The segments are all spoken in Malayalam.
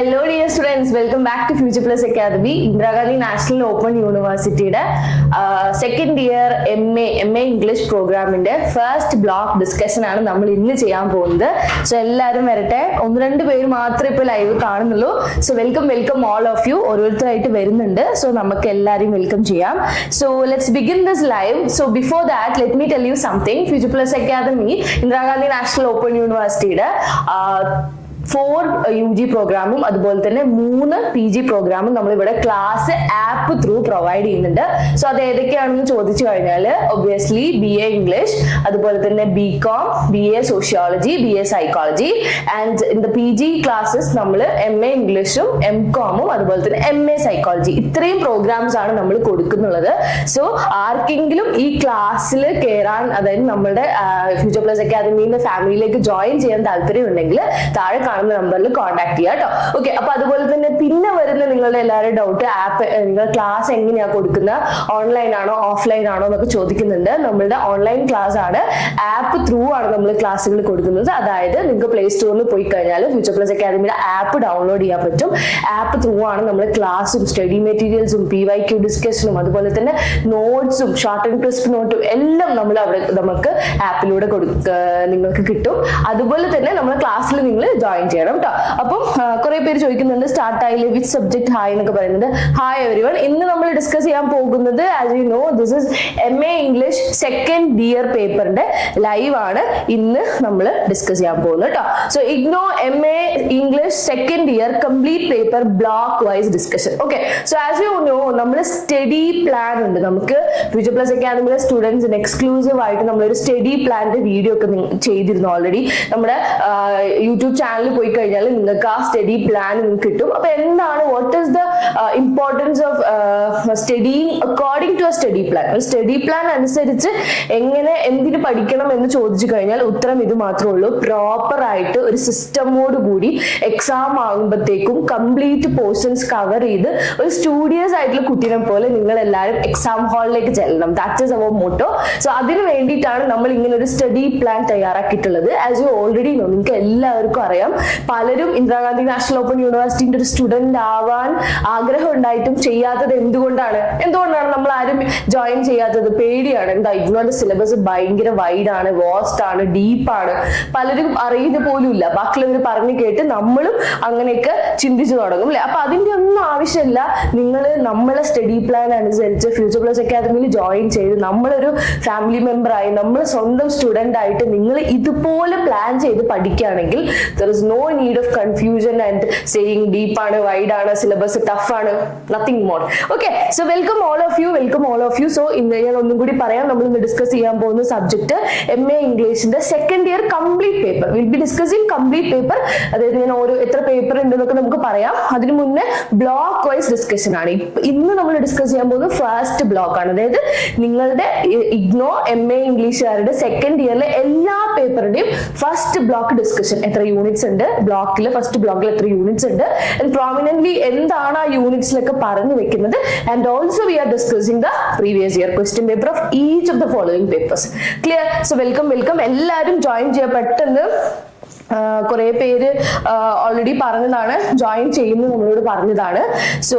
Hello dear students, welcome back to Future Plus Academy. Indira Gandhi National Open University second year MA English program first block discussion ആണ് നമ്മൾ ഇന്ന് ചെയ്യാൻ പോകുന്നത്. സോ എല്ലാവരും വരട്ടെ. ഒന്ന് രണ്ട് പേര് മാത്രമേ ഇപ്പോൾ ലൈവ് കാണുന്നുള്ളൂ. So welcome all of you. ഓരോരുത്തരായിട്ട് വരുന്നുണ്ട്. സോ നമുക്ക് എല്ലാവരെയും വെൽക്കം ചെയ്യാം. So let's begin this live. So before that, let me tell you something. Future Plus Academy, Indira Gandhi National Open University 4 UG പ്രോഗ്രാമും അതുപോലെ തന്നെ 3 PG പ്രോഗ്രാമും നമ്മൾ ഇവിടെ ക്ലാസ് ആപ്പ് ത്രൂ പ്രൊവൈഡ് ചെയ്യുന്നുണ്ട്. സോ അത് ഏതൊക്കെയാണെന്ന് ചോദിച്ചു കഴിഞ്ഞാൽ ഒബ്വിയസ്ലി BA ഇംഗ്ലീഷ്, അതുപോലെ തന്നെ BCom, BA sociology, BA psychology and in the PG classes നമ്മൾ MA ഇംഗ്ലീഷും MCOMും അതുപോലെ തന്നെ MA സൈക്കോളജി ഇത്രയും പ്രോഗ്രാംസ് ആണ് നമ്മൾ കൊടുക്കുന്നുള്ളത്. സോ ആർക്കെങ്കിലും ഈ ക്ലാസ്സിൽ കയറാൻ, അതായത് നമ്മുടെ ഫ്യൂച്ചർ പ്ലസ് അക്കാദമിയുടെ ഫാമിലിയിലേക്ക് ജോയിൻ ചെയ്യാൻ താല്പര്യം ഉണ്ടെങ്കിൽ താഴെ കാണുന്ന നമ്പറിൽ കോൺടാക്ട് ചെയ്യാം കേട്ടോ. ഓക്കെ, അപ്പൊ അതുപോലെ തന്നെ പിന്നെ വരുന്ന നിങ്ങളുടെ എല്ലാവരും ഡൗട്ട്, ആപ്പ് നിങ്ങൾ ക്ലാസ് എങ്ങനെയാ കൊടുക്കുന്നത്, ഓൺലൈൻ ആണോ ഓഫ്ലൈൻ ആണോ എന്നൊക്കെ ചോദിക്കുന്നുണ്ട്. നമ്മളുടെ ഓൺലൈൻ ക്ലാസ് ആണ്, ആപ്പ് ത്രൂ ആണ് നമ്മൾ ക്ലാസ്സുകൾ കൊടുക്കുന്നത്. അതായത് നിങ്ങൾക്ക് പ്ലേ സ്റ്റോറിൽ പോയി കഴിഞ്ഞാൽ ഫ്യൂച്ചർ പ്ലസ് അക്കാദമിയുടെ ആപ്പ് ഡൗൺലോഡ് ചെയ്യാൻ പറ്റും. ആപ്പ് ത്രൂ ആണ് നമ്മൾ ക്ലാസ്സും സ്റ്റഡി മെറ്റീരിയൽസും PYQ ഡിസ്കഷനും അതുപോലെ തന്നെ നോട്ട്സും ഷോർട്ട് ആൻഡ് ക്രിസ്പ് നോട്ടും എല്ലാം നമ്മൾ അവിടെ നമുക്ക് ആപ്പിലൂടെ നിങ്ങൾക്ക് കിട്ടും. അതുപോലെ തന്നെ നമ്മുടെ ക്ലാസ്സിൽ നിങ്ങൾ ജോയിൻ ചെയ്യണം കേട്ടോ. അപ്പം കുറെ പേര് ചോദിക്കുന്നുണ്ട് സ്റ്റാർട്ട് ആയില്ലേ, വിച്ച് സബ്ജക്ട് ഹായ് എന്നൊക്കെ പറയുന്നുണ്ട്. ഹായ് എവരിവൺ, ഇന്ന് നമ്മൾ ഡിസ്കസ് ചെയ്യാൻ പോകുന്നത് as you know this is MA English second year പേപ്പറിന്റെ ലൈവ് ആണ് ഇന്ന് നമ്മൾ ഡിസ്കസ് ചെയ്യാൻ പോകുന്നത് കേട്ടോ. So IGNOU MA English second year complete paper block wise discussion. Okay, so as you know നമ്മുടെ സ്റ്റഡി പ്ലാൻ ഉണ്ട്. നമുക്ക് ഫ്യൂച്ചർ പ്ലസ് അക്കാദമിയിലെ സ്റ്റുഡൻസിന് എക്സ്ക്ലൂസീവ് ആയിട്ട് നമ്മളൊരു സ്റ്റഡി പ്ലാന്റെ വീഡിയോ ഒക്കെ ചെയ്തിരുന്നു ഓൾറെഡി. നമ്മുടെ യൂട്യൂബ് ചാനലിൽ പോയി കഴിഞ്ഞാൽ നിങ്ങൾക്ക് ആ സ്റ്റഡി പ്ലാൻ നിങ്ങൾക്ക് കിട്ടും. അപ്പൊ എന്താണ്, what is the importance of studying according to a study plan. ഒരു സ്റ്റഡി പ്ലാൻ അനുസരിച്ച് എങ്ങനെ എന്തിനു പഠിക്കണം എന്ന് ചോദിച്ചു കഴിഞ്ഞാൽ ഉത്തരം ഇത് മാത്രമേ ഉള്ളൂ. പ്രോപ്പർ ആയിട്ട് ഒരു സിസ്റ്റമോട് കൂടി എക്സാം ആകുമ്പോഴത്തേക്കും കംപ്ലീറ്റ് പോർഷൻസ് കവർ ചെയ്ത് ഒരു സ്റ്റുഡിയസ് ആയിട്ടുള്ള കുട്ടീനെ പോലെ നിങ്ങൾ എല്ലാവരും എക്സാം ഹാളിലേക്ക് ചെല്ലണം. That is our motto. So അതിന് വേണ്ടിയിട്ടാണ് നമ്മൾ ഇങ്ങനെ ഒരു സ്റ്റഡി പ്ലാൻ തയ്യാറാക്കിയിട്ടുള്ളത്. ആസ് യു ഓൾറെഡി നോ, നിങ്ങൾക്ക് എല്ലാവർക്കും അറിയാം, പലരും ഇന്ദിരാഗാന്ധി നാഷണൽ ഓപ്പൺ യൂണിവേഴ്സിറ്റിന്റെ ഒരു സ്റ്റുഡന്റ് ആവാൻ ആഗ്രഹം ഉണ്ടായിട്ടും ചെയ്യാത്തത് എന്തുകൊണ്ടാണ് നമ്മൾ ആരും ജോയിൻ ചെയ്യാത്തത്? പേടിയാണ്. എന്താ, ഇഗ്നോയുടെ സിലബസ് ഭയങ്കര വൈഡ് ആണ്, വാസ്റ്റ് ആണ്, ഡീപ്പാണ്. പലരും അറിയുന്ന പോലും ഇല്ല. ബാക്കിയുള്ളവർ പറഞ്ഞു കേട്ട് നമ്മളും അങ്ങനെയൊക്കെ ചിന്തിച്ചു തുടങ്ങും അല്ലെ. അപ്പൊ അതിന്റെ ഒന്നും ആവശ്യമില്ല. നിങ്ങൾ നമ്മളെ സ്റ്റഡി പ്ലാൻ അനുസരിച്ച് ഫ്യൂച്ചർ പ്ലസ് അക്കാദമിയിൽ ജോയിൻ ചെയ്ത് നമ്മളൊരു ഫാമിലി മെമ്പർ ആയി, നമ്മൾ സ്വന്തം സ്റ്റുഡന്റ് ആയിട്ട് നിങ്ങൾ ഇതുപോലെ പ്ലാൻ ചെയ്ത് പഠിക്കുകയാണെങ്കിൽ there is no need of confusion and saying deep ആണ്, wide ആണ്, syllabus tough ആണ്, nothing more. Okay, so welcome all of you. So ഇന്ന് ഞാൻ ഒന്നും കൂടി പറയാം, നമ്മൾ ഇന്ന് ഡിസ്കസ് ചെയ്യാൻ പോകുന്ന സബ്ജക്ട് MA ഇംഗ്ലീഷിന്റെ second year complete paper. Will be discussing complete paper. അതായത് ഞാൻ എത്ര പേപ്പർ ഉണ്ടെന്നൊക്കെ നമുക്ക് പറയാം. അതിനു മുന്നേ ബ്ലോക്ക് വൈസ് ഡിസ്കഷൻ ആണ്. ഇന്ന് നമ്മൾ ഡിസ്കസ് ചെയ്യാൻ പോകുന്നത് ഫസ്റ്റ് ബ്ലോക്ക് ആണ്. അതായത് നിങ്ങളുടെ IGNOU MA ഇംഗ്ലീഷുകാരുടെ സെക്കൻഡ് ഇയറിലെ എല്ലാ പേപ്പറിന്റെയും ഫസ്റ്റ് ബ്ലോക്ക് ഡിസ്കഷൻ. എത്ര യൂണിറ്റ്സ് ഉണ്ട് ബ്ലോക്കിൽ, ഫസ്റ്റ് ബ്ലോക്കിൽ എത്ര യൂണിറ്റ്സ് ഉണ്ട്, പ്രോമിനന്റ്ലി എന്താണ് ആ യൂണിറ്റ്സിലൊക്കെ പറഞ്ഞു വെക്കുന്നത്. And also we are discussing the previous year question paper of each of the following papers. Clear? So welcome എല്ലാവരും ജോയിൻ ചെയ്യാൻ. പെട്ടെന്ന് കുറെ പേര് ഓൾറെഡി പറഞ്ഞതാണ്, ജോയിൻ ചെയ്യുന്നു നമ്മളോട് പറഞ്ഞതാണ്. So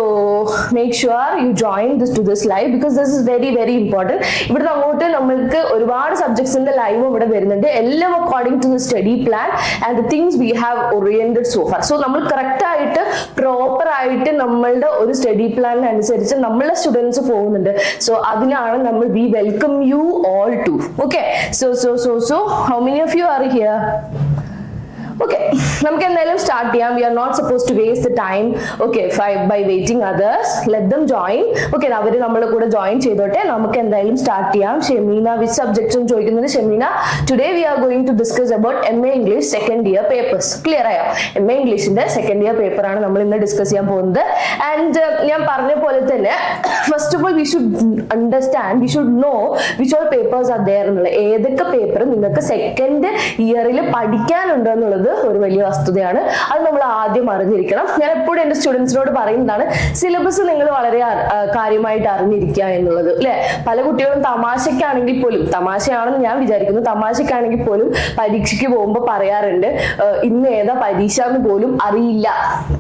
make sure you join to this live because this is very very important. ഇവിടുന്ന് അങ്ങോട്ട് നമ്മൾക്ക് ഒരുപാട് സബ്ജക്ട്സിന്റെ ലൈവും ഇവിടെ വരുന്നുണ്ട്. എല്ലാം according to the study plan and the things we have oriented so far. So നമ്മൾ കറക്റ്റ് ആയിട്ട് പ്രോപ്പർ ആയിട്ട് നമ്മളുടെ ഒരു സ്റ്റഡി പ്ലാനിനനുസരിച്ച് നമ്മളുടെ സ്റ്റുഡൻസ് പോകുന്നുണ്ട്. സോ അതിനാണ് നമ്മൾ we welcome you all to. Okay, so how many of you are here? Okay, നമുക്ക് എന്തായാലും സ്റ്റാർട്ട് ചെയ്യാം. We are not supposed to waste the time, okay, by waiting others. Let them join. Okay, അവര് നമ്മളെ കൂടെ ജോയിൻ ചെയ്തോട്ടെ. നമുക്ക് എന്തായാലും സ്റ്റാർട്ട് ചെയ്യാം. ഷെമീന വിച്ച് സബ്ജക്ട്സ് ചോദിക്കുന്നത്? Shemeena, today we are going to discuss about MA English second year papers. Clear ആയോ? MA ഇംഗ്ലീഷിന്റെ സെക്കൻഡ് ഇയർ പേപ്പർ ആണ് നമ്മൾ ഇന്ന് ഡിസ്കസ് ചെയ്യാൻ പോകുന്നത്. ആൻഡ് ഞാൻ പറഞ്ഞ പോലെ തന്നെ first of all we should understand, we should know which all papers are there എന്നുള്ളത്. ഏതൊക്കെ പേപ്പർ നിങ്ങൾക്ക് സെക്കൻഡ് ഇയറിൽ പഠിക്കാനുണ്ട് എന്നുള്ളത് ഒരു വലിയ വസ്തുതയാണ്. അത് നമ്മൾ ആദ്യം അറിഞ്ഞിരിക്കണം. ഞാൻ എപ്പോഴും എൻ്റെ സ്റ്റുഡൻസിനോട് പറയുന്നതാണ്, സിലബസ് നിങ്ങൾ വളരെ കാര്യമായിട്ട് അറിഞ്ഞിരിക്കുക എന്നുള്ളത് അല്ലെ. പല കുട്ടികളും തമാശക്കാണെങ്കിൽ പോലും, തമാശയാണെന്ന് ഞാൻ വിചാരിക്കുന്നു, തമാശക്കാണെങ്കിൽ പോലും പരീക്ഷയ്ക്ക് പോകുമ്പോൾ പറയാറുണ്ട് ഇന്ന് ഏതാ പരീക്ഷ എന്ന് പോലും അറിയില്ല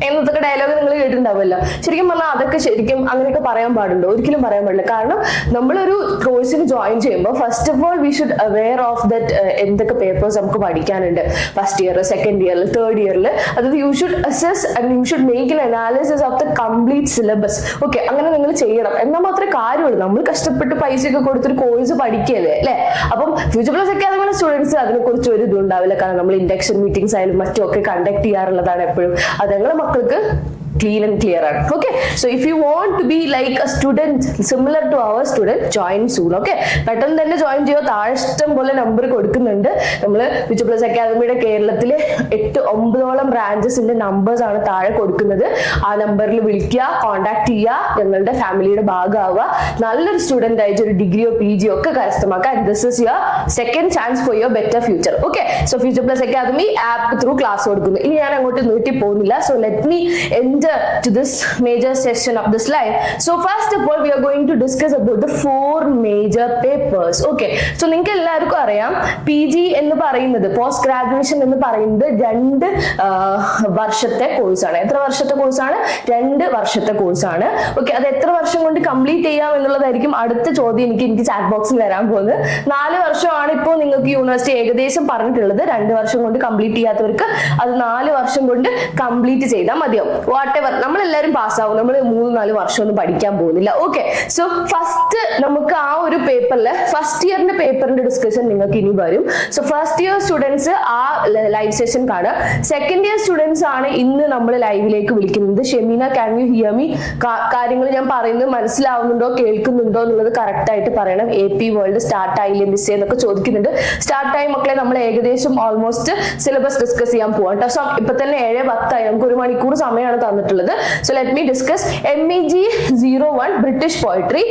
എന്നതൊക്കെ ഡയലോഗ് നിങ്ങൾ കേട്ടിട്ടുണ്ടാവുമല്ലോ. ശരിക്കും പറഞ്ഞാൽ അതൊക്കെ ശരിക്കും അങ്ങനെയൊക്കെ പറയാൻ പാടുണ്ടോ? ഒരിക്കലും പറയാൻ പാടില്ല. കാരണം നമ്മളൊരു കോഴ്സിന് ജോയിൻ ചെയ്യുമ്പോൾ first of all we should aware of that എന്തൊക്കെ പേപ്പേഴ്സ് നമുക്ക് പഠിക്കാനുണ്ട് ഫസ്റ്റ് ഇയർ, സെക്കൻഡ് ഇയറിൽ, തേർഡ് ഇയറിൽ. അതായത് you should assess and you should make an analysis of the complete syllabus. Okay, അങ്ങനെ നിങ്ങൾ ചെയ്യണം. എന്നാൽ മാത്രമേ കാര്യമുള്ളൂ. നമ്മൾ കഷ്ടപ്പെട്ട് പൈസയൊക്കെ കൊടുത്തൊരു കോഴ്സ് പഠിക്കല്ലേ അല്ലെ. അപ്പം ഫ്യൂച്ചർ പ്ലസ് അക്കാദമിയുടെ സ്റ്റുഡൻസ് അതിനെക്കുറിച്ച് ഒരു ഇതും ഉണ്ടാവില്ല. കാരണം നമ്മൾ ഇൻഡക്ഷൻ മീറ്റിംഗ്സ് ആയാലും മറ്റും ഒക്കെ കണ്ടക്ട് ചെയ്യാറുള്ളതാണ് എപ്പോഴും. അത് ഞങ്ങളുടെ മക്കൾക്ക് clean and clear ആണ്. Okay, so if you want to be like a student similar to our student, join soon. Okay, പെട്ടെന്ന് തന്നെ ജോയിൻ ചെയ്യോ. താഴെ ഇഷ്ടം പോലെ നമ്പർ കൊടുക്കുന്നുണ്ട്. നമ്മൾ ഫ്യൂച്ചർ പ്ലസ് അക്കാദമിയുടെ കേരളത്തിലെ 8-9 ബ്രാഞ്ചസിന്റെ നമ്പേഴ്സ് ആണ് താഴെ കൊടുക്കുന്നത്. ആ നമ്പറിൽ വിളിക്കുക, കോൺടാക്ട് ചെയ്യുക, ഞങ്ങളുടെ ഫാമിലിയുടെ ഭാഗമാവുക, നല്ലൊരു സ്റ്റുഡന്റ് ആയിട്ട് ഒരു ഡിഗ്രിയോ PG ഒക്കെ കരസ്ഥമാക്കുക. This is your second chance for your better future. Okay, so future plus academy app through class കൊടുക്കുന്നു. ഇനി ഞാൻ അങ്ങോട്ട് നീട്ടി പോകുന്നില്ല. So let me to this major session of this live. So first of all we are going to discuss about the 4 major papers. Okay, so നിങ്ങൾക്ക് എല്ലാവർക്കും അറിയാം PG എന്ന് പറയുന്നത്, പോസ്റ്റ് ഗ്രാജുവേഷൻ എന്ന് പറയുന്നത് 2 വർഷത്തെ കോഴ്സാണ്. എത്ര വർഷത്തെ കോഴ്സാണ്? 2 വർഷത്തെ കോഴ്സാണ്. ഓക്കെ, അത് എത്ര വർഷം കൊണ്ട് കംപ്ലീറ്റ് ചെയ്യാം എന്നുള്ളതായിരിക്കും അടുത്ത ചോദ്യം എനിക്ക് ചാറ്റ് ബോക്സിൽ വരാൻ പോകുന്നത്. 4 വർഷമാണ് ഇപ്പോൾ നിങ്ങൾക്ക് യൂണിവേഴ്സിറ്റി ഏകദേശം പറഞ്ഞിട്ടുള്ളത്. 2 വർഷം കൊണ്ട് കംപ്ലീറ്റ് ചെയ്യാത്തവർക്ക് അത് 4 വർഷം കൊണ്ട് കംപ്ലീറ്റ് ചെയ്താൽ മതിയാവും. വാട്ടെവർ, നമ്മളെല്ലാവരും പാസ്സാവും. നമ്മൾ 3-4 വർഷം ഒന്നും പഠിക്കാൻ പോകുന്നില്ല. ഓക്കെ, സോ ഫസ്റ്റ് നമുക്ക് ആ ഒരു പേപ്പറിൽ ഫസ്റ്റ് ഇയറിന്റെ പേപ്പറിന്റെ ഡിസ്കഷൻ നിങ്ങൾക്ക് ഇനി വരും. സോ ഫസ്റ്റ് ഇയർ സ്റ്റുഡൻസ് ആ ലൈവ് സെഷൻ കാണുക. സെക്കൻഡ് ഇയർ സ്റ്റുഡൻസ് ആണ് ഇന്ന് നമ്മൾ ലൈവിലേക്ക് വിളിക്കുന്നത്. Shemeena, can you here me? കാര്യങ്ങൾ ഞാൻ പറയുന്നത് മനസ്സിലാവുന്നുണ്ടോ, കേൾക്കുന്നുണ്ടോ എന്നുള്ളത് കറക്റ്റ് ആയിട്ട് പറയണം. AP വേൾഡ് സ്റ്റാർട്ട് ആയില്ലേ മിസ് എന്നൊക്കെ ചോദിക്കുന്നുണ്ട്. സ്റ്റാർട്ട് ആയി മക്കളെ, നമ്മൾ ഏകദേശം ഓൾമോസ്റ്റ് സിലബസ് ഡിസ്കസ് ചെയ്യാൻ പോവാം കേട്ടോ. സോ ഇപ്പൊ തന്നെ 7:10 നമുക്ക് 1 മണിക്കൂർ സമയമാണ് തന്നിട്ടുള്ളത്. So let me discuss MEG 01 British poetry,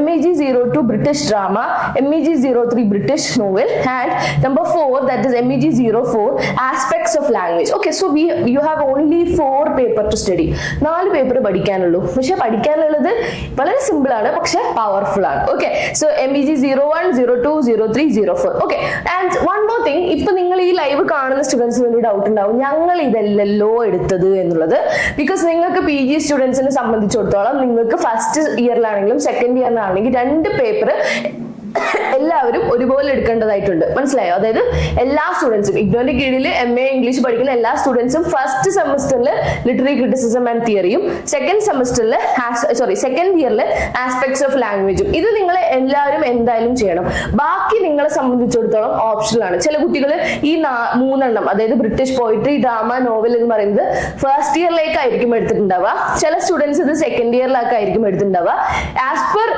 MEG 02 British drama, MEG 03 British novel, and number 4 that is MEG 04 aspects of language. Okay, so you have only 4 paper to study. 4 paper പഠിക്കാനുള്ളൂ. പക്ഷെ പഠിക്കാനുള്ളത് വളരെ സിമ്പിൾ ആണ്, പക്ഷെ പവർഫുൾ ആണ്. Okay, so MEG 01 02 03 04. Okay, and one more thing, ഇപ്പൊ നിങ്ങൾ ഈ ലൈവ് കാണുന്ന സ്റ്റുഡൻസിന് വേണ്ടി ഡൗട്ട് ഉണ്ടാവും, ഞങ്ങൾ ഇതല്ലല്ലോ എടുത്തത് എന്നുള്ളത്. ബിക്കോസ് നിങ്ങൾക്ക് PG സ്റ്റുഡൻസിനെ സംബന്ധിച്ചിടത്തോളം നിങ്ങൾക്ക് ഫസ്റ്റ് ഇയറിലാണെങ്കിലും സെക്കൻഡ് ഇയറിലാണെങ്കിലും 2 പേപ്പർ എല്ലാവരും ഒരുപോലെ എടുക്കേണ്ടതായിട്ടുണ്ട്. മനസ്സിലായോ? അതായത് എല്ലാ സ്റ്റുഡൻസും ഇഗ്നോന്റെ കീഴിൽ MA ഇംഗ്ലീഷ് പഠിക്കുന്ന എല്ലാ സ്റ്റുഡൻസും ഫസ്റ്റ് സെമസ്റ്ററിൽ ലിറ്റററി ക്രിറ്റിസിസം ആൻഡ് തിയറിയും, സെക്കൻഡ് ഇയറിൽ ആസ്പെക്ട്സ് ഓഫ് ലാംഗ്വേജും. ഇത് നിങ്ങൾ എല്ലാവരും എന്തായാലും ചെയ്യണം. ബാക്കി നിങ്ങളെ സംബന്ധിച്ചിടത്തോളം ഓപ്ഷണലാണ്. ചില കുട്ടികൾ ഈ 3 എണ്ണം, അതായത് ബ്രിട്ടീഷ് പോയിട്രി, ഡ്രാമ, നോവൽ എന്ന് പറയുന്നത് ഫസ്റ്റ് ഇയറിലേക്കായിരിക്കും എടുത്തിട്ടുണ്ടാവുക. ചില സ്റ്റുഡൻസ് ഇത് സെക്കൻഡ് ഇയറിലേക്കായിരിക്കും എടുത്തിട്ടുണ്ടാവുക. As per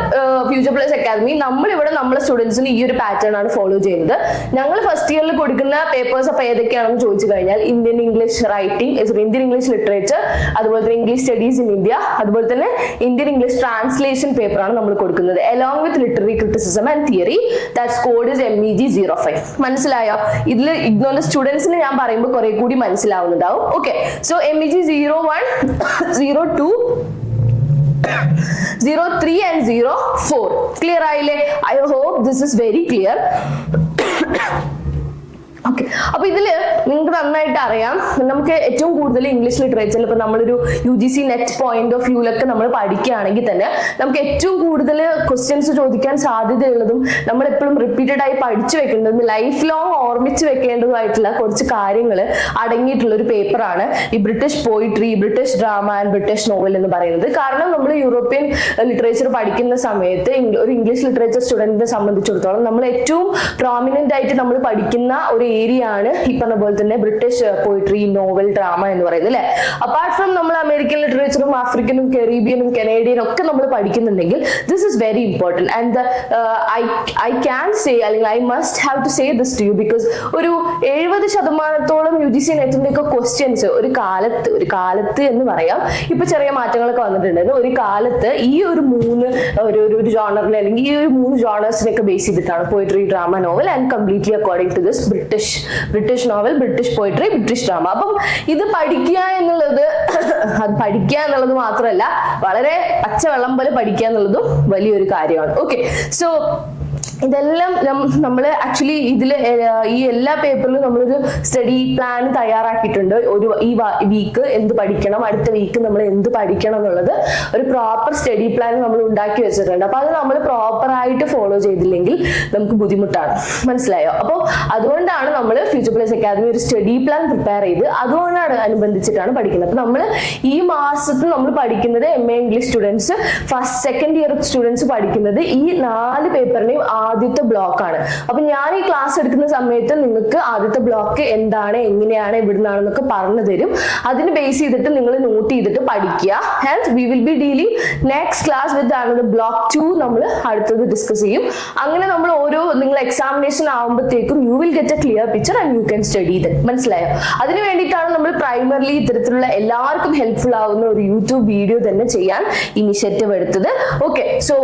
future plus academy നമ്മളിവിടെ നമ്മളെ സ്റ്റുഡൻസിന് ഈ ഒരു പാറ്റേൺ ആണ് ഫോളോ ചെയ്യുന്നത്. ഞങ്ങൾ ഫസ്റ്റ് ഇയറിൽ കൊടുക്കുന്ന പേപ്പേഴ്സ് അപ്പൊ ഏതൊക്കെയാണെന്ന് ചോദിച്ചു കഴിഞ്ഞാൽ Indian English writing, Indian English literature, അതുപോലെ തന്നെ ഇംഗ്ലീഷ് സ്റ്റഡീസ് ഇൻ ഇന്ത്യ, അതുപോലെ തന്നെ ഇന്ത്യൻ ഇംഗ്ലീഷ് ട്രാൻസ്ലേഷൻ പേപ്പർ ആണ് നമ്മൾ കൊടുക്കുന്നത്, along with literary criticism and theory. That's code is MEG 05. മനസ്സിലായോ? ഇതിൽ ഇഗ്നോന്റെ സ്റ്റുഡൻസിന് ഞാൻ പറയുമ്പോൾ കുറെ കൂടി മനസ്സിലാവുന്നുണ്ടാവും. Okay, so MEG 01 02 03 and 04. Clear ആയില്ലേ? I hope this is very clear. Okay, അപ്പൊ ഇതില് നിങ്ങൾക്ക് നന്നായിട്ട് അറിയാം, നമുക്ക് ഏറ്റവും കൂടുതൽ ഇംഗ്ലീഷ് ലിറ്ററേച്ചറിൽ ഇപ്പൊ നമ്മളൊരു UGC നെറ്റ് പോയിന്റ് ഓഫ് വ്യൂലൊക്കെ നമ്മൾ പഠിക്കുകയാണെങ്കിൽ തന്നെ നമുക്ക് ഏറ്റവും കൂടുതൽ ക്വസ്റ്റ്യൻസ് ചോദിക്കാൻ സാധ്യതയുള്ളതും നമ്മൾ എപ്പോഴും റിപ്പീറ്റഡ് ആയി പഠിച്ചു വെക്കേണ്ടതും ലൈഫ് ലോങ് ഓർമ്മിച്ച് വെക്കേണ്ടതുമായിട്ടുള്ള കുറച്ച് കാര്യങ്ങൾ അടങ്ങിയിട്ടുള്ള ഒരു പേപ്പറാണ് ഈ British poetry, British drama and British novel എന്ന് പറയുന്നത്. കാരണം നമ്മൾ യൂറോപ്യൻ ലിറ്ററേച്ചർ പഠിക്കുന്ന സമയത്ത് ഒരു ഇംഗ്ലീഷ് ലിറ്ററേച്ചർ സ്റ്റുഡന്റിനെ സംബന്ധിച്ചിടത്തോളം നമ്മൾ ഏറ്റവും പ്രോമിനന്റ് ആയിട്ട് നമ്മൾ പഠിക്കുന്ന ഒരു ഏരിയ ആണ് ഈ പറഞ്ഞ പോലെ തന്നെ ബ്രിട്ടീഷ് പോയിട്രി, നോവൽ, ഡ്രാമ എന്ന് പറയുന്നത് അല്ലെ. അപ്പാർട്ട് ഫ്രം നമ്മൾ അമേരിക്കൻ ലിറ്ററേച്ചറും ആഫ്രിക്കനും കരീബിയനും കനേഡിയനും ഒക്കെ നമ്മൾ പഠിക്കുന്നുണ്ടെങ്കിൽ this is very important. And I can say, അല്ലെങ്കിൽ I must have to say this to you, because ഒരു 70% UGC നെറ്റിന്റെ ഒക്കെ ക്വസ്റ്റ്യൻസ് ഒരു കാലത്ത് എന്ന് പറയാം, ഇപ്പൊ ചെറിയ മാറ്റങ്ങളൊക്കെ വന്നിട്ടുണ്ടായിരുന്നു. ഒരു കാലത്ത് ഈ ഒരു 3 ജോണറിനെ അല്ലെങ്കിൽ ഈ ഒരു 3 ജോണേഴ്സിനൊക്കെ ബേസ് ചെയ്തിട്ടാണ് poetry, drama, novel and completely according to this British British novel, British poetry, British drama. അപ്പം ഇത് പഠിക്കുക എന്നുള്ളത് അത് പഠിക്കുക എന്നുള്ളത് മാത്രമല്ല, വളരെ പച്ചവെള്ളം പോലെ പഠിക്കുക എന്നുള്ളതും വലിയൊരു കാര്യമാണ്. ഓക്കെ, സോ ഇതെല്ലാം നമ്മൾ ആക്ച്വലി ഇതിൽ ഈ എല്ലാ പേപ്പറിലും നമ്മളൊരു സ്റ്റഡി പ്ലാൻ തയ്യാറാക്കിയിട്ടുണ്ട്. ഈ വീക്ക് എന്ത് പഠിക്കണം, അടുത്ത വീക്ക് നമ്മൾ എന്ത് പഠിക്കണം എന്നുള്ളത് ഒരു പ്രോപ്പർ സ്റ്റഡി പ്ലാൻ നമ്മൾ ഉണ്ടാക്കി വെച്ചിട്ടുണ്ട്. അപ്പൊ അത് നമ്മൾ പ്രോപ്പർ ആയിട്ട് ഫോളോ ചെയ്തില്ലെങ്കിൽ നമുക്ക് ബുദ്ധിമുട്ടാണ്, മനസ്സിലായോ? അപ്പോൾ അതുകൊണ്ടാണ് നമ്മൾ ഫ്യൂച്ചർ പ്ലസ് അക്കാദമി ഒരു സ്റ്റഡി പ്ലാൻ പ്രിപ്പയർ ചെയ്ത് അതുകൊണ്ടാണ് അനുബന്ധിച്ചിട്ടാണ് പഠിക്കുന്നത്. അപ്പൊ നമ്മൾ ഈ മാസത്തിൽ നമ്മൾ പഠിക്കുന്നത് MA English students, second year students പഠിക്കുന്നത് ഈ 4 പേപ്പറിനെയും ആദ്യത്തെ ബ്ലോക്ക് ആണ്. അപ്പൊ ഞാൻ ഈ ക്ലാസ് എടുക്കുന്ന സമയത്ത് നിങ്ങൾക്ക് ആദ്യത്തെ ബ്ലോക്ക് എന്താണ്, എങ്ങനെയാണ്, എവിടുന്നാണെന്നൊക്കെ പറഞ്ഞു തരും. അതിന് ബേസ് ചെയ്തിട്ട് നിങ്ങൾ നോട്ട് ചെയ്തിട്ട് പഠിക്കുക. And we will be dealing next class with another block 2 നമ്മൾ അടുത്തത് ഡിസ്കസ് ചെയ്യും. അങ്ങനെ നമ്മൾ നിങ്ങൾ എക്സാമിനേഷൻ ആകുമ്പോഴത്തേക്കും you will get A clear picture and you can study the. മനസ്സിലായോ? അതിന് വേണ്ടിയിട്ടാണ് നമ്മൾ പ്രൈമറിലി ഇത്തരത്തിലുള്ള എല്ലാവർക്കും ഹെൽപ്ഫുൾ ആവുന്ന ഒരു യൂട്യൂബ് വീഡിയോ തന്നെ ചെയ്യാൻ ഇനിഷ്യേറ്റീവ് എടുത്തത്. ഓക്കെ, സോ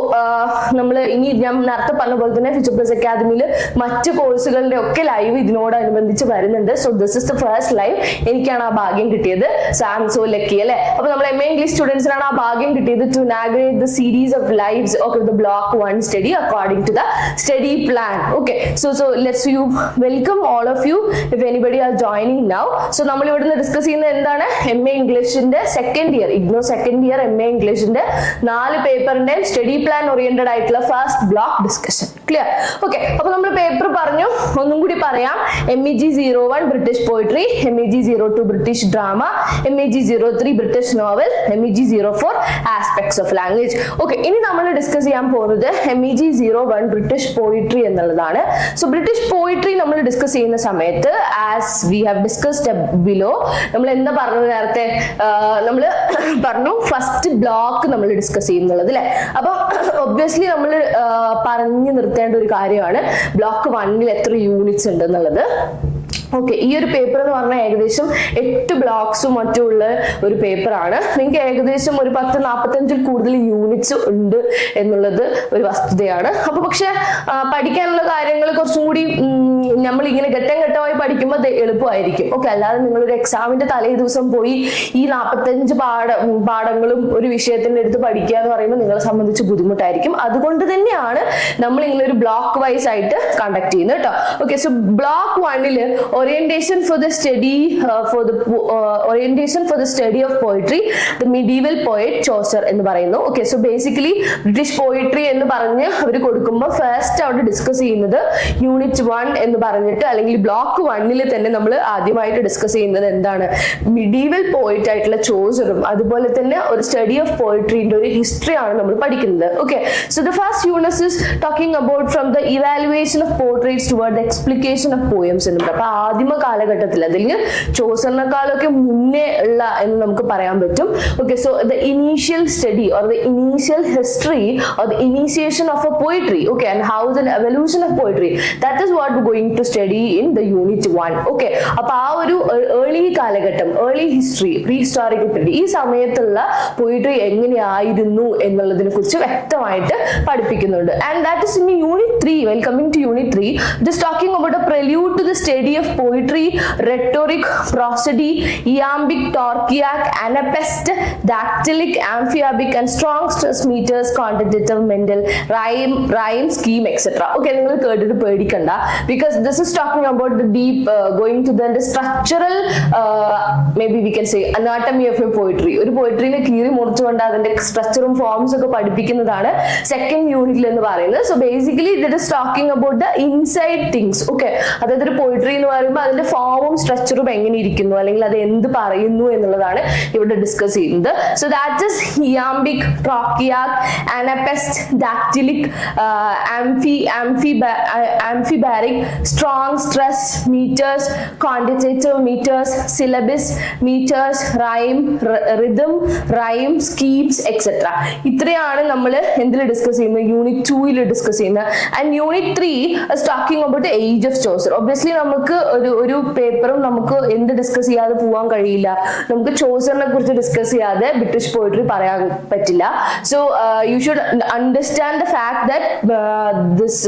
നമ്മൾ ഇനി ഞാൻ നേരത്തെ പറഞ്ഞ പോലെ തന്നെ ഫ്യൂച്ചർ പ്ലസ് അക്കാദമിയിൽ മറ്റു കോഴ്സുകളുടെ ഒക്കെ ലൈവ് ഇതിനോടനുബന്ധിച്ച് വരുന്നുണ്ട്. So this is the first live. എനിക്കാണ് ആ ഭാഗ്യം കിട്ടിയത്. So I am so lucky അല്ലെ? അപ്പൊ നമ്മൾ MA ഇംഗ്ലീഷ് സ്റ്റുഡൻസിനാണ് ആ ഭാഗ്യം കിട്ടിയത് to inaugurate the series of lives of the block 1 study according to the study plan. Okay, so let's you welcome all of you if anybody are joining now. So നമ്മൾ ഇവിടുന്ന് ഡിസ്കസ് ചെയ്യുന്നത് എന്താണ്? MA ഇംഗ്ലീഷിന്റെ second year, IGNOU second year MA ഇംഗ്ലീഷിന്റെ 4 പേപ്പറിന്റെ സ്റ്റഡി പ്ലാൻ ഓറിയന്റഡ് ആയിട്ടുള്ള first block discussion. Clear? Okay, അപ്പൊ നമ്മൾ പേപ്പർ പറഞ്ഞു, ഒന്നും കൂടി പറയാം. MEG 01 British poetry, MEG 02 British drama, MEG 03 British novel, MEG 04 aspects of language. Okay, ഇനി നമ്മൾ ഡിസ്കസ് ചെയ്യാൻ പോകുന്നത് MEG 01 ബ്രിട്ടീഷ് പോയിട്രി എന്നുള്ളതാണ്. സോ ബ്രിട്ടീഷ് പോയിട്രി നമ്മൾ ഡിസ്കസ് ചെയ്യുന്ന സമയത്ത് as we have discussed below, നമ്മൾ എന്താ പറഞ്ഞത് നേരത്തെ? നമ്മൾ പറഞ്ഞു ഫസ്റ്റ് ബ്ലോക്ക് നമ്മൾ ഡിസ്കസ് ചെയ്യുന്നുള്ളത് അല്ലെ? അപ്പൊ ഒബ്വിയസ്ലി നമ്മൾ പറഞ്ഞു നിർത്തേണ്ട ഒരു കാര്യമാണ് ബ്ലോക്ക് 1 എത്ര യൂണിറ്റ്സ് ഉണ്ട് എന്നുള്ളത്. ഓക്കെ, ഈ ഒരു പേപ്പർ എന്ന് പറഞ്ഞാൽ ഏകദേശം 8 ബ്ലോക്സും മറ്റുള്ള ഒരു പേപ്പറാണ്. നിങ്ങൾക്ക് ഏകദേശം ഒരു 10-45 കൂടുതൽ യൂണിറ്റ്സ് ഉണ്ട് എന്നുള്ളത് ഒരു വസ്തുതയാണ്. അപ്പൊ പക്ഷെ പഠിക്കാനുള്ള കാര്യങ്ങൾ കുറച്ചും കൂടി നമ്മൾ ഇങ്ങനെ ഘട്ടം ഘട്ടമായി പഠിക്കുമ്പോൾ അത് എളുപ്പമായിരിക്കും. ഓക്കെ, അല്ലാതെ നിങ്ങളൊരു എക്സാമിന്റെ തലേ ദിവസം പോയി ഈ 45 പാഠങ്ങളും ഒരു വിഷയത്തിന്റെ അടുത്ത് പഠിക്കുക എന്ന് പറയുമ്പോൾ നിങ്ങളെ സംബന്ധിച്ച് ബുദ്ധിമുട്ടായിരിക്കും. അതുകൊണ്ട് തന്നെയാണ് നമ്മൾ ഇങ്ങനെ ഒരു ബ്ലോക്ക് വൈസ് ആയിട്ട് കണ്ടക്ട് ചെയ്യുന്നത് കേട്ടോ. Okay, so block 1 orientation for the study of poetry, the medieval poet Chaucer എന്ന് പറയുന്നു. Okay, so basically British poetry എന്ന് പറഞ്ഞ് അവർ കൊടുക്കുമ്പോൾ ഫസ്റ്റ് അവിടെ ഡിസ്കസ് ചെയ്യുന്നത് യൂണിറ്റ് 1 എന്ന് പറഞ്ഞിട്ട്, അല്ലെങ്കിൽ ബ്ലോക്ക് 1 തന്നെ നമ്മൾ ആദ്യമായിട്ട് ഡിസ്കസ് ചെയ്യുന്നത് എന്താണ്? മിഡീവൽ പോയിറ്റ് ആയിട്ടുള്ള ചോസറും അതുപോലെ തന്നെ ഒരു സ്റ്റഡി ഓഫ് പോയിട്രിന്റെ ഒരു ഹിസ്റ്ററി ആണ് നമ്മൾ പഠിക്കുന്നത്. Okay, so the first unit is talking about from the evaluation of portraits toward the explication of poems എന്ന് പറയും. അപ്പൊ ആദിമ കാലഘട്ടത്തിൽ അല്ലെങ്കിൽ ചോസറിനെക്കാളൊക്കെ മുന്നേ ഉള്ള എന്ന് നമുക്ക് പറയാൻ പറ്റും. Okay, so the initial study or the initial history or the initiation of a poetry. Okay, and how the evolution of poetry, that is what going to study in the unit 1. Okay, അപ്പൊ ആ ഒരു ഏർലി കാലഘട്ടം, early history, pre historical period, ഈ സമയത്തുള്ള പോയിട്രി എങ്ങനെയായിരുന്നു എന്നുള്ളതിനെ കുറിച്ച് വ്യക്തമായിട്ട് പഠിപ്പിക്കുന്നുണ്ട്. And that is in unit 3. Well coming to unit 3, it is talking about A prelude to the study of poetry, rhetoric, prosody, iambic, torquiac, anapest, dactylic, amphiabic and strong stress meters, quantitative, Mendel, rhyme scheme, etc. Okay, നിങ്ങൾ കേട്ടിട്ട് പേടിക്കണ്ട, because this is talking about the deep going to the structural maybe we can say anatomy of a poetry. ഒരു പോയിട്രിനെ കീറി മുറിച്ചുകൊണ്ട് അതിന്റെ സ്ട്രക്ചറും ഫോംസ് ഒക്കെ പഠിപ്പിക്കുന്നതാണ് സെക്കൻഡ് യൂണിറ്റിൽ എന്ന് പറയുന്നത്. So basically it is talking about the inside things. Okay, അതായത് ഒരു പോയിട്രി എന്ന് പറയുമ്പോൾ അതിന്റെ ഫോമും സ്ട്രക്ചറും എങ്ങനെ ഇരിക്കുന്നു അല്ലെങ്കിൽ അത് എന്ത് പറയുന്നു എന്നുള്ളതാണ് ഇവിടെ ഡിസ്കസ് ചെയ്യുന്നത്. So that is iambic, trochaic, anapaest, dactylic, amphibarric, strong stress meters, quantitative meters, syllabus meters, rhyme, rhythm, rhyme schemes, etc. ഇത്രയാണ് നമ്മൾ എന്തിൽ ഡിസ്കസ് ചെയ്യുന്നത്? യൂണിറ്റ് 2 ഡിസ്കസ് ചെയ്യുന്നത്. And unit 3 is talking about the age of Chaucer. Obviously നമുക്ക് ഒരു പേപ്പറും നമുക്ക് എന്ത് ഡിസ്കസ് ചെയ്യാതെ പോകാൻ കഴിയില്ല. നമുക്ക് ചോസറിനെ കുറിച്ച് ഡിസ്കസ് ചെയ്യാതെ ബ്രിട്ടീഷ് പോയിട്രി പറയാൻ പറ്റില്ല. So you should understand the fact that this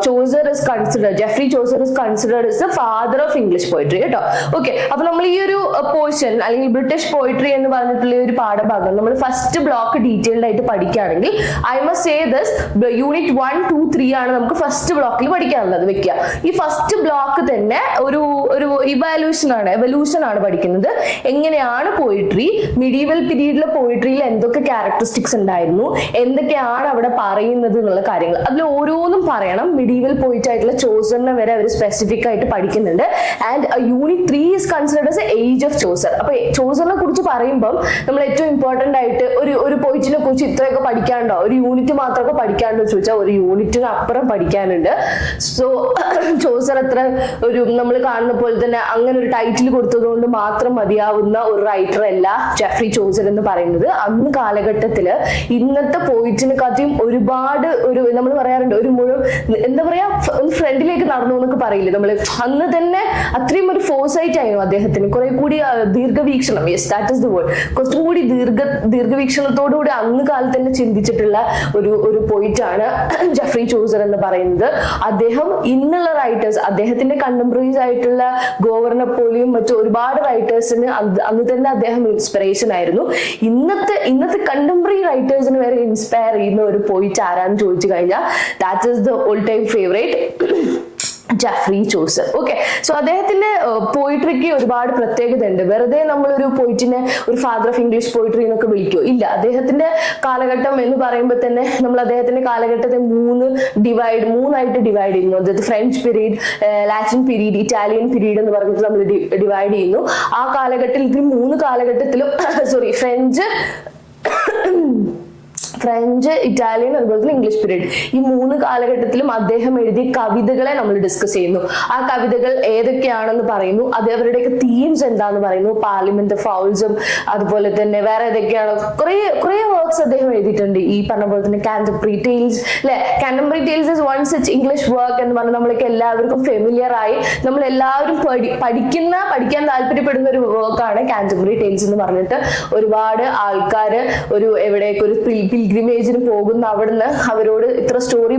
Chaucer is considered, Jeffrey Chaucer is considered is the father of English poetry കേട്ടോ. ഓക്കെ, അപ്പൊ നമ്മൾ ഈ ഒരു പോർഷൻ അല്ലെങ്കിൽ ബ്രിട്ടീഷ് പോയിട്രി എന്ന് പറഞ്ഞിട്ടുള്ള ഒരു പാഠഭാഗം നമ്മൾ ഫസ്റ്റ് ബ്ലോക്ക് ഡീറ്റെയിൽഡ് ആയിട്ട് പഠിക്കുകയാണെങ്കിൽ I must say this unit 1, 2, 3 ആണ് നമുക്ക് ഫസ്റ്റ് ബ്ലോക്കിൽ പഠിക്കാനുള്ളത് വെക്കുക. ഈ ഫസ്റ്റ് ബ്ലോക്ക് തന്നെ ഒരു ഇവാലുവേഷൻ ആണ് പഠിക്കുന്നത്. എങ്ങനെയാണ് പോയിട്രി, മിഡീവൽ പീരീഡിലെ പോയിട്രിയിൽ എന്തൊക്കെ ക്യാരക്ടറിസ്റ്റിക്സ് ഉണ്ടായിരുന്നു, എന്തൊക്കെയാണ് അവിടെ പറയുന്നത് എന്നുള്ള കാര്യങ്ങൾ അതിൽ ഓരോന്നും പറയണം. മിഡീവൽ പോയിറ്റ് ആയിട്ടുള്ള ചോസറിനെ വരെ അവർ സ്പെസിഫിക് ആയിട്ട് പഠിക്കുന്നുണ്ട്. And unit 3 is considered as age of Chaucer. അപ്പൊ ചോസറിനെ കുറിച്ച് പറയുമ്പോൾ നമ്മൾ ഏറ്റവും ഇമ്പോർട്ടന്റ് ആയിട്ട് ഒരു പോയിറ്റിനെ കുറിച്ച് ഇത്രയൊക്കെ പഠിക്കാനുണ്ടോ, ഒരു യൂണിറ്റ് മാത്രമൊക്കെ പഠിക്കാനുണ്ടോ ചോദിച്ചാൽ ഒരു യൂണിറ്റിന് അപ്പുറം പഠിക്കാനുണ്ട്. സോ ചോസർ അത്ര ഒരു നമ്മൾ കാണുന്ന പോലെ തന്നെ അങ്ങനെ ഒരു ടൈറ്റിൽ കൊടുത്തതുകൊണ്ട് മാത്രം മതിയാവുന്ന ഒരു റൈറ്റർ അല്ല ജെഫ്രി ചോസർ എന്ന് പറയുന്നത്. അന്ന് കാലഘട്ടത്തില് ഇന്നത്തെ പോയിറ്റിനെക്കാട്ടിയും ഒരുപാട് നമ്മൾ പറയാറുണ്ട് ഒരു മുഴുവൻ എന്താ പറയാ ഫ്രണ്ടിലേക്ക് നടന്നു എന്നൊക്കെ പറയില്ലേ നമ്മൾ, അന്ന് തന്നെ അത്രയും ഒരു ഫോഴ്സൈറ്റ് ആയിരുന്നു അദ്ദേഹത്തിന്. കുറെ കൂടി ദീർഘവീക്ഷണം, yes that is the word, കുറച്ചും കൂടി ദീർഘവീക്ഷണത്തോടുകൂടി അന്ന് കാലത്ത് തന്നെ ചിന്തിച്ചിട്ടുള്ള ഒരു പോയിന്റ് ആണ് ജെഫ്രി ചോസർ എന്ന് പറയുന്നത്. അദ്ദേഹം ഇന്നുള്ള റൈറ്റേഴ്സ്, അദ്ദേഹത്തിന്റെ കണ്ടംപററീസ് ആയിട്ടുള്ള ഗവർണപ്പോലെയും മറ്റു ഒരുപാട് റൈറ്റേഴ്സിന് അന്ന് തന്നെ അദ്ദേഹം ഇൻസ്പിറേഷൻ ആയിരുന്നു. ഇന്നത്തെ കണ്ടംപററി റൈറ്റേഴ്സിന് വരെ ഇൻസ്പയർ ചെയ്യുന്ന ഒരു പോയിന്റ് ആരാന്ന് ചോദിച്ചു കഴിഞ്ഞാൽ that is the all time favourite Jeffrey Chaucer. Okay, so അദ്ദേഹത്തിന്റെ പോയിട്രിക്ക് ഒരുപാട് പ്രത്യേകത ഉണ്ട്. വെറുതെ നമ്മളൊരു പോയിറ്റിനെ ഒരു ഫാദർ ഓഫ് ഇംഗ്ലീഷ് പോയിട്രി എന്നൊക്കെ വിളിക്കോ ഇല്ല. അദ്ദേഹത്തിന്റെ കാലഘട്ടം എന്ന് പറയുമ്പോൾ തന്നെ നമ്മൾ അദ്ദേഹത്തിന്റെ കാലഘട്ടത്തെ മൂന്നായിട്ട് ഡിവൈഡ് ചെയ്യുന്നു. അതായത് French period, Latin period, Italian period എന്ന് പറഞ്ഞിട്ട് നമ്മൾ ഡിവൈഡ് ചെയ്യുന്നു. ആ കാലഘട്ടത്തിൽ 3 കാലഘട്ടത്തിലും ഫ്രഞ്ച്, ഇറ്റാലിയൻ, അതുപോലെ തന്നെ ഇംഗ്ലീഷ് പീരീഡ്, ഈ 3 കാലഘട്ടത്തിലും അദ്ദേഹം എഴുതിയ കവിതകളെ നമ്മൾ ഡിസ്കസ് ചെയ്യുന്നു. ആ കവിതകൾ ഏതൊക്കെയാണെന്ന് പറയുന്നു, അത് അവരുടെയൊക്കെ തീംസ് എന്താന്ന് പറയുന്നു, പാർലമെന്റ് ഫൗൾസും അതുപോലെ തന്നെ വേറെ ഏതൊക്കെയാണ് കുറെ വർക്ക്സ് അദ്ദേഹം എഴുതിയിട്ടുണ്ട്. ഈ പറഞ്ഞ പോലെ തന്നെ കാന്റംബറി ടെയിൽസ് അല്ലെ, കാന്റംബറി tales is one such English work എന്ന് പറഞ്ഞാൽ നമ്മളൊക്കെ എല്ലാവർക്കും ഫെമിലിയർ ആയി നമ്മൾ എല്ലാവരും പഠിക്കാൻ താല്പര്യപ്പെടുന്ന ഒരു വർക്കാണ് കാന്റംബറി ടെയിൽസ് എന്ന് പറഞ്ഞിട്ട്. ഒരുപാട് ആൾക്കാര് എവിടേക്ക് ഒരു പിൽഗ്രിമേജിന് പോകുന്ന അവിടുന്ന് അവരോട് ഇത്ര സ്റ്റോറി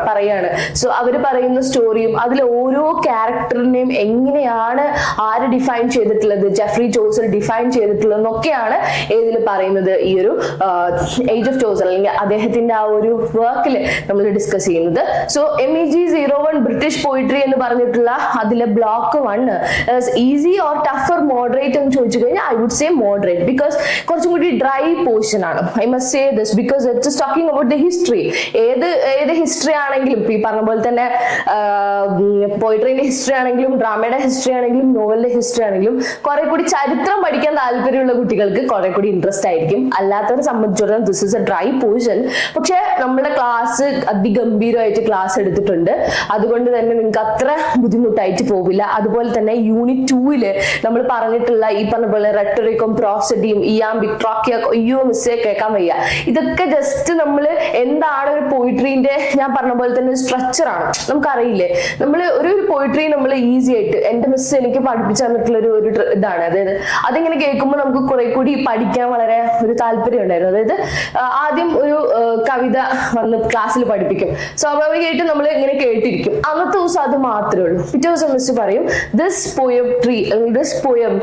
പറയാണ്. സോ അവര് പറയുന്ന സ്റ്റോറിയും അതിൽ ഓരോ ക്യാരക്ടറിനെയും എങ്ങനെയാണ് ആര് ഡിഫൈൻ ചെയ്തിട്ടുള്ളത്, ജെഫ്രി ചോസർ ഡിഫൈൻ ചെയ്തിട്ടുള്ളത് എന്നൊക്കെയാണ് ഏതിൽ പറയുന്നത്, ഈ ഒരു ഏജ് ഓഫ് ചോസർ അല്ലെങ്കിൽ അദ്ദേഹത്തിന്റെ ആ ഒരു വർക്കിൽ നമ്മൾ ഡിസ്കസ് ചെയ്യുന്നത്. സോ MEG01 ബ്രിട്ടീഷ് പോയിട്രി എന്ന് പറഞ്ഞിട്ടുള്ള അതിലെ block 1 easy or tougher moderate എന്ന് ചോദിച്ചു കഴിഞ്ഞാൽ I would say moderate, because കുറച്ചും കൂടി ഡ്രൈ പോർഷൻ ആണ്. I must say this because it is talking about the history. ഏത് ഹിസ്റ്ററി ആണെങ്കിലും ഈ പറഞ്ഞ പോലെ തന്നെ പോയിട്രിന്റെ ഹിസ്റ്ററി ആണെങ്കിലും ഡ്രാമയുടെ ഹിസ്റ്ററി ആണെങ്കിലും നോവലിന്റെ ഹിസ്റ്ററി ആണെങ്കിലും കുറെ കൂടി ചരിത്രം പഠിക്കാൻ താല്പര്യമുള്ള കുട്ടികൾക്ക് കുറെ കൂടി ഇൻട്രസ്റ്റ് ആയിരിക്കും. അല്ലാത്തവരെ സംബന്ധിച്ചിടത്തോളം this is A dry portion. പക്ഷെ നമ്മുടെ ക്ലാസ് അതിഗംഭീരമായിട്ട് ക്ലാസ് എടുത്തിട്ടുണ്ട്, അതുകൊണ്ട് തന്നെ നിങ്ങൾക്ക് അത്ര ബുദ്ധിമുട്ടായിട്ട് പോവില്ല. അതുപോലെ തന്നെ യൂണിറ്റ് 2 നമ്മൾ പറഞ്ഞിട്ടുള്ള ഈ പറഞ്ഞ പോലെ റെട്ടറിക്കും പ്രോസഡിയും ഇയാംബിക് ട്രോക്കിയൊക്കെ കേൾക്കാൻ വയ്യ. ഇതൊക്കെ ജസ്റ്റ് നമ്മൾ എന്താണ് ഒരു പോയിട്രീന്റെ ഞാൻ പറഞ്ഞ പോലെ തന്നെ സ്ട്രക്ചർ ആണ്. നമുക്കറിയില്ലേ, നമ്മൾ ഒരു പോയിട്രി നമ്മൾ ഈസി ആയിട്ട് എന്റെ മിസ് എനിക്ക് പഠിപ്പിച്ചു തന്നിട്ടുള്ള ഒരു ഇതാണ്. അതായത് അതിങ്ങനെ കേൾക്കുമ്പോൾ നമുക്ക് കുറെ കൂടി പഠിക്കാൻ വളരെ ഒരു താല്പര്യം ഉണ്ടായിരുന്നു. അതായത് ആദ്യം ഒരു കവിത വന്ന് ക്ലാസ്സിൽ പഠിപ്പിക്കും, സ്വാഭാവികമായിട്ടും നമ്മൾ ഇങ്ങനെ കേട്ടിരിക്കും. അന്നത്തെ ദിവസം അത് മാത്രമേ ഉള്ളൂ. പിറ്റേ ദിവസം മിസ് പറയും this poetry this poem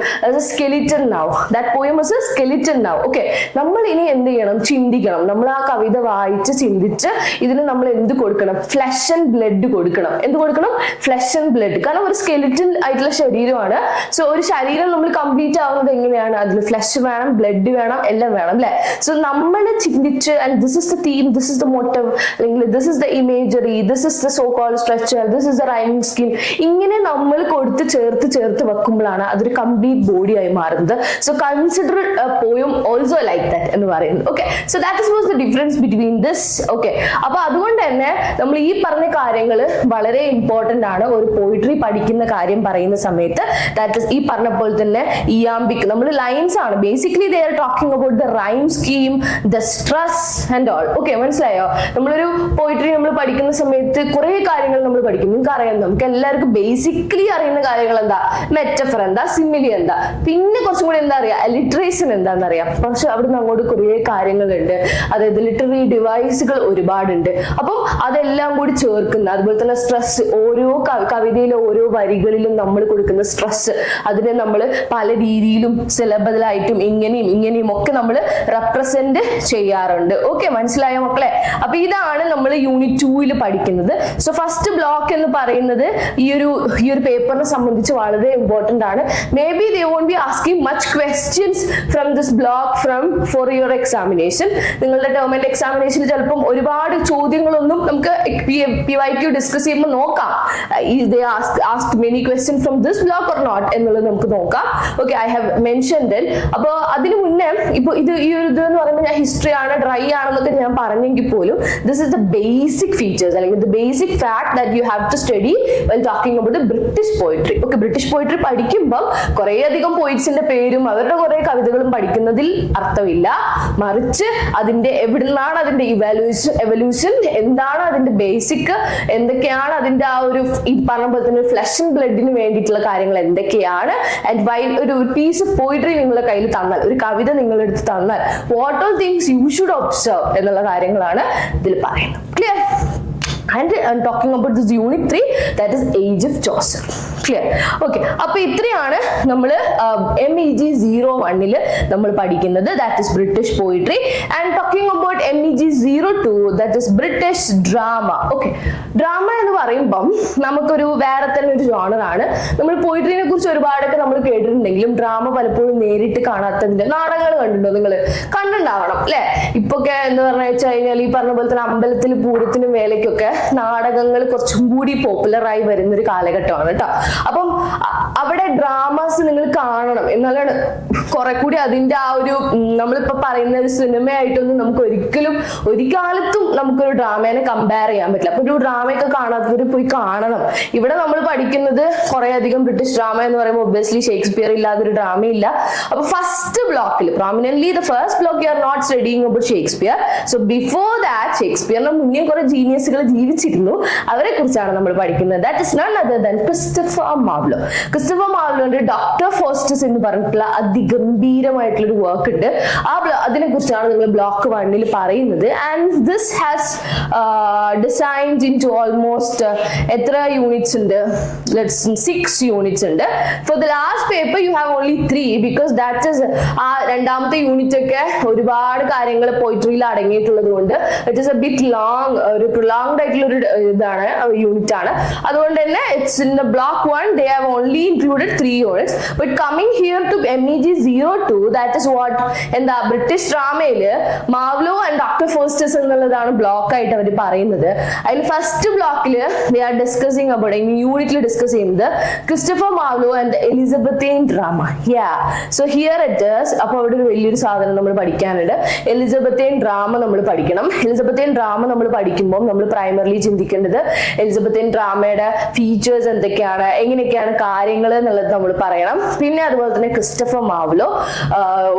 skeleton now, that poem is A skeleton now. Okay, നമ്മൾ ഇനി എന്ത് ചെയ്യണം, ചിന്തിക്കണം. നമ്മൾ ആ കവിത വായിച്ച് ചിന്തിച്ച് ഇതിന് നമ്മൾ എന്ത് കൊടുക്കണം, ഫ്ലഷ് ആൻഡ് ബ്ലഡ് കൊടുക്കണം. എന്ത് കൊടുക്കണം, ഫ്ലഷ് ആൻഡ് ബ്ലഡ്. കാരണം ഒരു സ്കെലിറ്റൻ ആയിട്ടുള്ള ശരീരമാണ്. സോ ഒരു ശരീരം നമ്മൾ കംപ്ലീറ്റ് ആവുന്നത് എങ്ങനെയാണ്, അതിൽ ഫ്ലഷ് വേണം, ബ്ലഡ് വേണം, എല്ലാം വേണം അല്ലെ. സോ നമ്മൾ ചിന്തിച്ച് and this is the theme, this is the motive, അല്ലെങ്കിൽ this is the imagery, this is the so called structure, this is the rhyming scheme, ഇങ്ങനെ നമ്മൾ കൊടുത്ത് ചേർത്ത് വെക്കുമ്പോഴാണ് അതൊരു കംപ്ലീറ്റ് ബോഡി ആയി മാറുന്നത്. So consider poem also like that എന്ന് പറയുന്നത്. Okay, so that was the difference between this. Okay, അപ്പൊ അതുകൊണ്ട് തന്നെ നമ്മൾ ഈ പറഞ്ഞ കാര്യങ്ങൾ വളരെ ഇമ്പോർട്ടന്റ് ആണ് ഒരു പോയിട്രി പഠിക്കുന്ന കാര്യം പറയുന്ന സമയത്ത്. ദാറ്റ് ഇസ് ഈ പറഞ്ഞ പോലെ തന്നെ ഇയാംബിക്, നമ്മൾ ലൈൻസ് ആണ് basically they are talking about the rhyme scheme, the stress and all. Okay, മനസ്സിലായോ? നമ്മളൊരു പോയിട്രി നമ്മൾ പഠിക്കുന്ന സമയത്ത് കുറെ കാര്യങ്ങൾ നമ്മൾ പഠിക്കും. നിങ്ങൾക്ക് അറിയാം, നമുക്ക് എല്ലാവർക്കും ബേസിക്കലി അറിയുന്ന കാര്യങ്ങൾ എന്താ, മെറ്റഫർ എന്താ, സിമിലി എന്താ, പിന്നെ കുറച്ചും കൂടി എന്താ അറിയാം, അലിട്രേഷൻ എന്താണെന്ന് അറിയാം. പക്ഷെ അവിടുന്ന് അങ്ങോട്ട് കുറേ കാര്യങ്ങളുണ്ട്, അതായത് ലിറ്റററി ഡിവൈസുകൾ ഒരുപാടുണ്ട്. അപ്പം അതെല്ലാം കൂടി ചേർക്കുന്ന, അതുപോലെ തന്നെ സ്ട്രെസ്, ഓരോ കവിതയിലെ ഓരോ വരികളിലും നമ്മൾ കൊടുക്കുന്ന സ്ട്രെസ്, അതിനെ നമ്മൾ പല രീതിയിലും സിലബലായിട്ടും ഇങ്ങനെയും ഒക്കെ നമ്മൾ റെപ്രസെന്റ് ചെയ്യാറുണ്ട്. ഓക്കെ, മനസ്സിലായോ മക്കളെ? അപ്പൊ ഇതാണ് നമ്മൾ യൂണിറ്റ് 2 പഠിക്കുന്നത്. സോ ഫസ്റ്റ് ബ്ലോക്ക് എന്ന് പറയുന്നത് ഈ ഒരു പേപ്പറിനെ സംബന്ധിച്ച് വളരെ ഇമ്പോർട്ടന്റ് ആണ്. Maybe they won't be asking much questions from this block for your examination. നിങ്ങളുടെ ടേമിന്റെ എക്സാമിനേഷനിൽ ചിലപ്പം ഒരുപാട് ചോദ്യങ്ങളൊന്നും നമുക്ക് PYQ ഡിസ്കസ് ചെയ്യുമ്പോൾ നോക്കാം. They asked many questions from this block or not എന്നുള്ളത് നമുക്ക് നോക്കാം. Okay, I have mentioned it. അപ്പൊ അതിനു മുന്നേ ഇപ്പൊ ഇത് എന്ന് പറയുമ്പോൾ ഞാൻ ഹിസ്റ്ററി ആണ്, ഡ്രൈ ആണെന്നൊക്കെ ഞാൻ പറഞ്ഞെങ്കിൽ പോലും this is the basic features അല്ലെങ്കിൽ the basic fact that you have to study when talking about the British poetry. Okay, British poetry പഠിക്കുമ്പോൾ കുറേ അധികം പോയിറ്റ്സിന്റെ പേരും അവരുടെ കുറെ കവിതകളും പഠിക്കുന്നതിൽ അർത്ഥമില്ല. മറിച്ച് അതിന്റെ എവിടുന്നാണ് അതിന്റെ എവല്യൂഷൻ, എന്താണ് അതിന്റെ ബേസിക്, എന്തൊക്കെയാണ് അതിന്റെ ആ ഒരു ഈ പറഞ്ഞ പോലെ തന്നെ ഫ്ലഷ് ആൻഡ് ബ്ലഡിന് വേണ്ടിയിട്ടുള്ള കാര്യങ്ങൾ എന്തൊക്കെയാണ്. ആൻഡ് ഒരു പീസ് ഓഫ് പോയിട്രി നിങ്ങളുടെ കയ്യിൽ തന്നാൽ, ഒരു കവിത നിങ്ങളെടുത്ത് തന്നാൽ, what all things you should observe എന്നുള്ള കാര്യങ്ങളാണ് ഇതിൽ പറയുന്നത്. Clear? And I'm talking about this unit 3, that is Age of Chaucer. Clear? Okay, അപ്പൊ ഇത്രയാണ് നമ്മൾ MEG 01 നമ്മൾ പഠിക്കുന്നത്, that is British poetry. And talking about MEG 02, that is British drama. Okay, drama എന്ന് പറയുമ്പം നമുക്കൊരു വേറെ തന്നെ ഒരു ജോണർ ആണ്. നമ്മൾ പോയിട്രിനെ കുറിച്ച് ഒരുപാടൊക്കെ നമ്മൾ കേട്ടിട്ടുണ്ടെങ്കിലും ഡ്രാമ പലപ്പോഴും നേരിട്ട് കാണാത്തതിന്റെ, നാടകങ്ങൾ കണ്ടിട്ടുണ്ടോ നിങ്ങൾ? കണ്ടിട്ടുണ്ടാവണം അല്ലെ? ഇപ്പൊക്കെ എന്ന് പറഞ്ഞു വെച്ച് കഴിഞ്ഞാൽ ഈ പറഞ്ഞ പോലെ തന്നെ അമ്പലത്തിൽ പൂരത്തിനും വേലയ്ക്കൊക്കെ നാടകങ്ങൾ കുറച്ചും കൂടി പോപ്പുലറായി വരുന്ന ഒരു കാലഘട്ടമാണ് കേട്ടോ. അപ്പം അവിടെ ഡ്രാമാസ് നിങ്ങൾ കാണണം, എന്നാലാണ് കുറെ കൂടി അതിന്റെ ആ ഒരു നമ്മളിപ്പോ പറയുന്ന ഒരു സിനിമയായിട്ടൊന്നും നമുക്ക് ഒരു കാലത്തും നമുക്കൊരു ഡ്രാമേനെ കമ്പയർ ചെയ്യാൻ പറ്റില്ല. അപ്പൊ ഒരു ഡ്രാമയൊക്കെ കാണാത്തവർ പോയി കാണണം. ഇവിടെ നമ്മൾ പഠിക്കുന്നത് കുറെ അധികം ബ്രിട്ടീഷ് ഡ്രാമ എന്ന് പറയുമ്പോൾ ഒബ്വിയസ്ലി ഷേക്സ്പിയർ ഇല്ലാതെ ഒരു ഡ്രാമയില്ല. അപ്പൊ ഫസ്റ്റ് ബ്ലോക്കിൽ prominently the first block you are not studying about Shakespeare. So before that ഷേക്സ്പിയറിന് മുന്നേ കുറെ ജീനിയസുകൾ ജീവിച്ചിരുന്നു, അവരെ കുറിച്ചാണ് നമ്മൾ പഠിക്കുന്നത്. That is none other than Christopher Marlowe. Christopher മാർലോവിന്റെ ഡോക്ടർ ഫോസ്റ്റസ് എന്ന് പറഞ്ഞിട്ടുള്ള അതിഗംഭീരമായിട്ടുള്ള ഒരു വർക്ക് ഉണ്ട്. അതിനെ കുറിച്ചാണ് നിങ്ങൾ ബ്ലോക്ക് 1 പറയുന്നത്. And this has designed in to almost എത്ര യൂണിറ്റ്സ് ഉണ്ട്? 6 യൂണിറ്റ്സ് ഉണ്ട്. For the last paper you have only 3 because that is ആ രണ്ടാമത്തെ യൂണിറ്റ് ഒക്കെ ഒരുപാട് കാര്യങ്ങൾ പോയിട്രിയിൽ അടങ്ങിയിട്ടുള്ളത് കൊണ്ട് it is a bit long, ഒരു പ്രൊലോങ്ഡ് ആയിട്ടുള്ള ഒരു ഇതാണ് യൂണിറ്റ് ആണ്. അതുകൊണ്ട് തന്നെ it's in the block 1 they have only included 3 units, but coming here to MEG 02, that is what എന്താ ബ്രിട്ടീഷ് ഡ്രാമയില് മാർലോwe ആൻഡ് ഡോക്ടർ ഫോസ്റ്റസ് എന്നുള്ളതാണ് ബ്ലോക്ക് ആയിട്ട് അവർ പറയുന്നത്. അതിൽ ഫസ്റ്റ് ബ്ലോക്കില് they are discussing about യൂണിറ്റിൽ ഡിസ്കസ് ചെയ്യുന്നത് Christopher Marlowe and Elizabethan drama. So here it is. അപ്പൊ അവിടെ ഒരു വലിയൊരു സാധനം നമ്മൾ പഠിക്കാനുണ്ട്. എലിസബത്തേൻ ഡ്രാമ നമ്മൾ പഠിക്കണം. എലിസബത്തേൻ ഡ്രാമ നമ്മൾ പഠിക്കുമ്പോൾ നമ്മൾ പ്രൈമറിലി ചിന്തിക്കേണ്ടത് എലിസബത്തേൻ ഡ്രാമയുടെ ഫീച്ചേഴ്സ് എന്തൊക്കെയാണ്, എങ്ങനെയൊക്കെയാണ് കാര്യങ്ങൾ എന്നുള്ളത് നമ്മൾ പറയണം. പിന്നെ അതുപോലെ തന്നെ Christopher Marlowe,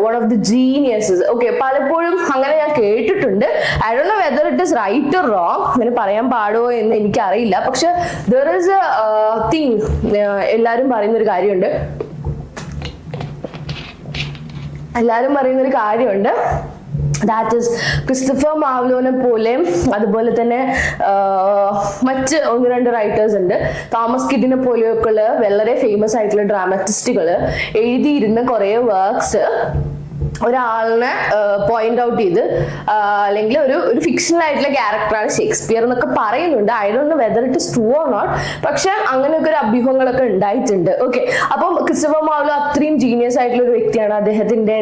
one of the geniuses. Okay, പലപ്പോഴും അങ്ങനെ ഞാൻ കേട്ടിട്ടുണ്ട്. I don't know whether it is right or wrong, അങ്ങനെ പറയാൻ പാടുമോ എന്ന് എനിക്കറിയില്ല. പക്ഷെ ദർ ഇസ് എ തിങ്, എല്ലാരും പറയുന്നൊരു കാര്യമുണ്ട് ദാറ്റ് ഇസ് ക്രിസ്റ്റഫർ മാർലോവിനെ പോലെ അതുപോലെ തന്നെ മറ്റ് 1-2 റൈറ്റേഴ്സ് ഉണ്ട്. തോമസ് കിഡിനെ പോലെയൊക്കെയുള്ള വളരെ ഫേമസ് ആയിട്ടുള്ള ഡ്രാമറ്റിസ്റ്റുകൾ എഴുതിയിരുന്ന കുറെ വർക്ക്സ് ഒരാളിനെ പോയിന്റ് ഔട്ട് ചെയ്ത് അല്ലെങ്കിൽ ഒരു ഫിക്ഷണൽ ആയിട്ടുള്ള ക്യാരക്ടറാണ് ഷേക്സ്പിയർ എന്നൊക്കെ പറയുന്നുണ്ട്. I don't know whether it is true or not, പക്ഷെ അങ്ങനെയൊക്കെ ഒരു അഭ്യൂഹങ്ങളൊക്കെ ഉണ്ടായിട്ടുണ്ട്. ഓക്കെ, അപ്പം ക്രിസ്റ്റഫർ മാർലോwe അത്രയും ജീനിയസ് ആയിട്ടുള്ള ഒരു വ്യക്തിയാണ്. അദ്ദേഹത്തിന്റെ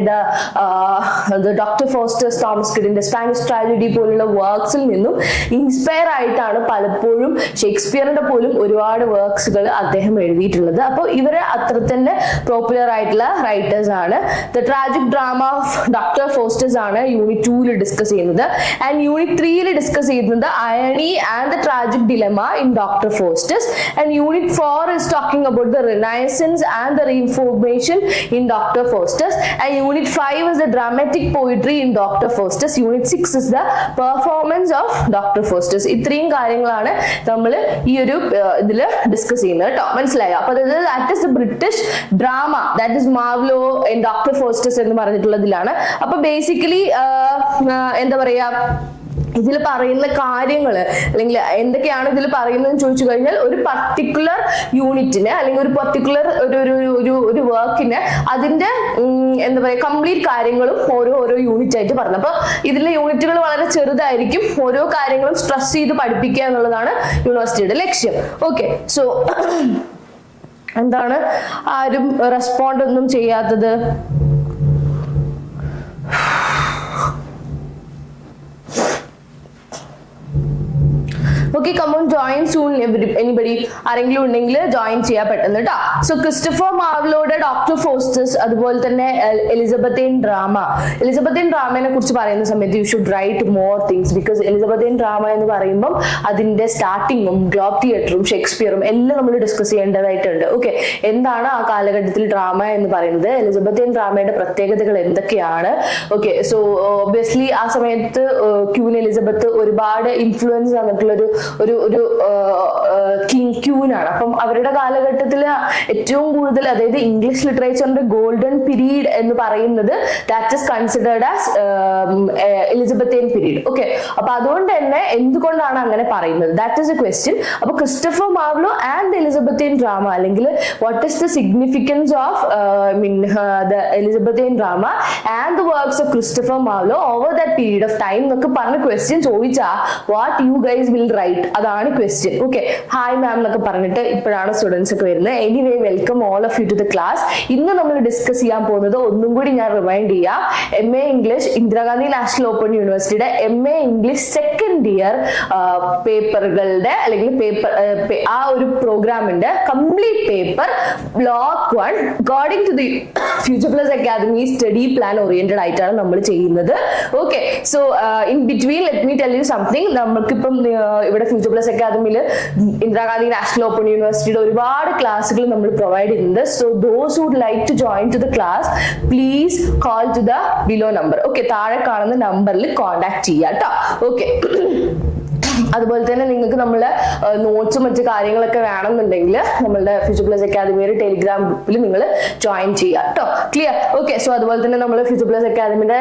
ഡോക്ടർ ഫോസ്റ്റേഴ്സ്, തോമസ് കിഡിന്റെ സ്പാനിഷ് ട്രാജഡി പോലുള്ള വർക്ക്സിൽ നിന്നും ഇൻസ്പയർ ആയിട്ടാണ് പലപ്പോഴും ഷേക്സ്പിയറിന്റെ പോലും ഒരുപാട് വർക്ക്സുകൾ അദ്ദേഹം എഴുതിയിട്ടുള്ളത്. അപ്പോൾ ഇവരെ അത്ര തന്നെ പോപ്പുലർ ആയിട്ടുള്ള റൈറ്റേഴ്സ് ആണ്. The tragic drama of doctor fosters ആണ് യൂണിറ്റ് 2 ഡിസ്കസ് ചെയ്യുന്നത്. ആൻഡ് യൂണിറ്റ് 3 ഡിസ്കസ് ചെയ്യുന്നത് irony and the tragic dilemma in Dr. Faustus. And unit 4 is talking about the Renaissance and the Reformation in Dr. Faustus. And unit 5 is the dramatic poetry in Dr. Faustus. Unit 6 is the performance of Dr. Faustus. ഇത്രയും കാര്യങ്ങളാണ് നമ്മൾ ഈ ഒരു ഇതിൽ ഡിസ്കസ് ചെയ്യുന്നത് കേട്ടോ. മനസ്സിലായോ? അപ്പൊ that is the British drama, that is Marlowe and Dr. Faustus എന്ന് പറഞ്ഞിട്ടുള്ളതിലാണ്. അപ്പൊ ബേസിക്കലി എന്താ പറയാ, ഇതിൽ പറയുന്ന കാര്യങ്ങൾ അല്ലെങ്കിൽ എന്തൊക്കെയാണ് ഇതിൽ പറയുന്നതെന്ന് ചോദിച്ചു കഴിഞ്ഞാൽ ഒരു പർട്ടിക്കുലർ യൂണിറ്റിന് അല്ലെങ്കിൽ ഒരു പർട്ടിക്കുലർ ഒരു വർക്കിന് അതിന്റെ എന്താ പറയുക കംപ്ലീറ്റ് കാര്യങ്ങളും ഓരോ യൂണിറ്റ് ആയിട്ട് പറഞ്ഞു. അപ്പൊ ഇതിലെ യൂണിറ്റുകൾ വളരെ ചെറുതായിരിക്കും. ഓരോ കാര്യങ്ങളും സ്ട്രെസ് ചെയ്ത് പഠിപ്പിക്കുക എന്നുള്ളതാണ് യൂണിവേഴ്സിറ്റിയുടെ ലക്ഷ്യം. ഓക്കെ, സോ എന്താണ് ആരും റെസ്പോണ്ട് ഒന്നും ചെയ്യാത്തത്? Okay, come on, join soon. Anybody ആരെങ്കിലും ഉണ്ടെങ്കിൽ ജോയിൻ ചെയ്യാൻ പെട്ടെന്ന് കേട്ടോ. സോ ക്രിസ്റ്റഫർ മാർലോയുടെ ഡോക്ടർ ഫോസ്റ്റസ്, അതുപോലെ തന്നെ എലിസബത്തേൻ ഡ്രാമ. എലിസബത്തേൻ ഡ്രാമയെ കുറിച്ച് പറയുന്ന സമയത്ത് you should write more things, because Elizabethan drama എന്ന് പറയുമ്പോൾ അതിന്റെ സ്റ്റാർട്ടിങ്ങും ഗ്ലോബ് തിയേറ്ററും ഷേക്സ്പിയറും എല്ലാം നമ്മൾ ഡിസ്കസ് ചെയ്യേണ്ടതായിട്ടുണ്ട്. ഓക്കെ, എന്താണ് ആ കാലഘട്ടത്തിൽ ഡ്രാമ എന്ന് പറയുന്നത്, എലിസബത്തേൻ ഡ്രാമയുടെ പ്രത്യേകതകൾ എന്തൊക്കെയാണ്? ഓക്കെ, സോ ഒബ്വിയസ്ലി ആ സമയത്ത് ക്യൂൻ എലിസബത്ത് ഒരുപാട് ഇൻഫ്ലുവൻസ് തന്നിട്ടുള്ള ഒരു ക്യൂൻ ആണ്. അപ്പം അവരുടെ കാലഘട്ടത്തിൽ ഏറ്റവും കൂടുതൽ, അതായത് ഇംഗ്ലീഷ് ലിറ്ററേച്ചറിന്റെ ഗോൾഡൻ പീരീഡ് എന്ന് പറയുന്നത് that is considered as Elizabethan period. Okay, അപ്പൊ അതുകൊണ്ട് തന്നെ എന്തുകൊണ്ടാണ് അങ്ങനെ പറയുന്നത്, ദാറ്റ് ഇസ് എ ക്വസ്റ്റ്യൻ. അപ്പൊ Christopher Marlowe and Elizabethan drama, അല്ലെങ്കിൽ what is the significance of the Elizabethan drama and the works of Christopher Marlowe over that period of time എന്നൊക്കെ പറഞ്ഞ ക്വസ്റ്റ്യൻ ചോദിച്ചാൽ what you guys will write, അതാണ് ക്വസ്റ്റ്യൻ. ഓക്കെ, ഹായ് മാം എന്നൊക്കെ പറഞ്ഞിട്ട് ഇപ്പോഴാണ് സ്റ്റുഡൻസ് ഒക്കെ വരുന്നത്. Anyway, welcome all of you to the class. ഇന്ന് നമ്മൾ ഡിസ്കസ് ചെയ്യാൻ പോകുന്നത്, ഒന്നും കൂടി ഞാൻ റിമൈൻഡ് ചെയ്യാം, MA English Indira Gandhi national open യൂണിവേഴ്സിറ്റിയുടെ MA ഇംഗ്ലീഷ് സെക്കൻഡ് ഇയർ പേപ്പറുകളുടെ അല്ലെങ്കിൽ ആ ഒരു പ്രോഗ്രാമിന്റെ complete paper block 1 according to the future plus academy study plan oriented ആയിട്ടാണ് നമ്മൾ ചെയ്യുന്നത്. Okay, so in between let me tell you something. നമുക്കിപ്പം ഇവിടെ ഫ്യൂച്ചർ പ്ലസ് അക്കാദമിയിൽ ഇന്ദിരാഗാന്ധി നാഷണൽ ഓപ്പൺ യൂണിവേഴ്സിറ്റിയുടെ ഒരുപാട് ക്ലാസ്സുകൾ നമ്മൾ പ്രൊവൈഡ് ചെയ്യുന്നുണ്ട്. So those would like to join to the class, please call to the below number. Okay, താഴെ കാണുന്ന നമ്പറിൽ കോൺടാക്ട് ചെയ്യാം കേട്ടോ. ഓക്കെ, അതുപോലെ തന്നെ നിങ്ങൾക്ക് നമ്മളെ നോട്ട്സും മറ്റു കാര്യങ്ങളൊക്കെ വേണമെന്നുണ്ടെങ്കിൽ നമ്മളുടെ ഫ്യൂച്ചർ പ്ലസ് അക്കാദമിയുടെ ടെലിഗ്രാം ഗ്രൂപ്പിൽ നിങ്ങൾ ജോയിൻ ചെയ്യുക കേട്ടോ. ക്ലിയർ? ഓക്കെ, സോ അതുപോലെ തന്നെ നമ്മൾ ഫ്യൂച്ചർ പ്ലസ് അക്കാദമിയുടെ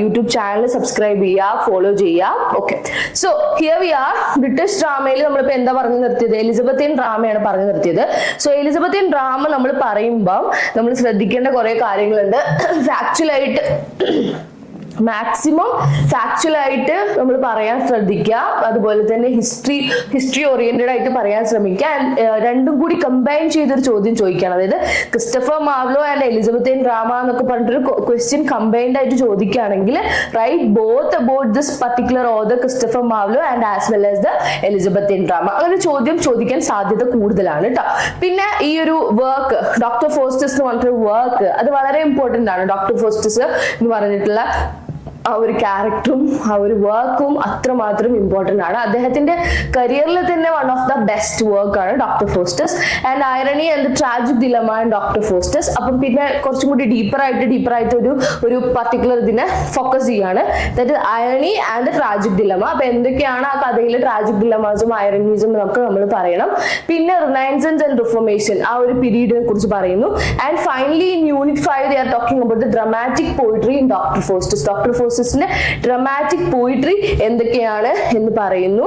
യൂട്യൂബ് ചാനൽ സബ്സ്ക്രൈബ് ചെയ്യുക, ഫോളോ ചെയ്യുക. Okay, so here we are. British ഡ്രാമയിൽ നമ്മളിപ്പോൾ എന്താ പറഞ്ഞു നിർത്തിയത്? എലിസബത്തേൻ ഡ്രാമയാണ് പറഞ്ഞു നിർത്തിയത്. സോ എലിസബത്തേൻ ഡ്രാമ നമ്മൾ പറയുമ്പോൾ നമ്മൾ ശ്രദ്ധിക്കേണ്ട കുറെ കാര്യങ്ങളുണ്ട്. ഫാക്ച്വലായിട്ട് മാക്സിമം ഫാക്ച്വൽ ആയിട്ട് നമ്മൾ പറയാൻ ശ്രദ്ധിക്കുക. അതുപോലെ തന്നെ ഹിസ്റ്ററി ഓറിയന്റഡ് ആയിട്ട് പറയാൻ ശ്രമിക്കുക. രണ്ടും കൂടി കമ്പൈൻ ചെയ്തൊരു ചോദ്യം ചോദിക്കുകയാണ്. അതായത് Christopher Marlowe and Elizabethan drama എന്നൊക്കെ പറഞ്ഞിട്ടൊരു ക്വസ്റ്റ്യൻ കമ്പൈൻഡ് ആയിട്ട് ചോദിക്കുകയാണെങ്കിൽ write both about this particular author Christopher Marlowe and as well as the Elizabethan drama. അങ്ങനെ ചോദ്യം ചോദിക്കാൻ സാധ്യത കൂടുതലാണ് കേട്ടോ. പിന്നെ ഈ ഒരു വർക്ക് ഡോക്ടർ ഫോസ്റ്റസ് എന്ന് പറഞ്ഞിട്ടൊരു വർക്ക്, അത് വളരെ ഇമ്പോർട്ടന്റ് ആണ്. ഡോക്ടർ ഫോസ്റ്റസ് എന്ന് പറഞ്ഞിട്ടുള്ള ആ ഒരു ക്യാരക്ടറും ആ ഒരു വർക്കും അത്രമാത്രം ഇമ്പോർട്ടന്റ് ആണ്. അദ്ദേഹത്തിന്റെ കരിയറിൽ തന്നെ one of the best work ആണ് doctor Faustus. And irony and the tragic dilemma and doctor Faustus. അപ്പം പിന്നെ കുറച്ചും കൂടി ഡീപ്പർ ആയിട്ട് ഒരു പർട്ടിക്കുലർ ഇതിനെ ഫോക്കസ് ചെയ്യാണ്. That is irony and the tragic dilemma. അപ്പൊ എന്തൊക്കെയാണ് ആ കഥയിലെ ട്രാജിക് ഡിലമാസും ഐറണീസും ഒക്കെ നമ്മൾ പറയണം. പിന്നെ റിനൈസൻസ് ആൻഡ് റിഫോർമേഷൻ, ആ ഒരു പീരീഡിനെ കുറിച്ച് പറയുന്നു. And finally in unit 5 they are talking about the dramatic poetry in Dr. Faustus. Dr. Faustus dramatic poetry എന്തൊക്കെയാണ് എന്ന് പറയുന്നു.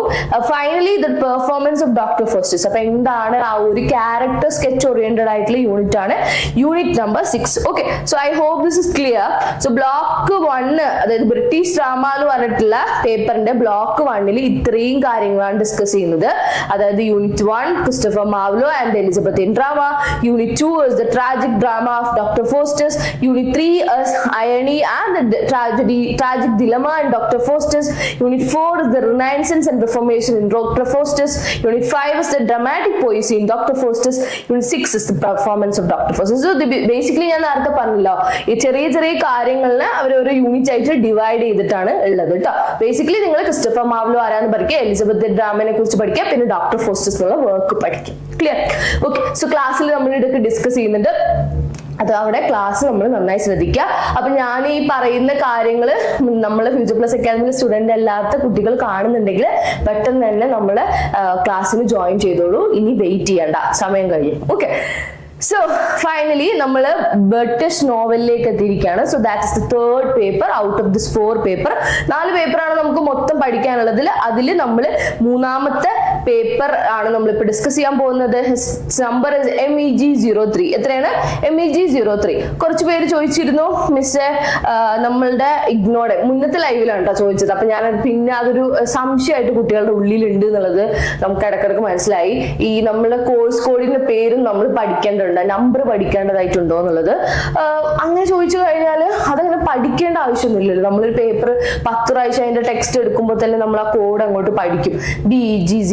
Finally the performance of doctor Faustus. അപ്പൊ എന്താണ് ആ ഒരു ക്യാരക്ടർ സ്കെച്ച് ഓറിയന്റഡ് ആയിട്ടുള്ള യൂണിറ്റ് ആണ് unit number 6. Okay, so I hope this is clear. So block 1, അതായത് ബ്രിട്ടീഷ് ഡ്രാമ എന്ന് പറഞ്ഞിട്ടുള്ള പേപ്പറിന്റെ ബ്ലോക്ക് 1 ഇത്രയും കാര്യങ്ങളാണ് ഡിസ്കസ് ചെയ്യുന്നത്. അതായത് unit 1 Christopher Marlowe and Elizabethan drama, unit 2 is the tragic drama of Dr. Faustus, unit 3 is irony and the tragedy tragic dilemma in Dr. Faustus. Unit 4 is the Renaissance and Reformation in Dr. Faustus. Unit 5 is the dramatic poesy in Dr. Faustus. Unit 6 is the performance of Dr. Faustus. So basically ഞാൻ നേരത്തെ പറഞ്ഞല്ലോ ഈ ചെറിയ ചെറിയ കാര്യങ്ങളിനെ അവർ ഒരു യൂണിറ്റ് ആയിട്ട് ഡിവൈഡ് ചെയ്തിട്ടാണ് ഉള്ളത് കേട്ടോ. ബേസിക്കലി നിങ്ങൾ ക്രിസ്റ്റഫർ മാർലോ ആരാന്ന് പഠിക്കുക, എലിസബത്ത് ഡ്രാമിനെ കുറിച്ച് പഠിക്കുക, പിന്നെ ഡോക്ടർ ഫോസ്റ്റസ് എന്നുള്ള വർക്ക് പഠിക്കും. ക്ലിയർ? ഓക്കെ. സോ ക്ലാസ്സിൽ നമ്മൾ ഇതൊക്കെ ഡിസ്കസ് ചെയ്യുന്നുണ്ട്. അത് അവിടെ ക്ലാസ് നമ്മൾ നന്നായി ശ്രദ്ധിക്കുക. അപ്പൊ ഞാൻ ഈ പറയുന്ന കാര്യങ്ങൾ നമ്മൾ ഫ്യൂച്ചർ പ്ലസ് അക്കാദമിയിലെ സ്റ്റുഡന്റ് അല്ലാത്ത കുട്ടികൾ കാണുന്നുണ്ടെങ്കിൽ പെട്ടെന്ന് തന്നെ നമ്മൾ ക്ലാസ്സിന് ജോയിൻ ചെയ്തോളൂ. ഇനി വെയിറ്റ് ചെയ്യണ്ട, സമയം കഴിയും. ഓക്കെ. So finally നമ്മൾ ബ്രിട്ടീഷ് നോവലിലേക്ക് എത്തിയിരിക്കുകയാണ്. So that is the third paper out of this 4 paper. 4 പേപ്പറാണ് നമുക്ക് മൊത്തം പഠിക്കാനുള്ളതിൽ. അതിൽ നമ്മൾ മൂന്നാമത്തെ പേപ്പർ ആണ് നമ്മളിപ്പോൾ ഡിസ്കസ് ചെയ്യാൻ പോകുന്നത്. Number MEG03. എത്രയാണ്? MEG03. കുറച്ച് പേര് ചോദിച്ചിരുന്നു മിസ്സേ നമ്മളുടെ ഇഗ്നോയുടെ മുന്നത്തെ ലൈവിലാണ് കേട്ടോ ചോദിച്ചത്. അപ്പൊ ഞാൻ പിന്നെ അതൊരു സംശയമായിട്ട് കുട്ടികളുടെ ഉള്ളിലുണ്ട് എന്നുള്ളത് നമുക്ക് ഇടക്കിടക്ക് മനസ്സിലായി. ഈ നമ്മളുടെ കോഴ്സ് കോഡിന്റെ പേരും നമ്മൾ പഠിക്കേണ്ടതുണ്ട്, നമ്പർ പഠിക്കേണ്ടതായിട്ടുണ്ടോ എന്നുള്ളത്. അങ്ങനെ ചോദിച്ചു കഴിഞ്ഞാൽ അതങ്ങനെ പഠിക്കേണ്ട ആവശ്യമൊന്നുമില്ലല്ലോ. നമ്മളൊരു പേപ്പർ 10 പ്രാവശ്യം അതിന്റെ ടെക്സ്റ്റ് എടുക്കുമ്പോൾ തന്നെ നമ്മൾ ആ കോഡ് അങ്ങോട്ട് പഠിക്കും. BEGC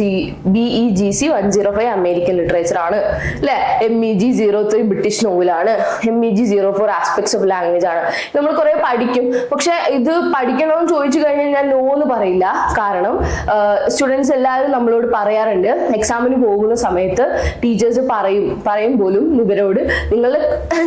105 അമേരിക്കൻ ലിറ്ററേച്ചർ ആണ് അല്ലെ. MEG03 ബ്രിട്ടീഷ് നോവലാണ്. MEG04 ആസ്പെക്ട്സ് ഓഫ് ലാംഗ്വേജ് ആണ്. നമ്മൾ കുറെ പഠിക്കും. പക്ഷെ ഇത് പഠിക്കണമെന്ന് ചോദിച്ചു കഴിഞ്ഞാൽ ഞാൻ നോ എന്ന് പറയില്ല. കാരണം സ്റ്റുഡൻസ് എല്ലാവരും നമ്മളോട് പറയാറുണ്ട്, എക്സാമിന് പോകുന്ന സമയത്ത് ടീച്ചേഴ്സ് പറയും പോലും ഇവരോട്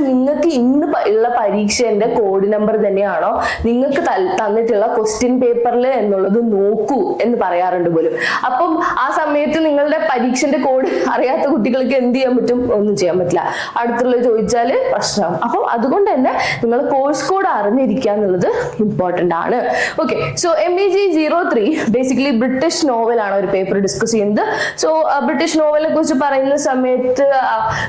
നിങ്ങൾക്ക് ഇന്ന് ഉള്ള പരീക്ഷന്റെ കോഡ് നമ്പർ തന്നെയാണോ നിങ്ങൾക്ക് തന്നിട്ടുള്ള ക്വസ്റ്റ്യൻ പേപ്പറിൽ എന്നുള്ളത് നോക്കൂ എന്ന് പറയാറുണ്ട് പോലും. അപ്പം ആ സമയത്ത് നിങ്ങളുടെ പരീക്ഷന്റെ കോഡ് അറിയാത്ത കുട്ടികൾക്ക് എന്ത് ചെയ്യാൻ പറ്റും? ഒന്നും ചെയ്യാൻ പറ്റില്ല. അടുത്തുള്ള ചോദിച്ചാല് പ്രശ്നമാണ്. അപ്പം അതുകൊണ്ട് തന്നെ നിങ്ങൾ കോഴ്സ് കോഡ് അറിഞ്ഞിരിക്കുക എന്നുള്ളത് ഇമ്പോർട്ടന്റ് ആണ്. Okay. So MEG03 basically British നോവലാണ് ഒരു പേപ്പർ ഡിസ്കസ് ചെയ്യുന്നത്. സോ ബ്രിട്ടീഷ് നോവലിനെ കുറിച്ച് പറയുന്ന സമയത്ത്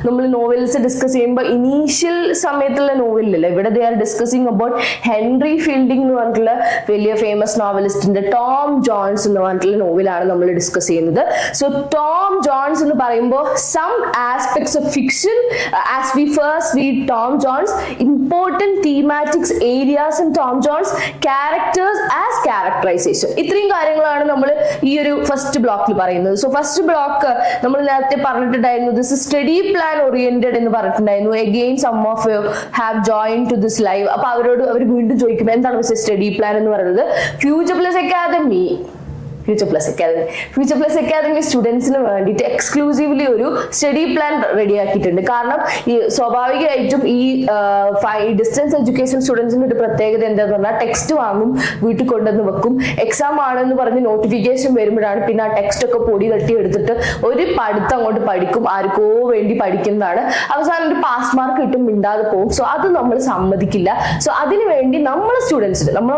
നമ്മൾ നോവൽസ് ഡിസ്കസ് ചെയ്യുമ്പോൾ ഇനീഷ്യൽ സമയത്തുള്ള നോവലിലല്ല, ഇവിടെ they are discussing about Henry fielding എന്ന് പറഞ്ഞിട്ടുള്ള വലിയ ഫേമസ് നോവലിസ്റ്റിന്റെ ടോം ജോൺസ് എന്ന് പറഞ്ഞിട്ടുള്ള നോവലാണ് നമ്മൾ ഡിസ്കസ് ചെയ്യുന്നത്. സോ ടോം ജോൺസ് എന്ന് പറയുമ്പോൾ some aspects of fiction as we first read Tom Jones, important thematics areas in Tom Jones, characters as characterization, ഇത്രയും കാര്യങ്ങളാണ് നമ്മൾ ഈ ഒരു ഫസ്റ്റ് ബ്ലോക്കിൽ പറയുന്നത്. സോ ഫസ്റ്റ് ബ്ലോക്ക് നമ്മൾ നേരത്തെ പറഞ്ഞിട്ടുണ്ടായിരുന്നു ദിസ് സ്റ്റഡി പ്ലാൻ ഓറിയന്റഡ് എന്ന് പറഞ്ഞിട്ടുണ്ടായിരുന്നു. Again some of you have join to this live. അപ്പൊ അവർ വീണ്ടും ചോദിക്കും എന്താണ് മിസ്റ്റർ സ്റ്റഡി പ്ലാൻ എന്ന് പറയുന്നത്. ഫ്യൂച്ചർ പ്ലസ് അക്കാദമി സ്റ്റുഡൻസിന് വേണ്ടിയിട്ട് എക്സ്ക്ലൂസീവ്ലി ഒരു സ്റ്റഡി പ്ലാൻ റെഡിയാക്കിയിട്ടുണ്ട്. കാരണം ഈ സ്വാഭാവികമായിട്ടും ഈ ഡിസ്റ്റൻസ് എഡ്യൂക്കേഷൻ സ്റ്റുഡൻസിന്റെ ഒരു പ്രത്യേകത എന്താന്ന് പറഞ്ഞാൽ ടെക്സ്റ്റ് വാങ്ങും, വീട്ടിൽ കൊണ്ടുവന്ന് വെക്കും, എക്സാം ആണെന്ന് പറഞ്ഞ് നോട്ടിഫിക്കേഷൻ വരുമ്പോഴാണ് പിന്നെ ആ ടെക്സ്റ്റ് ഒക്കെ പൊടി തട്ടി എടുത്തിട്ട് ഒരു പഠിത്തം അങ്ങോട്ട് പഠിക്കും, ആർക്കോ വേണ്ടി പഠിക്കുന്നതാണ്. അവസാനം ഒരു പാസ് മാർക്ക് കിട്ടും, മിണ്ടാതെ പോകും. സോ അത് നമ്മൾ സമ്മതിക്കില്ല. സോ അതിനു വേണ്ടി നമ്മളെ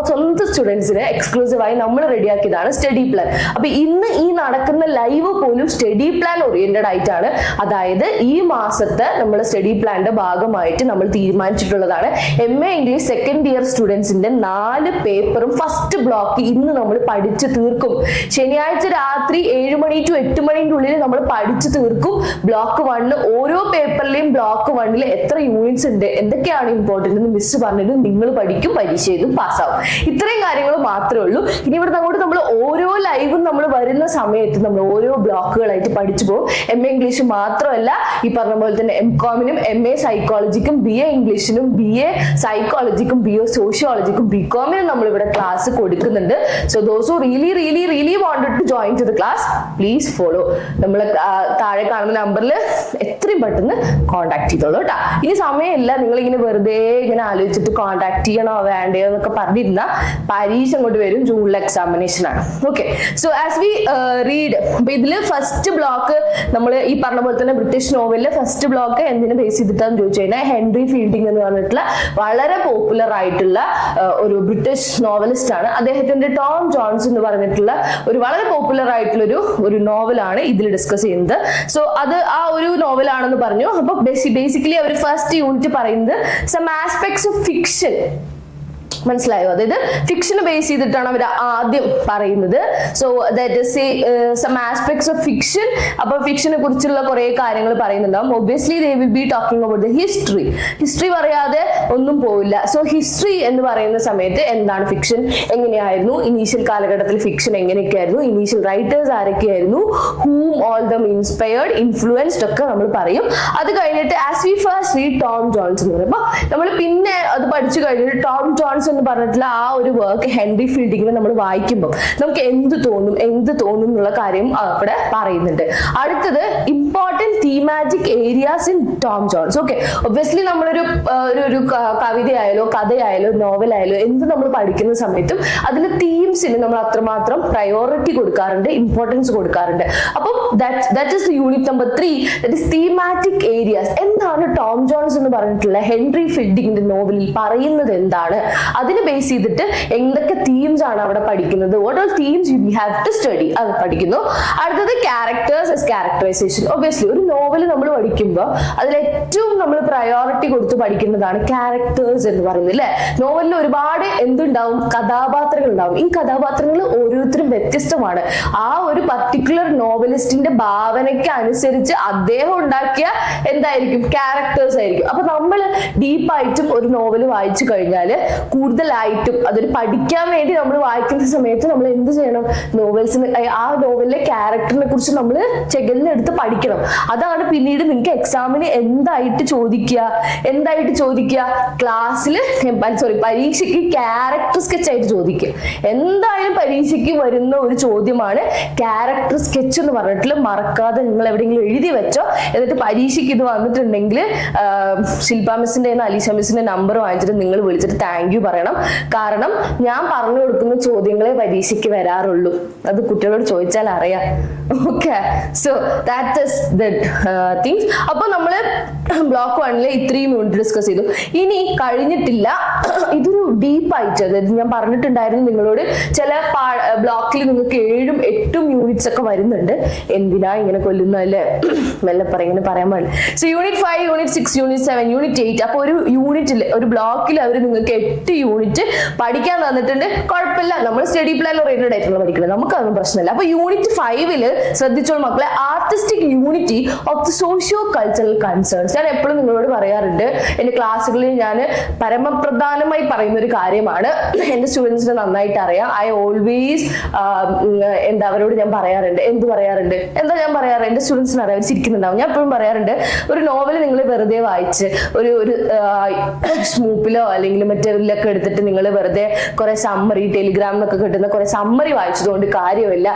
സ്വന്തം സ്റ്റുഡൻസിന് എക്സ്ക്ലൂസീവായി നമ്മൾ റെഡിയാക്കിയതാണ് സ്റ്റഡി പ്ലാൻ. അപ്പൊ ഇന്ന് ഈ നടക്കുന്ന ലൈവ് പോലും സ്റ്റഡി പ്ലാൻ ഓറിയന്റഡ് ആയിട്ടാണ്. അതായത് ഈ മാസത്തെ നമ്മുടെ സ്റ്റഡി പ്ലാന്റെ ഭാഗമായിട്ട് നമ്മൾ തീരുമാനിച്ചിട്ടുള്ളതാണ്. MA ഇംഗ്ലീഷ് സെക്കൻഡ് ഇയർ സ്റ്റുഡൻസിന്റെ 4 പേപ്പറും ഫസ്റ്റ് ബ്ലോക്ക് ഇന്ന് നമ്മൾ പഠിച്ചു തീർക്കും. ശനിയാഴ്ച രാത്രി 7 മണി to 8 മണിന്റെ ഉള്ളിൽ നമ്മൾ പഠിച്ചു തീർക്കും. ബ്ലോക്ക് 1 ഓരോ പേപ്പറിലെയും ബ്ലോക്ക് 1 എത്ര യൂണിറ്റ്സ് ഉണ്ട്, എന്തൊക്കെയാണ് ഇമ്പോർട്ടന്റ് എന്ന് മിസ് പറഞ്ഞിട്ട് നിങ്ങൾ പഠിക്കും, പരീക്ഷ എഴുതും, പാസ്സാവും. ഇത്രയും കാര്യങ്ങൾ മാത്രമേ ഉള്ളൂ. ഇനി ഇവിടെ അങ്ങോട്ട് നമ്മൾ ഓരോ ലൈവും നമ്മൾ വരുന്ന സമയത്ത് നമ്മൾ ഓരോ ബ്ലോക്കുകളായിട്ട് പഠിച്ചു പോകും. MA ഇംഗ്ലീഷ് മാത്രമല്ല, ഈ പറഞ്ഞ പോലെ തന്നെ MCOMനും MA സൈക്കോളജിക്കും BA ഇംഗ്ലീഷിനും BA സൈക്കോളജിക്കും BA സോഷ്യോളജിക്കും BCOMനും നമ്മൾ ഇവിടെ ക്ലാസ് കൊടുക്കുന്നുണ്ട്. So those who really wanted to join to the class please follow. നമ്മൾ താഴെ കാണുന്ന നമ്പറിൽ എത്രയും പെട്ടെന്ന് കോൺടാക്ട് ചെയ്തോളൂ കേട്ടോ. ഇനി സമയമില്ല, നിങ്ങൾ ഇങ്ങനെ വെറുതെ ഇങ്ങനെ ആലോചിച്ചിട്ട് കോൺടാക്ട് ചെയ്യണോ വേണ്ടയോ എന്നൊക്കെ പറഞ്ഞിരുന്ന പരീക്ഷ അങ്ങോട്ട് വരും. ജൂണിലെ എക്സാമിനേഷൻ ആണ്. Okay. So as we read, അപ്പൊ ഇതില് ഫസ്റ്റ് ബ്ലോക്ക് നമ്മൾ ഈ പറഞ്ഞ പോലെ തന്നെ ബ്രിട്ടീഷ് നോവലിലെ ഫസ്റ്റ് ബ്ലോക്ക് എന്തിനെ ബേസ് ചെയ്തിട്ടാന്ന് ചോദിച്ചു കഴിഞ്ഞാൽ ഹെൻറി ഫീൽഡിംഗ് എന്ന് പറഞ്ഞിട്ടുള്ള വളരെ പോപ്പുലർ ആയിട്ടുള്ള ഒരു ബ്രിട്ടീഷ് നോവലിസ്റ്റ് ആണ്. അദ്ദേഹത്തിന്റെ ടോം ജോൺസ് എന്ന് പറഞ്ഞിട്ടുള്ള ഒരു വളരെ പോപ്പുലർ ആയിട്ടുള്ള ഒരു നോവലാണ് ഇതിൽ ഡിസ്കസ് ചെയ്യുന്നത്. സോ അത് ആ ഒരു നോവലാണെന്ന് പറഞ്ഞു. അപ്പൊ ബേസിക്കലി അവർ ഫസ്റ്റ് യൂണിറ്റ് പറയുന്നത് സം ആസ്പെക്ട്സ് ഓഫ് ഫിക്ഷൻ മനസ്സിലായോ? അതായത് ഫിക്ഷനെ ബേസ് ചെയ്തിട്ടാണ് അവർ ആദ്യം പറയുന്നത്. So that is some aspects of fiction. അപ്പൊ ഫിക്ഷനെ കുറിച്ചുള്ള കുറെ കാര്യങ്ങൾ പറയുന്നുണ്ടാവും. Obviously they will be talking about the history. History പറയാതെ ഒന്നും പോവില്ല. സോ ഹിസ്റ്ററി എന്ന് പറയുന്ന സമയത്ത് എന്താണ് ഫിക്ഷൻ, എങ്ങനെയായിരുന്നു, ഇനീഷ്യൽ കാലഘട്ടത്തിൽ ഫിക്ഷൻ എങ്ങനെയൊക്കെയായിരുന്നു, ഇനീഷ്യൽ റൈറ്റേഴ്സ് ആരൊക്കെയായിരുന്നു, whom all them inspired, influenced ഒക്കെ നമ്മൾ പറയും. അത് കഴിഞ്ഞിട്ട് as we first read Tom Jones എന്ന് പറയുമ്പോൾ നമ്മൾ പിന്നെ അത് പഠിച്ചു കഴിഞ്ഞിട്ട് ടോം ജോൺസ് എന്ന് പറഞ്ഞിട്ടുള്ള ആ ഒരു വർക്ക് ഹെൻറി ഫീൽഡിങ്ങിനെ നമ്മൾ വായിക്കുമ്പോൾ നമുക്ക് എന്ത് തോന്നും എന്നുള്ള കാര്യം അവിടെ പറയുന്നുണ്ട്. അടുത്തത് important thematic areas in Tom Jones. Okay, obviously നമ്മളൊരു ഒരു കവിതയായാലോ കഥയായാലോ നോവലായാലോ എന്ത് നമ്മൾ പഠിക്കുന്ന സമയത്തും അതിന്റെ തീംസിന് നമ്മൾ അത്രമാത്രം പ്രയോറിറ്റി കൊടുക്കാറുണ്ട്, ഇമ്പോർട്ടൻസ് കൊടുക്കാറുണ്ട്. അപ്പം that is unit number 3, that is thematic areas. എന്താണ് ടോം ജോൺസ് എന്ന് പറഞ്ഞിട്ടുള്ള ഹെൻറി ഫീൽഡിങ്ങിന്റെ നോവലിൽ പറയുന്നത്, എന്താണ് അതിനെ ബേസ് ചെയ്തിട്ട് എന്തൊക്കെ തീംസ് ആണ് അവിടെ പഠിക്കുന്നത്, what are themes you have to study, അത് പഠിക്കുന്നു. അടുത്തത് ക്യാരക്ടേഴ്സ് ആസ് ക്യാരക്ടറൈസേഷൻ. ഒബ്വിയസ്ലി ഒരു നോവൽ നമ്മൾ പഠിക്കുമ്പോൾ അതിൽ ഏറ്റവും നമ്മൾ പ്രയോറിറ്റി കൊടുത്ത് പഠിക്കുന്നതാണ് ക്യാരക്ടേഴ്സ് എന്ന് പറയുന്നത് അല്ലെ. നോവലിൽ ഒരുപാട് എന്തുണ്ടാവും, കഥാപാത്രങ്ങൾ ഉണ്ടാവും. ഈ കഥാപാത്രങ്ങൾ ഓരോരുത്തരും വ്യത്യസ്തമാണ്. ആ ഒരു പർട്ടിക്കുലർ നോവലിസ്റ്റിന്റെ ഭാവനയ്ക്ക് അനുസരിച്ച് അദ്ദേഹം ഉണ്ടാക്കിയ എന്തായിരിക്കും, ക്യാരക്ടേഴ്സ് ആയിരിക്കും. അപ്പൊ നമ്മൾ ഡീപ്പായിട്ടും ഒരു നോവൽ വായിച്ചു കഴിഞ്ഞാൽ കൂടുതലായിട്ടും അതൊരു പഠിക്കാൻ വേണ്ടി നമ്മൾ വായിക്കുന്ന സമയത്ത് നമ്മൾ എന്ത് ചെയ്യണം, നോവൽസിന് ആ നോവലിലെ ക്യാരക്ടറിനെ കുറിച്ച് നമ്മൾ ചെകലിനെടുത്ത് പഠിക്കണം. അതാണ് പിന്നീട് നിങ്ങൾക്ക് എക്സാമിന് എന്തായിട്ട് ചോദിക്കുക ക്ലാസ്സിൽ, പരീക്ഷയ്ക്ക് ക്യാരക്ടർ സ്കെച്ച് ആയിട്ട് ചോദിക്കുക. എന്തായാലും പരീക്ഷയ്ക്ക് വരുന്ന ഒരു ചോദ്യമാണ് ക്യാരക്ടർ സ്കെച്ച് എന്ന് പറഞ്ഞിട്ട്. മറക്കാതെ നിങ്ങൾ എവിടെയെങ്കിലും എഴുതി വെച്ചോ. എന്നിട്ട് പരീക്ഷയ്ക്ക് ഇത് വന്നിട്ടുണ്ടെങ്കിൽ ശില്പ മിസ്സിന്റെ അലീഷ മിസ്സിന്റെ നമ്പർ വാങ്ങിച്ചിട്ട് നിങ്ങൾ വിളിച്ചിട്ട് താങ്ക് യു പറയണം. കാരണം ഞാൻ പറഞ്ഞു കൊടുക്കുന്ന ചോദ്യങ്ങളെ പരീക്ഷയ്ക്ക് വരാറുള്ളൂ. അത് കുട്ടികളോട് ചോദിച്ചാൽ അറിയാം. Okay, so that is the things. അപ്പൊ നമ്മള് ബ്ലോക്ക് 1 ഇത്രയും യൂണിറ്റ് ഡിസ്കസ് ചെയ്തു. ഇനി കഴിഞ്ഞിട്ടില്ല, ഇതൊരു ഡീപ്പായിട്ട്, അതായത് ഞാൻ പറഞ്ഞിട്ടുണ്ടായിരുന്നു നിങ്ങളോട് ചില ബ്ലോക്കിൽ നിങ്ങൾക്ക് 7ഉം 8ഉം യൂണിറ്റ്സ് ഒക്കെ വരുന്നുണ്ട്. എന്തിനാ ഇങ്ങനെ കൊല്ലുന്നല്ലേ, മെല്ലെ ഇങ്ങനെ പറയാൻ പാടില്ല. So unit 5, unit 6, unit 7, unit 8. അപ്പൊ ഒരു യൂണിറ്റിൽ, ഒരു ബ്ലോക്കിൽ അവർ നിങ്ങൾക്ക് 8 യൂണിറ്റ് പഠിക്കാൻ തന്നിട്ടുണ്ട്. കുഴപ്പമില്ല, നമ്മൾ സ്റ്റഡി പ്ലാൻ ഓറിയന്റഡ് ആയിട്ടുള്ള പഠിക്കുന്നത്, നമുക്കതൊന്നും പ്രശ്നമില്ല. അപ്പൊ യൂണിറ്റ് 5 ശ്രദ്ധിച്ചോളൂ മക്കളെ, artistic unity of the socio cultural concerns. ഞാൻ എപ്പോഴും നിങ്ങളോട് പറയാറുണ്ട്, എന്റെ ക്ലാസ്സുകളിൽ ഞാൻ പരമപ്രധാനമായി പറയുന്ന ഒരു കാര്യമാണ്. എന്റെ സ്റ്റുഡൻസിന് നന്നായിട്ട് അറിയാം. ഐ ഓൾവേസ് അവരോട് ഞാൻ പറയാറുണ്ട്, എന്താ ഞാൻ പറയാറ്, എന്റെ സ്റ്റുഡൻസിന് അറിയാം, ചിരിക്കുന്നുണ്ടാവും. ഞാൻ എപ്പോഴും പറയാറുണ്ട്, ഒരു നോവൽ നിങ്ങൾ വെറുതെ വായിച്ച് ഒരു സ്മൂപ്പിലോ അല്ലെങ്കിൽ മറ്റേതിലൊക്കെ എടുത്തിട്ട് നിങ്ങൾ വെറുതെ കുറെ സമ്മറി, ടെലിഗ്രാമിനൊക്കെ കിട്ടുന്ന കുറെ സമ്മറി വായിച്ചതുകൊണ്ട് കാര്യമില്ല.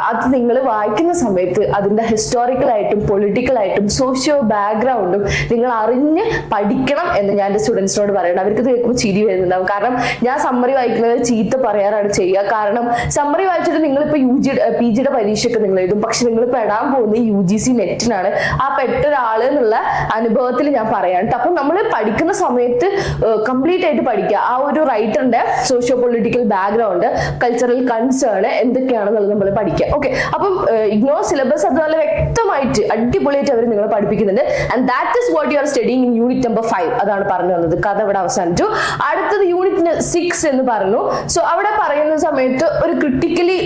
അത് നിങ്ങൾ വായിക്കുന്ന സമയത്ത് അതിന്റെ ഹിസ്റ്റോറിക്കലായിട്ടും പൊളിറ്റിക്കലായിട്ടും സോഷ്യോ ബാക്ക്ഗ്രൗണ്ടും നിങ്ങൾ അറിഞ്ഞ് പഠിക്കണം എന്ന് ഞാൻ എന്റെ സ്റ്റുഡൻസിനോട് പറയണം. അവർക്ക് കേൾക്കുമ്പോൾ ചിരി വരുന്നുണ്ടാവും. കാരണം ഞാൻ സമ്മറി വായിക്കുന്നത് ചീത്ത പറയാറാണ് ചെയ്യുക. കാരണം സമ്മറി വായിച്ചിട്ട് നിങ്ങളിപ്പോ PG പരീക്ഷയൊക്കെ നിങ്ങൾ എഴുതും, പക്ഷെ നിങ്ങൾ പെടാൻ പോകുന്ന UGC നെറ്റിനാണ്. ആ പെട്ട ഒരാള് എന്നുള്ള അനുഭവത്തിൽ ഞാൻ പറയാം. അപ്പൊ നമ്മൾ പഠിക്കുന്ന സമയത്ത് കംപ്ലീറ്റ് ആയിട്ട് പഠിക്കുക. ആ ഒരു റൈറ്ററിന്റെ socio political background, cultural concern എന്തൊക്കെയാണെന്നുള്ളത് നമ്മൾ പഠിക്കുക. ഓക്കെ, അപ്പം ഇഗ്നോർ സിലബസ് അതുപോലെ വ്യക്തമായിട്ട് അടിപൊളിയായിട്ട് അവർ നിങ്ങളെ പഠിപ്പിക്കുന്നുണ്ട്. And that is what you are studying in unit number 5. അതാണ് പറഞ്ഞു വന്നത്. കഥ ഇവിടെ അവസാനിച്ചു. അടുത്തത് യൂണിറ്റ് 6 എന്ന് പറഞ്ഞു. സോ അവിടെ പറയുന്ന സമയത്ത് ഒരു ക്രിട്ടിക്കലി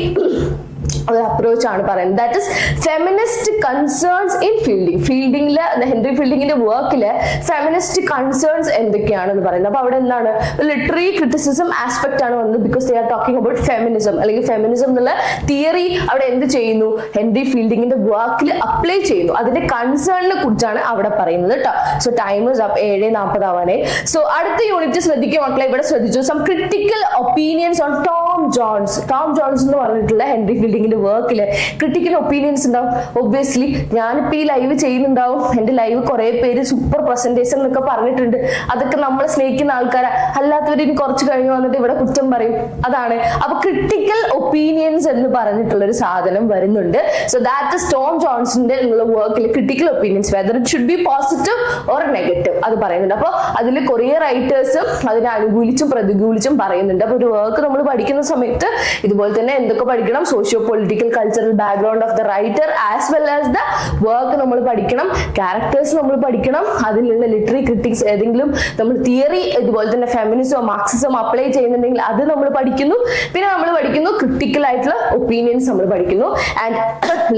ഒരു അപ്രോച്ച് ആണ് പറയുന്നത്. That is feminist concerns in Fielding. ഫീൽഡിംഗില് ഹെൻറി ഫീൽഡിങ്ങിന്റെ വർക്കില് ഫെമിനിസ്റ്റ് കൺസേൺസ് എന്തൊക്കെയാണെന്ന് പറയുന്നത്. അപ്പൊ അവിടെ എന്താണ്, ലിറ്റററി ക്രിറ്റിസിസം ആസ്പെക്ട് ആണ് വന്നത്. Because they are talking about feminism, അല്ലെങ്കിൽ ഫെമിനിസം എന്നുള്ള തിയറി അവിടെ എന്ത് ചെയ്യുന്നു, ഹെൻറി ഫീൽഡിങ്ങിന്റെ വർക്കിൽ അപ്ലൈ ചെയ്യുന്നു. അതിന്റെ കൺസേണിനെ കുറിച്ചാണ് അവിടെ പറയുന്നത് കേട്ടോ. സോ ടൈം ഇസ് അപ്പ്, 7:40 ആവാനേ. സോ അടുത്ത യൂണിറ്റ് ശ്രദ്ധിക്കുക മക്കളെ, ഇവിടെ ശ്രദ്ധിച്ചു. Some critical opinions on Tom Jones. Tom Jones എന്ന് പറഞ്ഞിട്ടുള്ള ഹെൻറി ഫീൽഡിങ്ങിന്റെ വർക്കില് ക്രിട്ടിക്കൽ ഒപ്പീനിയൻസ് ഉണ്ടാവും. ഒബ്വിയസ്ലി ഞാനിപ്പോ ഈ ലൈവ് ചെയ്യുന്നുണ്ടാവും, എന്റെ ലൈവ് കുറെ പേര് സൂപ്പർ പ്രസന്റേഷൻ എന്നൊക്കെ പറഞ്ഞിട്ടുണ്ട്. അതൊക്കെ നമ്മളെ സ്നേഹിക്കുന്ന ആൾക്കാരാ. അല്ലാത്തവർ ഇനി കുറച്ച് കഴിഞ്ഞ് വന്നിട്ട് ഇവിടെ കുറ്റം പറയും. അതാണ്. അപ്പൊ ക്രിട്ടിക്കൽ ഒപ്പീനിയൻസ് എന്ന് പറഞ്ഞിട്ടുള്ള ഒരു സാധനം വരുന്നുണ്ട്. സോ ദാറ്റ് ഇസ് ടോം ജോൺസിന്റെ വർക്കിൽ critical opinions, whether it should be positive or negative, അത് പറയുന്നുണ്ട്. അപ്പൊ അതിൽ കുറേ റൈറ്റേഴ്സ് അതിനെ അനുകൂലിച്ചും പ്രതികൂലിച്ചും പറയുന്നുണ്ട്. അപ്പൊ ഒരു വർക്ക് നമ്മൾ പഠിക്കുന്ന സമയത്ത് ഇതുപോലെ തന്നെ എന്തൊക്കെ പഠിക്കണം, socio political cultural background of the writer as well as the work നമ്മൾ പഠിക്കണം, ക്യാരക്ടേഴ്സ് നമ്മൾ പഠിക്കണം, അതിലുള്ള ലിറ്റററി ക്രിറ്റിക്സ് ഏതെങ്കിലും നമ്മൾ തിയറി ഇതുപോലെ തന്നെ ഫെമിനിസമോ മാർക്സിസമോ അപ്ലൈ ചെയ്യുന്നുണ്ടെങ്കിൽ അത് നമ്മൾ പഠിക്കുന്നു. പിന്നെ നമ്മൾ പഠിക്കുന്നു ക്രിട്ടിക്കൽ ആയിട്ടുള്ള ഒപ്പീനിയൻസ് നമ്മൾ പഠിക്കുന്നു. And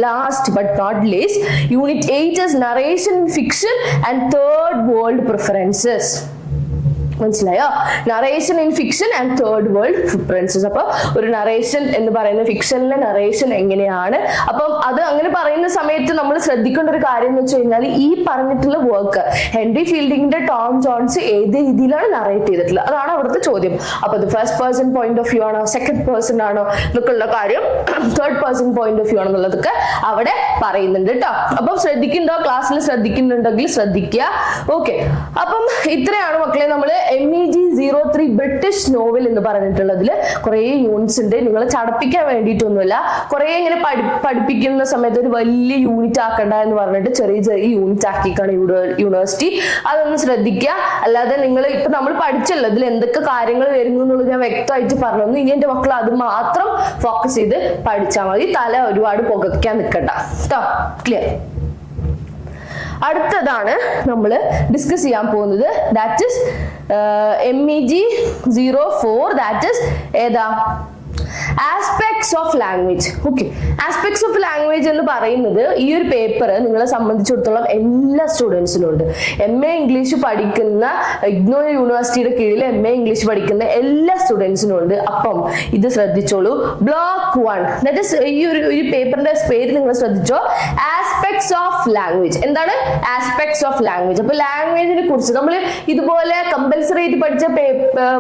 last but not least unit 8 is narration in fiction and third world preferences. മനസ്സിലായോ? Narration in fiction and third world preferences. അപ്പൊ ഒരു നറേഷൻ എന്ന് പറയുന്ന ഫിക്ഷനിലെ നറേഷൻ എങ്ങനെയാണ്, അപ്പം അത് അങ്ങനെ പറയുന്ന സമയത്ത് നമ്മൾ ശ്രദ്ധിക്കേണ്ട ഒരു കാര്യം എന്ന് വെച്ച് കഴിഞ്ഞാൽ ഈ പറഞ്ഞിട്ടുള്ള വർക്ക് ഹെൻറി ഫീൽഡിങ്ങിന്റെ ടോം ജോൺസ് ഏത് രീതിയിലാണ് നറേറ്റ് ചെയ്തിട്ടുള്ളത്, അതാണ് അവിടുത്തെ ചോദ്യം. അപ്പൊ അത് first person point of view ആണോ, സെക്കൻഡ് പേഴ്സൺ ആണോ എന്നൊക്കെ ഉള്ള കാര്യം, third person point of view ആണെന്നുള്ളതൊക്കെ അവിടെ പറയുന്നുണ്ട് കേട്ടോ. അപ്പം ശ്രദ്ധിക്കുന്നുണ്ടോ, ക്ലാസ്സിൽ ശ്രദ്ധിക്കുന്നുണ്ടെങ്കിൽ ശ്രദ്ധിക്കുക. ഓക്കെ, അപ്പം ഇത്രയാണ് മക്കളെ നമ്മൾ MEG 03 ബ്രിട്ടീഷ് നോവൽ എന്ന് പറഞ്ഞിട്ടുള്ളതിൽ കുറെ യൂണിറ്റ്സ് ഉണ്ട്. നിങ്ങൾ ചടപ്പിക്കാൻ വേണ്ടിയിട്ടൊന്നുമില്ല, കുറെ ഇങ്ങനെ പഠിപ്പിക്കുന്ന സമയത്ത് ഒരു വലിയ യൂണിറ്റ് ആക്കണ്ട എന്ന് പറഞ്ഞിട്ട് ചെറിയ ചെറിയ യൂണിറ്റ് ആക്കിക്കാണ് യൂണിവേഴ്സിറ്റി. അതൊന്ന് ശ്രദ്ധിക്കുക. അല്ലാതെ നിങ്ങൾ ഇപ്പൊ നമ്മൾ പഠിച്ചല്ലോ ഇതിൽ എന്തൊക്കെ കാര്യങ്ങൾ വരുന്നു എന്നുള്ളത് ഞാൻ വ്യക്തമായിട്ട് പറഞ്ഞു. ഇനി എന്റെ മക്കൾ അത് മാത്രം ഫോക്കസ് ചെയ്ത് പഠിച്ചാൽ മതി, തല ഒരുപാട് പുകയ്ക്കാൻ നിൽക്കണ്ട കേട്ടോ. ക്ലിയർ? അടുത്തതാണ് നമ്മൾ ഡിസ്കസ് ചെയ്യാൻ പോകുന്നത്, that is MEG 04, that is ഏതാ, aspects of language. Okay, aspects of language എന്ന് പറയുന്നത് ഈ ഒരു പേപ്പർ നിങ്ങളെ സംബന്ധിച്ചിടത്തോളം എല്ലാ സ്റ്റുഡൻസിനും ഉണ്ട്. MA ഇംഗ്ലീഷ് പഠിക്കുന്ന IGNOU യൂണിവേഴ്സിറ്റിയുടെ കീഴിൽ MA ഇംഗ്ലീഷ് പഠിക്കുന്ന എല്ലാ സ്റ്റുഡൻസിനും ഉണ്ട്. അപ്പം ഇത് ശ്രദ്ധിച്ചോളൂ. ബ്ലോക്ക് 1, ദാറ്റ് ഇസ് ഈ ഒരു പേപ്പറിന്റെ പേര് നിങ്ങൾ ശ്രദ്ധിച്ചോ, ആസ്പെക്ട്സ് ഓഫ് ലാംഗ്വേജ്. എന്താണ് ആസ്പെക്ട്സ് ഓഫ് ലാംഗ്വേജ്? അപ്പൊ ലാംഗ്വേജിനെ കുറിച്ച് നമ്മൾ ഇതുപോലെ കമ്പൽസറി ആയിട്ട് പഠിച്ച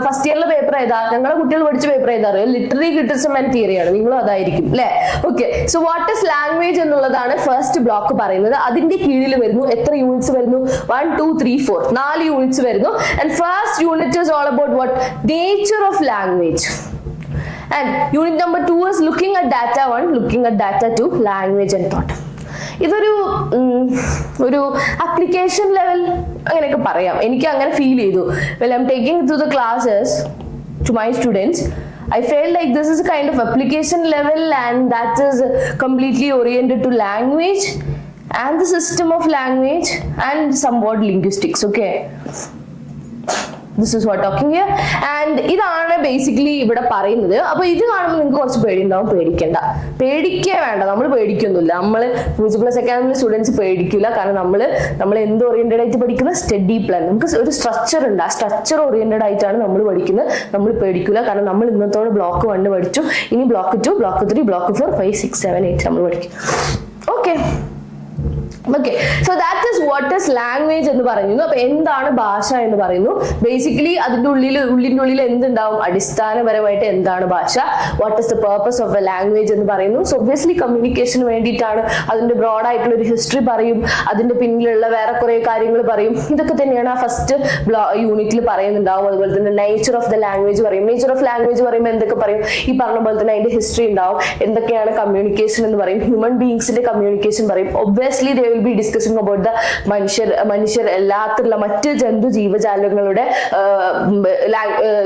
ഫസ്റ്റ് ഇയറിലെ പേപ്പർ ഏതാ, ഞങ്ങളുടെ കുട്ടികൾ പഠിച്ച പേപ്പർ ഏതാ അറിയോ, ലിറ്റററി ക്രിറ്റിസിസം ആൻഡ് തിയറിയാണ്. നിങ്ങളും അതായിരിക്കും അല്ലെ? Okay, so what is language എന്നുള്ളതാണ് ഫസ്റ്റ് ബ്ലോക്ക് പറയുന്നത്. അതിന്റെ കീഴിൽ വരുന്നു എത്ര യൂണിറ്റ്സ് വരുന്നു, 1 2 3 4 4 യൂണിറ്റ്സ് വരുന്നു. And first unit is all about what, nature of language. And unit number 2 is looking at data 1, looking at data 2, language and thought. ഇതൊരു ഒരു അപ്ലിക്കേഷൻ ലെവൽ അങ്ങനെയൊക്കെ പറയാം, എനിക്ക് അങ്ങനെ ഫീൽ ചെയ്തു. Well I am taking to the classes to my students, I felt like this is a kind of application level and that is completely oriented to language and the system of language and somewhat linguistics. Okay, this is what talking here, and ഇതാണ് ബേസിക്കലി ഇവിടെ പറയുന്നത്. അപ്പൊ ഇത് കാണുമ്പോൾ നിങ്ങൾക്ക് കുറച്ച് പേടിയുണ്ടാവും. പേടിക്കണ്ട, പേടിക്കേ വേണ്ട, നമ്മൾ പേടിക്കൊന്നുമില്ല. നമ്മൾ FuturePlus Academy സ്റ്റുഡൻസ് പേടിക്കില്ല. കാരണം നമ്മൾ എന്ത് ഓറിയന്റഡ് ആയിട്ട് പഠിക്കുന്ന സ്റ്റഡി പ്ലാൻ, നമുക്ക് ഒരു സ്ട്രക്ചർ ഉണ്ട്, ആ സ്ട്രക്ചർ ഓറിയന്റഡ് ആയിട്ടാണ് നമ്മൾ പഠിക്കുന്നത്. നമ്മൾ പേടിക്കില്ല, കാരണം നമ്മൾ ഇന്നത്തോടെ ബ്ലോക്ക് 1 പഠിച്ചു, ഇനി ബ്ലോക്ക് 2, ബ്ലോക്ക് 3, ബ്ലോക്ക് 4, 5, 6, 7, 8 നമ്മൾ പഠിക്കും. Okay, okay, so that is what is language എന്ന് പറയുന്നു. അപ്പൊ എന്താണ് ഭാഷ എന്ന് പറയുന്നു? ബേസിക്കലി അതിന്റെ ഉള്ളിന്റെ ഉള്ളിൽ എന്തുണ്ടാവും, അടിസ്ഥാനപരമായിട്ട് എന്താണ് ഭാഷ, what is the purpose of A language എന്ന് പറയുന്നു. സോ ഒബ്വിയസ്ലി കമ്മ്യൂണിക്കേഷന് വേണ്ടിയിട്ടാണ്. അതിന്റെ ബ്രോഡ് ആയിട്ടുള്ള ഒരു ഹിസ്റ്ററി പറയും, അതിന്റെ പിന്നിലുള്ള വേറെ കുറെ കാര്യങ്ങൾ പറയും. ഇതൊക്കെ തന്നെയാണ് ആ ഫസ്റ്റ് യൂണിറ്റിൽ പറയുന്നുണ്ടാവും. അതുപോലെ തന്നെ നേച്ചർ ഓഫ് ദ ലാംഗ്വേജ് പറയും. നേച്ചർ ഓഫ് ലാംഗ്വേജ് പറയുമ്പോൾ എന്തൊക്കെ പറയും, ഈ പറഞ്ഞ പോലെ തന്നെ അതിന്റെ ഹിസ്റ്ററി ഉണ്ടാവും, എന്തൊക്കെയാണ് കമ്മ്യൂണിക്കേഷൻ എന്ന് പറയും, ഹ്യൂമൻ ബീങ്സിന്റെ കമ്മ്യൂണിക്കേഷൻ പറയും. Obviously they will be discussing about the മനുഷ്യർ എല്ലാത്തിലുള്ള മറ്റ് ജന്തു ജീവജാലങ്ങളുടെ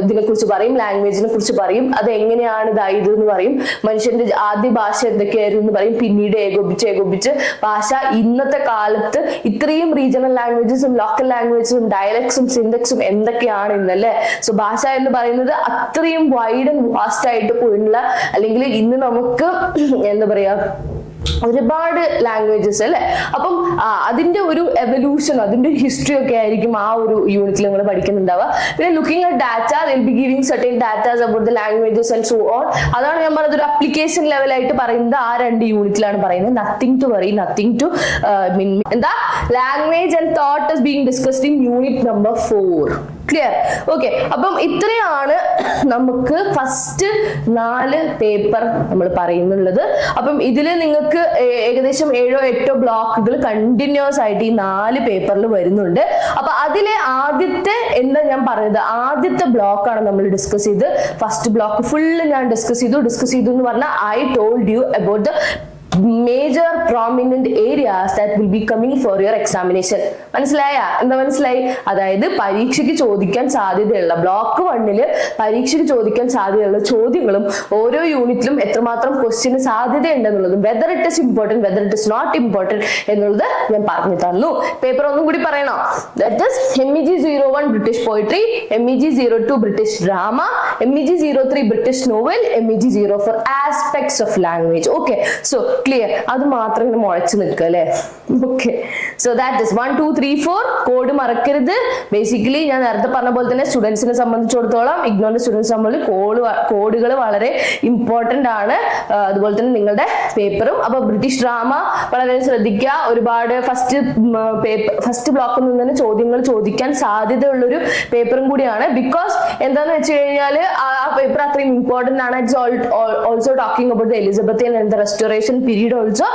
ഇതിനെ കുറിച്ച് പറയും, ലാംഗ്വേജിനെ കുറിച്ച് പറയും, അത് എങ്ങനെയാണ് ഇതായത് എന്ന് പറയും, മനുഷ്യന്റെ ആദ്യ ഭാഷ എന്തൊക്കെയായിരുന്നു എന്ന് പറയും. പിന്നീട് ഏകോപിച്ച് ഭാഷ ഇന്നത്തെ കാലത്ത് ഇത്രയും റീജിയണൽ ലാംഗ്വേജസും ലോക്കൽ ലാംഗ്വേജസും ഡയലക്ട്സും സിൻഡക്സും എന്തൊക്കെയാണ് ഇന്നല്ലേ. സോ ഭാഷ എന്ന് പറയുന്നത് അത്രയും വൈഡ് ആൻഡ് വാസ്റ്റ് ആയിട്ട് പോയിട്ടുള്ള, അല്ലെങ്കിൽ ഇന്ന് നമുക്ക് എന്താ പറയാ ഒരുപാട് ലാംഗ്വേജസ് അല്ലെ. അപ്പം അതിന്റെ ഒരു എവല്യൂഷൻ, അതിന്റെ ഒരു ഹിസ്റ്ററി ഒക്കെ ആയിരിക്കും ആ ഒരു യൂണിറ്റിൽ നമ്മൾ പഠിക്കുന്നുണ്ടാവുക. പിന്നെ looking at data, they'll be giving certain data about the languages and so on. അതാണ് ഞാൻ പറഞ്ഞത്, ഒരു അപ്ലിക്കേഷൻ ലെവലായിട്ട് പറയുന്നത് ആ 2 യൂണിറ്റിലാണ് പറയുന്നത്. Nothing to worry, nothing to എന്താ, language and thought is being discussed in unit number 4. Clear? Okay, അപ്പം ഇത്രയാണ് നമുക്ക് ഫസ്റ്റ് 4 പേപ്പർ നമ്മൾ പറയുന്നുള്ളത്. അപ്പം ഇതില് നിങ്ങൾക്ക് ഏകദേശം 7-8 ബ്ലോക്കുകൾ കണ്ടിന്യൂസ് ആയിട്ട് ഈ 4 പേപ്പറിൽ വരുന്നുണ്ട്. അപ്പൊ അതിലെ ആദ്യത്തെ എന്താ ഞാൻ പറഞ്ഞത്, ആദ്യത്തെ ബ്ലോക്കാണ് നമ്മൾ ഡിസ്കസ് ചെയ്ത്. ഫസ്റ്റ് ബ്ലോക്ക് ഫുള്ള് ഞാൻ ഡിസ്കസ് ചെയ്തു എന്ന് പറഞ്ഞാൽ I told you about the major prominent areas that will be coming for your examination. മനസ്സിലായ? എന്താ മനസ്സിലായി? അതായത് പരീക്ഷയ്ക്ക് ചോദിക്കാൻ സാധ്യതയുള്ള ബ്ലോക്ക് 1 പരീക്ഷയ്ക്ക് ചോദിക്കാൻ സാധ്യതയുള്ള ചോദ്യങ്ങളും ഓരോ യൂണിറ്റിലും എത്രമാത്രം ക്വസ്റ്റ്യന് സാധ്യതയുണ്ടെന്നുള്ളതും whether it is important whether it is not important എന്നുള്ളത് ഞാൻ പറഞ്ഞു തന്നു. പേപ്പർ ഒന്നും കൂടി പറയണോ? That is MEG 01 British poetry, MEG 02 British drama, MEG 03 British novel, MEG 04 aspects of language. Okay, so clear? അത് മാത്രം ഇങ്ങനെ മുഴച്ചു നിൽക്കുക അല്ലേ? Okay, so that is 1 2 3 4 code മറക്കരുത്. ബേസിക്കലി ഞാൻ നേരത്തെ പറഞ്ഞ പോലെ തന്നെ സ്റ്റുഡൻസിനെ സംബന്ധിച്ചിടത്തോളം ഇഗ്നോറിന്റെ സ്റ്റുഡൻസ് സംബന്ധിച്ച് കോഡുകൾ വളരെ ഇമ്പോർട്ടന്റ് ആണ്. അതുപോലെ തന്നെ നിങ്ങളുടെ പേപ്പറും. അപ്പൊ ബ്രിട്ടീഷ് ഡ്രാമ വളരെ ശ്രദ്ധിക്കുക. ഒരുപാട് ഫസ്റ്റ് ബ്ലോക്കിൽ നിന്ന് തന്നെ ചോദ്യങ്ങൾ ചോദിക്കാൻ സാധ്യതയുള്ളൊരു പേപ്പറും കൂടിയാണ്. ബിക്കോസ് എന്താന്ന് വെച്ച് കഴിഞ്ഞാൽ ആ പേപ്പർ അത്രയും ഇമ്പോർട്ടന്റ് ആണ്. It's also talking about the Elizabethan and the restoration period also.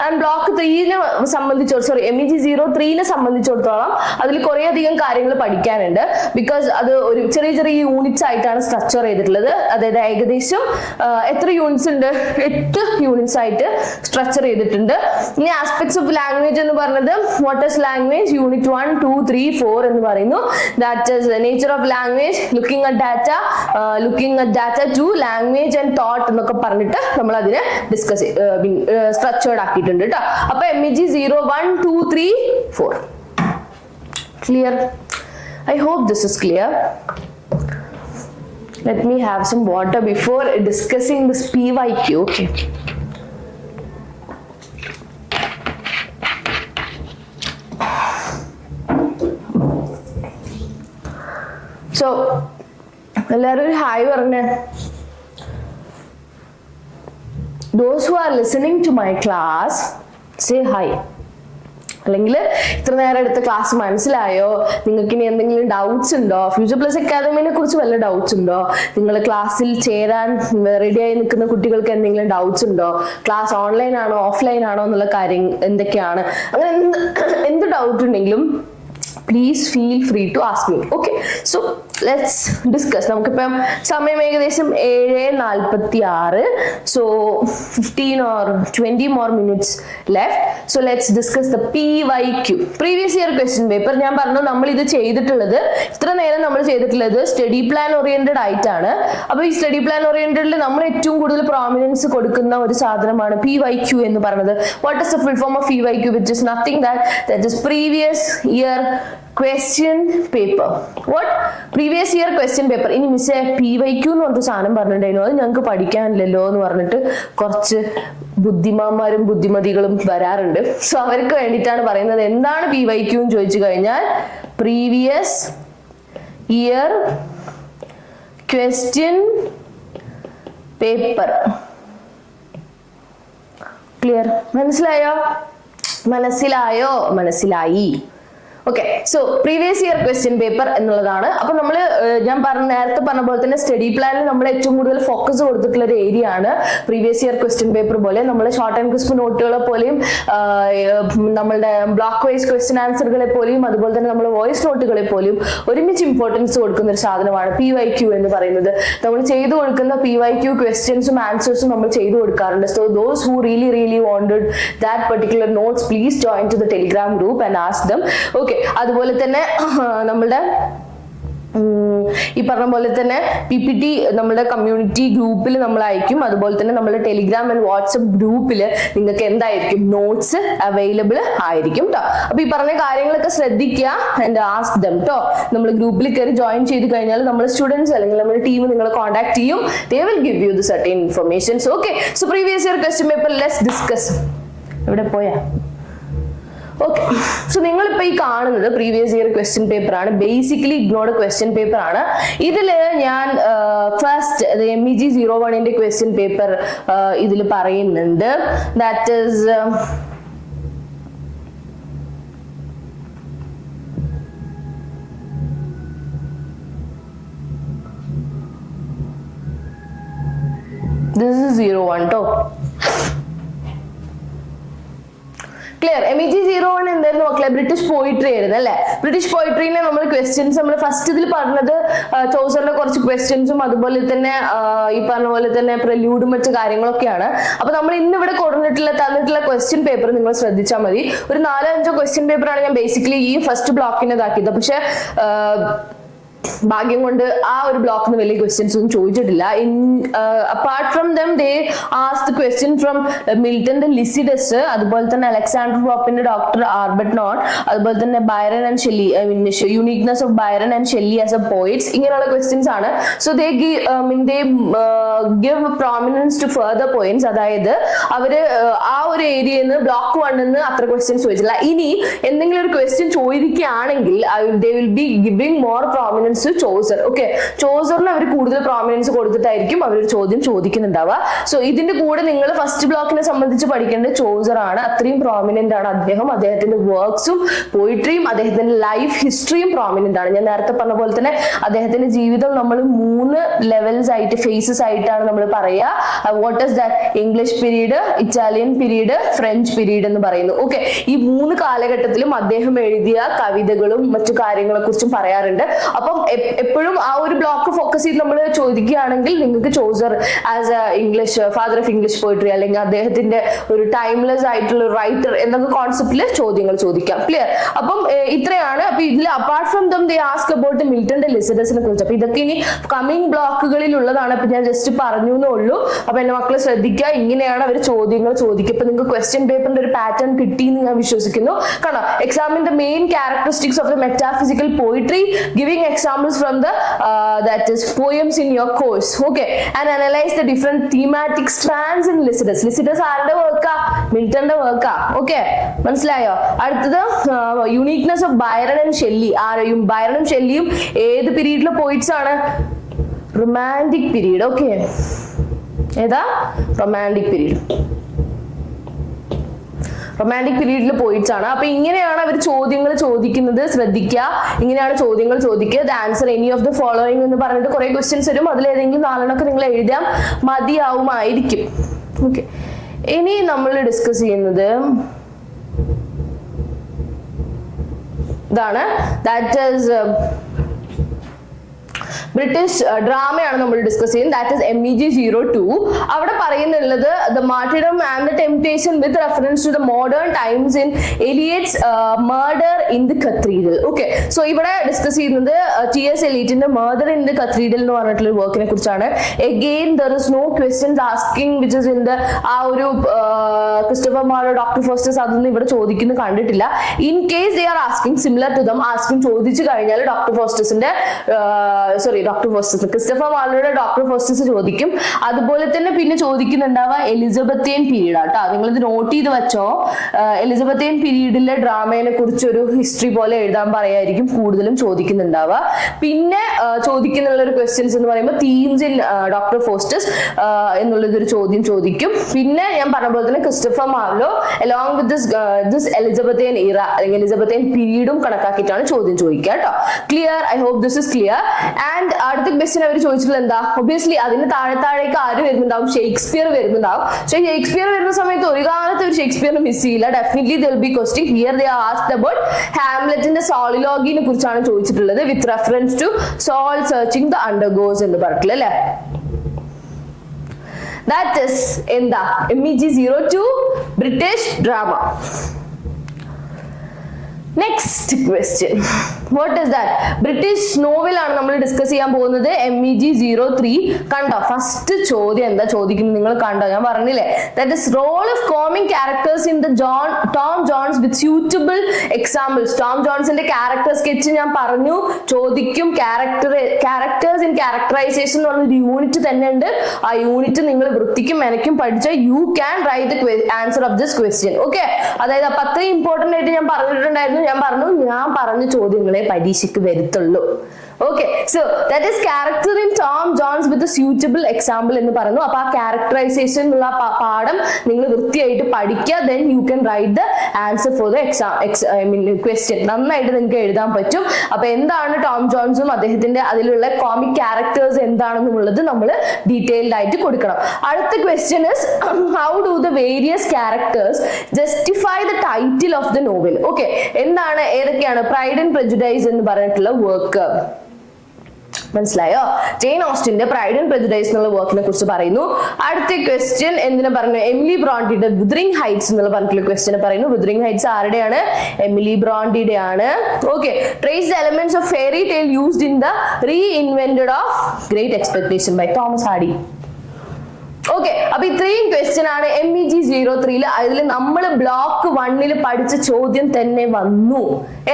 And block 3നെ സംബന്ധിച്ചിടത്തോളം MEG 03നെ സംബന്ധിച്ചിടത്തോളം അതിൽ കുറെ അധികം കാര്യങ്ങൾ പഠിക്കാനുണ്ട്. ബിക്കോസ് അത് ഒരു ചെറിയ ചെറിയ യൂണിറ്റ്സ് ആയിട്ടാണ് സ്ട്രക്ചർ ചെയ്തിട്ടുള്ളത്. അതായത് ഏകദേശം എത്ര യൂണിറ്റ്സ് ഉണ്ട്? 8 യൂണിറ്റ്സ് ആയിട്ട് സ്ട്രക്ചർ ചെയ്തിട്ടുണ്ട്. ഇനി ആസ്പെക്ട്സ് ഓഫ് ലാംഗ്വേജ് എന്ന് പറഞ്ഞത് വാട്ട് ഈസ് ലാംഗ്വേജ് യൂണിറ്റ് 1 2 3 4 എന്ന് പറയുന്നു. That is nature of language, looking at data 2 language and thought എന്നൊക്കെ പറഞ്ഞിട്ട് നമ്മൾ അതിനെ ഡിസ്കസ് സ്ട്രക്ചേർഡ് ആക്കിയിട്ടുണ്ട് കേട്ടോ. അപ്പൊ MEG 01 2 3 4 clear? I hope this is clear. Let me have some water before discussing this PYQ. Okay, so എല്ലാവരും ഹായ് പറഞ്ഞേ. Those who are listening to my class, say hi. അല്ലെങ്കിൽ ഇത്ര നേരം എടുത്ത ക്ലാസ് മനസ്സിലായോ? നിങ്ങൾക്ക് ഇനി എന്തെങ്കിലും ഡൗട്ട്സ് ഉണ്ടോ? ഫ്യൂച്ചർ പ്ലസ് അക്കാദമിനെ കുറിച്ച് വല്ല ഡൗട്ട്സ് ഉണ്ടോ? നിങ്ങൾ ക്ലാസ്സിൽ ചേരാൻ റെഡിയായി നിൽക്കുന്ന കുട്ടികൾക്ക് എന്തെങ്കിലും ഡൗട്ട്സ് ഉണ്ടോ? ക്ലാസ് ഓൺലൈൻ ആണോ ഓഫ്ലൈൻ ആണോ എന്നുള്ള കാര്യം എന്തൊക്കെയാണ്? അങ്ങനെ എന്ത് ഡൗട്ട് ഉണ്ടെങ്കിലും please feel free to ask me. Okay, so let's discuss. നമുക്കിപ്പം സമയം ഏകദേശം 7:46. So 15 or 20 more minutes left. So let's discuss the PYQ, previous year question paper. ഞാൻ പറഞ്ഞു നമ്മൾ ഇത് ചെയ്തിട്ടുള്ളത് ഇത്ര നേരം നമ്മൾ ചെയ്തിട്ടുള്ളത് സ്റ്റഡി പ്ലാൻ ഓറിയന്റഡ് ആയിട്ടാണ്. അപ്പൊ ഈ സ്റ്റഡി പ്ലാൻ ഓറിയന്റഡിൽ നമ്മൾ ഏറ്റവും കൂടുതൽ പ്രോമിനൻസ് കൊടുക്കുന്ന ഒരു സാധനമാണ് PYQ എന്ന് പറയുന്നത്. What is the full form of PYQ? which is nothing that is previous year question paper. What? Previous year question paper. ഇനി മിസ്സേ PYQ എന്ന് പറഞ്ഞ സാധനം പറഞ്ഞിട്ടുണ്ടായിരുന്നു, അത് ഞങ്ങൾക്ക് പഠിക്കാനില്ലല്ലോ എന്ന് പറഞ്ഞിട്ട് കുറച്ച് ബുദ്ധിമാന്മാരും ബുദ്ധിമതികളും വരാറുണ്ട്. സോ അവർക്ക് വേണ്ടിയിട്ടാണ് പറയുന്നത്. എന്താണ് PYQ എന്ന് ചോദിച്ചു കഴിഞ്ഞാൽ previous year question paper. Clear? മനസ്സിലായി? Okay, so previous year question paper എന്നുള്ളതാണ്. അപ്പൊ നമ്മൾ ഞാൻ നേരത്തെ പറഞ്ഞ പോലെ തന്നെ സ്റ്റഡി പ്ലാനിൽ നമ്മൾ ഏറ്റവും കൂടുതൽ ഫോക്കസ് കൊടുത്തിട്ടുള്ള ഒരു ഏരിയ ആണ് പ്രീവിയസ് ഇയർ ക്വസ്റ്റ്യൻ പേപ്പർ പോലെ. നമ്മൾ ഷോർട്ട് ആൻഡ് ക്രിസ്പ് നോട്ടുകളെ പോലെയും നമ്മളുടെ ബ്ലോക്ക് വൈസ് ക്വസ്റ്റ്യൻ ആൻസറുകളെ പോലെയും അതുപോലെ തന്നെ നമ്മൾ വോയിസ് നോട്ടുകളെ പോലെയും ഒരുമിച്ച് ഇമ്പോർട്ടൻസ് കൊടുക്കുന്ന ഒരു സാധനമാണ് PYQ എന്ന് പറയുന്നത്. നമ്മൾ ചെയ്തു കൊടുക്കുന്ന PYQ ക്വസ്റ്റ്യൻസും ആൻസേഴ്സും നമ്മൾ ചെയ്തു കൊടുക്കാറുണ്ട്. So those who really wanted that particular notes please join to the Telegram group and ask them. Okay, അതുപോലെ തന്നെ നമ്മളുടെ ഈ പറഞ്ഞ പോലെ തന്നെ PPT നമ്മുടെ കമ്മ്യൂണിറ്റി ഗ്രൂപ്പിൽ നമ്മൾ അയക്കും. അതുപോലെ തന്നെ നമ്മുടെ ടെലിഗ്രാം ആൻഡ് വാട്സ്ആപ്പ് ഗ്രൂപ്പിൽ നിങ്ങൾക്ക് എന്തായിരിക്കും നോട്ട്സ് അവൈലബിൾ ആയിരിക്കും കേട്ടോ. അപ്പൊ ഈ പറഞ്ഞ കാര്യങ്ങളൊക്കെ ശ്രദ്ധിക്കുക ആൻഡ് ആസ്ക് ദം കേട്ടോ. നമ്മൾ ഗ്രൂപ്പിൽ കയറി ജോയിൻ ചെയ്ത് കഴിഞ്ഞാൽ നമ്മുടെ സ്റ്റുഡൻസ് അല്ലെങ്കിൽ നമ്മുടെ ടീം നിങ്ങളെ കോൺടാക്ട് ചെയ്യും. They will give you the certain informations. Okay, so previous year question paper let's discuss. എവിടെ പോയാ? ഓക്കെ, സോ നിങ്ങളിപ്പോ ഈ കാണുന്നത് പ്രീവിയസ് ഇയർ ക്വസ്റ്റ്യൻ പേപ്പർ ആണ്. ബേസിക്കലി ഇഗ്നോർഡ് ക്വസ്റ്റ്യൻ പേപ്പർ ആണ്. ഇതില് ഞാൻ ഫസ്റ്റ് MEG 01ന്റെ ക്വസ്റ്റ്യൻ പേപ്പർ ഇതിൽ പറയുന്നുണ്ട്. ദാറ്റ് ഈസ് this is 01 ട്ടോ. ക്ലിയർ? MEG01 എന്തായിരുന്നു മക്കളെ? ബ്രിട്ടീഷ് പോയിട്രി ആയിരുന്നു അല്ലെ? ബ്രിട്ടീഷ് പോയിട്രിയിലെ നമ്മൾ ക്വസ്റ്റ്യൻസ് നമ്മൾ ഫസ്റ്റ് ഇതിൽ പറഞ്ഞത് ചോസറിന്റെ കുറച്ച് ക്വസ്റ്റ്യൻസും അതുപോലെ തന്നെ ഈ പറഞ്ഞ പോലെ തന്നെ പ്രല്യൂഡും മറ്റു കാര്യങ്ങളൊക്കെയാണ്. അപ്പൊ നമ്മൾ ഇന്ന് ഇവിടെ തന്നിട്ടുള്ള ക്വസ്റ്റ്യൻ പേപ്പർ നിങ്ങൾ ശ്രദ്ധിച്ചാൽ മതി. ഒരു 4-5 ക്വസ്റ്റ്യൻ പേപ്പറാണ് ഞാൻ ബേസിക്കലി ഈ ഫസ്റ്റ് ബ്ലോക്കിന് ഇതാക്കിയത്. പക്ഷെ ഭാഗ്യം കൊണ്ട് ആ ഒരു ബ്ലോക്കിന് വലിയ ക്വസ്റ്റ്യൻസ് ഒന്നും ചോദിച്ചിട്ടില്ല. Apart from them they asked question from മിൽട്ടന്റെ ലിസിഡസ്, അതുപോലെ തന്നെ അലക്സാണ്ടർ പോപ്പിന്റെ ഡോക്ടർ ആർബട്ട്നോട്ട്, അതുപോലെ തന്നെ Byron and Shelley, uniqueness of Byron and Shelley as a poets, ഇങ്ങനെയുള്ള ക്വസ്റ്റ്യൻസ് ആണ്. So they give prominence to further points. അതായത് അവര് ആ ഒരു ഏരിയയിൽ നിന്ന് ബ്ലോക്ക് 1 അത്ര ക്വസ്റ്റ്യൻസ് ചോദിച്ചില്ല. ഇനി എന്തെങ്കിലും ഒരു ക്വസ്റ്റ്യൻ ചോദിക്കുകയാണെങ്കിൽ they will be giving more prominence to Chaucer. Okay, ചോസറിന് അവർ കൂടുതൽ പ്രോമിനൻസ് കൊടുത്തിട്ടായിരിക്കും അവർ ഒരു ചോദ്യം ചോദിക്കുന്നുണ്ടാവുക. സോ ഇതിന്റെ കൂടെ നിങ്ങൾ ഫസ്റ്റ് ബ്ലോക്കിനെ സംബന്ധിച്ച് പഠിക്കേണ്ടത് ചോസർ ആണ്. അത്രയും പ്രോമിനന്റ് ആണ് അദ്ദേഹം. അദ്ദേഹത്തിന്റെ വർക്ക്സും പോയിട്രിയും അദ്ദേഹത്തിന്റെ ലൈഫ് ഹിസ്റ്ററിയും പ്രോമിനന്റ് ആണ്. ഞാൻ നേരത്തെ പറഞ്ഞ പോലെ തന്നെ അദ്ദേഹത്തിന്റെ ജീവിതം നമ്മൾ 3 ലെവൽസ് ആയിട്ട്, ഫേസസ് ആയിട്ടാണ് നമ്മൾ പറയുക. What is that? English period, Italian period, French period എന്ന് പറയുന്നു. ഓക്കെ, ഈ 3 കാലഘട്ടത്തിലും അദ്ദേഹം എഴുതിയ കവിതകളും മറ്റു കാര്യങ്ങളെ കുറിച്ചും പറയാറുണ്ട്. അപ്പം എപ്പോഴും ആ ഒരു ബ്ലോക്ക് ഫോക്കസ് ചെയ്ത് നമ്മൾ ചോദിക്കുകയാണെങ്കിൽ നിങ്ങൾക്ക് Chaucer as A English father of English poetry അല്ലെങ്കിൽ അദ്ദേഹത്തിന്റെ ഒരു ടൈംലെസ് ആയിട്ടുള്ള റൈറ്റർ എന്നൊക്കെ കോൺസെപ്റ്റില് ചോദ്യങ്ങൾ ചോദിക്കാം. ക്ലിയർ? അപ്പം ഇത്രയാണ്. അപ്പൊ ഇതിൽ apart from them they ask about മിൽട്ടന്റെ ലിസിഡസിനെ കുറിച്ച്. അപ്പൊ ഇതൊക്കെ ഇനി കമ്മിങ് ബ്ലോക്കുകളിൽ ഉള്ളതാണ്. അപ്പൊ ഞാൻ ജസ്റ്റ് പറഞ്ഞു എന്നേ ഉള്ളൂ. അപ്പൊ എന്റെ മക്കളെ ശ്രദ്ധിക്കുക, ഇങ്ങനെയാണ് അവർ ചോദ്യങ്ങൾ ചോദിക്കുക. ഇപ്പൊ നിങ്ങൾക്ക് ക്വസ്റ്റ്യൻ പേപ്പറിന്റെ ഒരു പാറ്റേൺ കിട്ടിയെന്ന് ഞാൻ വിശ്വസിക്കുന്നു. കാരണം എക്സാമിന്റെ main characteristics of the metaphysical poetry, giving examples from the that is poems in your course. Okay, and analyze the different thematic strands in Lycidas. Lycidas ആരുടെ വർക്കാ? മിൽട്ടന്റെ വർക്കാ. ഓക്കെ, മനസ്സിലായോ? അടുത്തത് uniqueness of Byron and Shelley. ആരെയും ബൈറണും ഷെല്ലിയും ഏത് പീരീഡിലെ പോയിറ്റ്സ് ആണ്? Romantic period. ഓക്കെ, ഏതാ? Romantic period. റൊമാൻറ്റിക് പീരീഡിൽ പോയിട്സ് ആണ്. അപ്പൊ ഇങ്ങനെയാണ് അവർ ചോദ്യങ്ങൾ ചോദിക്കുന്നത്. ശ്രദ്ധിക്കുക, ഇങ്ങനെയാണ് ചോദ്യങ്ങൾ ചോദിക്കുക. The answer any of the following എന്ന് പറഞ്ഞിട്ട് കുറെ ക്വസ്റ്റ്യൻസ് വരും. അതിലേതെങ്കിലും 4 നിങ്ങൾ എഴുതാൻ മതിയാവുമായിരിക്കും. ഓക്കെ, ഇനി നമ്മൾ ഡിസ്കസ് ചെയ്യുന്നത് ഇതാണ്. ദാറ്റ് ഈസ് ബ്രിട്ടീഷ് ഡ്രാമയാണ് നമ്മൾ ഡിസ്കസ് ചെയ്യുന്നത്. That is MEG02. അവിടെ പറയുന്നുള്ളത് the martyrdom and the temptation with reference to the modern times in Eliot's murder in the cathedral. Okay, so ഇവിടെ ഡിസ്കസ് ചെയ്യുന്നത് T.S. എലീറ്റിന്റെ മർഡർ ഇൻ ദി കത്തീഡ്രൽ എന്ന് പറഞ്ഞിട്ടുള്ള വർക്കിനെ കുറിച്ചാണ്. Again there is no questions asking which is in the ആ ഒരു ക്രിസ്റ്റഫർ മാർലോ, ഡോക്ടർ ഫോസ്റ്റേഴ്സ് അതൊന്നും ഇവിടെ ചോദിക്കുന്നത് കണ്ടിട്ടില്ല. In case they are asking similar to them, asking ചോദിച്ചു കഴിഞ്ഞാൽ ഡോക്ടർ ഫോസ്റ്റേഴ്സിന്റെ ക്രിസ്റ്റഫർ മാർലോയുടെ ഡോക്ടർ ഫോസ്റ്റേഴ്സ് ചോദിക്കും. അതുപോലെ തന്നെ പിന്നെ ചോദിക്കുന്നുണ്ടാവുക എലിസബത്തിയൻ പീരീഡ് ആട്ടോ. നിങ്ങൾ ഇത് നോട്ട് ചെയ്ത് വെച്ചോ. എലിസബത്തിയൻ പീരീഡിലെ ഡ്രാമയെ കുറിച്ച് ഒരു ഹിസ്റ്ററി പോലെ എഴുതാൻ പറയായിരിക്കും കൂടുതലും ചോദിക്കുന്നുണ്ടാവുക. പിന്നെ ചോദിക്കുന്നുള്ള ഒരു ക്വസ്റ്റ്യൻസ് എന്ന് പറയുമ്പോൾ തീംസ് ഇൻ ഡോക്ടർ ഫോസ്റ്റേഴ്സ് എന്നുള്ളതൊരു ചോദ്യം ചോദിക്കും. പിന്നെ ഞാൻ പറഞ്ഞ പോലെ തന്നെ Christopher Marlowe along with this Elizabethan era അല്ലെങ്കിൽ എലിസബത്തിയൻ പീരീഡും കണക്കാക്കിയിട്ടാണ് ചോദ്യം ചോദിക്കുക കേട്ടോ. Clear? I hope this is clear. And അടുത്ത ക്വസ്റ്റ്യൻ അവർ ചോദിച്ചിട്ടുള്ള എന്താ? ഒബിയസ്ലി അതിന് താഴേക്ക് ആര് വരുന്നുണ്ടാവും? ഷേക്സ്പിയർ വരുന്നുണ്ടാവും. പക്ഷേ ഷേക്സ്പിയർ വരുന്ന സമയത്ത് ഒരു കാലത്ത് ഒരു ഷേക്സ്പിയറിനെ മിസ് ചെയ്യില്ല. Definitely there will be question here. They are asked about ഹാംലെറ്റിന്റെ സോളിലോഗിനെ കുറിച്ചാണ് ചോദിച്ചിട്ടുള്ളത് with reference to soul searching the undergoes എന്ന് പറഞ്ഞിട്ടുള്ള അല്ലേ. ദാറ്റ് ഇസ് എന്താ? MEG02 British drama. Next question, what is that? British novel ആണ് നമ്മൾ ഡിസ്കസ് ചെയ്യാൻ പോകുന്നത്. MEG03. കണ്ടോ ഫസ്റ്റ് ചോദ്യം എന്താ ചോദിക്കുന്നത്? നിങ്ങൾ കണ്ടോ? ഞാൻ പറഞ്ഞില്ലേ, that is role of comic characters in the Tom Jones with suitable examples. Tom ജോൺസിന്റെ ക്യാരക്ടർ സ്കെച്ച് ഞാൻ പറഞ്ഞു ചോദിക്കും. ക്യാരക്ടേഴ്സ് ഇൻ ക്യാരക്ടറൈസേഷൻ എന്ന് പറഞ്ഞൊരു യൂണിറ്റ് തന്നെ ഉണ്ട്. ആ യൂണിറ്റ് നിങ്ങൾ വൃത്തിക്കും മെനക്കും പഠിച്ചാൽ you can write the answer of this question. Okay, അതായത് അപ്പൊ അത്രയും ഇമ്പോർട്ടന്റ് ആയിട്ട് ഞാൻ പറഞ്ഞിട്ടുണ്ടായിരുന്നു. ഞാൻ പറഞ്ഞ ചോദ്യങ്ങളെ പരീക്ഷയ്ക്ക് വരുത്തുള്ളൂ. Okay, so that is character in Tom Jones with a suitable example എന്ന് പറയുന്നു. അപ്പോൾ ആ characterization ഉള്ള പാഠം നിങ്ങൾ വൃത്തിയായിട്ട് പഠിക്കുക, then you can write the answer for the question. നന്നായിട്ട് നിങ്ങൾക്ക് എഴുതാൻ പറ്റും. അപ്പോൾ എന്താണ് ടോം ജോൺസും അദ്ദേഹത്തിന്റെ അതിലുള്ള കോമിക് ക്യാരക്ടേഴ്സ് എന്താണെന്നുള്ളത് നമ്മൾ ഡീറ്റെയിൽഡ് ആയിട്ട് കൊടുക്കണം. അടുത്ത question is how do the various characters justify the title of the novel? Okay, എന്താണ് ഏതൊക്കെയാണ് പ്രൈഡ് ആൻഡ് പ്രെജുഡൈസ് എന്ന് പറഞ്ഞിട്ടുള്ള വർക്ക്? മനസ്സിലായോ? ജെയിൻ ഓസ്റ്റിന്റെ പ്രൈഡ് ആൻഡ് പ്രെജുഡൈസ് എന്നുള്ള വർക്കിനെ കുറിച്ച് പറയുന്നു. അടുത്ത ക്വസ്റ്റ്യൻ എന്തിനാ പറഞ്ഞു? എമിലി ബ്രോണ്ടിയുടെ വുദറിംഗ് ഹൈറ്റ്സ് എന്നുള്ള പറഞ്ഞിട്ടുള്ള ക്വസ്റ്റ്യൻ പറയുന്നു. വുദറിംഗ് ഹൈറ്റ്സ് ആരുടെയാണ്? എമിലി ബ്രോണ്ടിയുടെ ആണ്. Okay, trace the elements of fairy tale used in the reinvented of great expectation by Thomas Hardy. Okay, അപ്പൊ ഇത്രയും ക്വസ്റ്റ്യൻ ആണ് MEG03. അതിൽ നമ്മൾ ബ്ലോക്ക് 1 പഠിച്ച ചോദ്യം തന്നെ വന്നു.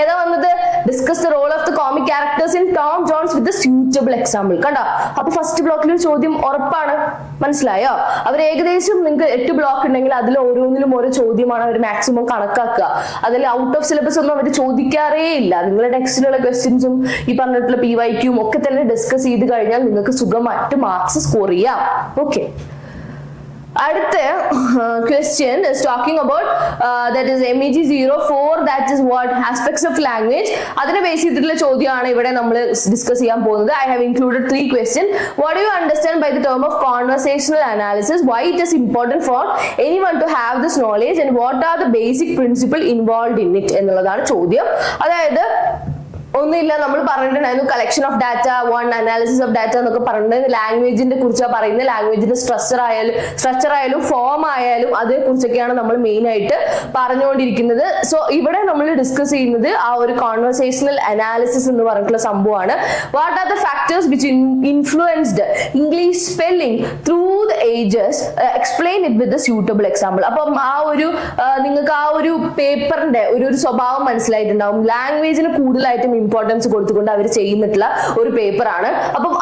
ഏതാ വന്നത്? Discuss the role of the comic characters in Tom Jones with the suitable example. കണ്ടോ? അപ്പൊ ഫസ്റ്റ് ബ്ലോക്കിൽ ഒരു ചോദ്യം ഉറപ്പാണ്. മനസ്സിലായോ? അവർ ഏകദേശം നിങ്ങൾക്ക് 8 ബ്ലോക്ക് ഉണ്ടെങ്കിൽ അതിൽ ഓരോന്നിലും ഓരോ ചോദ്യമാണ് അവർ മാക്സിമം കണക്കാക്കുക. അതിൽ ഔട്ട് ഓഫ് സിലബസ് ഒന്നും അവർ ചോദിക്കാറേ ഇല്ല. നിങ്ങളുടെ ടെക്സ്റ്റിലുള്ള ക്വസ്റ്റ്യൻസും ഈ പറഞ്ഞിട്ടുള്ള PYQ ഒക്കെ തന്നെ ഡിസ്കസ് ചെയ്ത് കഴിഞ്ഞാൽ നിങ്ങൾക്ക് സുഖമായിട്ട് മാർക്സ് സ്കോർ ചെയ്യാം. ഓക്കെ, അടുത്ത question is talking about that is MEG04, that is what aspects of language. അതിനെ ബേസ് ചെയ്തിട്ടുള്ള ചോദ്യമാണ് ഇവിടെ നമ്മൾ ഡിസ്കസ് ചെയ്യാൻ പോകുന്നത്. I have included 3 questions. What do you understand by the term of conversational analysis? Why it is important for anyone to have this knowledge and what are the basic principles involved in it എന്നുള്ളതാണ് ചോദ്യം. അതായത് ഒന്നുമില്ല, നമ്മൾ പറഞ്ഞിട്ടുണ്ടായിരുന്നു collection of data, analysis of data എന്നൊക്കെ പറഞ്ഞിട്ട് ലാംഗ്വേജിന്റെ കുറിച്ചാണ് പറയുന്നത്. ലാംഗ്വേജിന്റെ സ്ട്രക്ചർ ആയാലും ഫോം ആയാലും അതേ കുറിച്ചൊക്കെയാണ് നമ്മൾ മെയിൻ ആയിട്ട് പറഞ്ഞുകൊണ്ടിരിക്കുന്നത്. സോ ഇവിടെ നമ്മൾ ഡിസ്കസ് ചെയ്യുന്നത് ആ ഒരു കോൺവെർസേഷണൽ അനാലിസിസ് എന്ന് പറഞ്ഞിട്ടുള്ള സംഭവമാണ്. What are the factors which influenced English spelling through the ages, explain it with the suitable example. അപ്പം ആ ഒരു നിങ്ങൾക്ക് ആ ഒരു പേപ്പറിന്റെ ഒരു സ്വഭാവം മനസ്സിലായിട്ടുണ്ടാവും. ലാംഗ്വേജിന് കൂടുതലായിട്ടും ഇമ്പോർട്ടൻസ് കൊടുത്തുകൊണ്ട് അവർ ചെയ്യുന്നിട്ടുള്ള ഒരു പേപ്പർ ആണ്. അപ്പം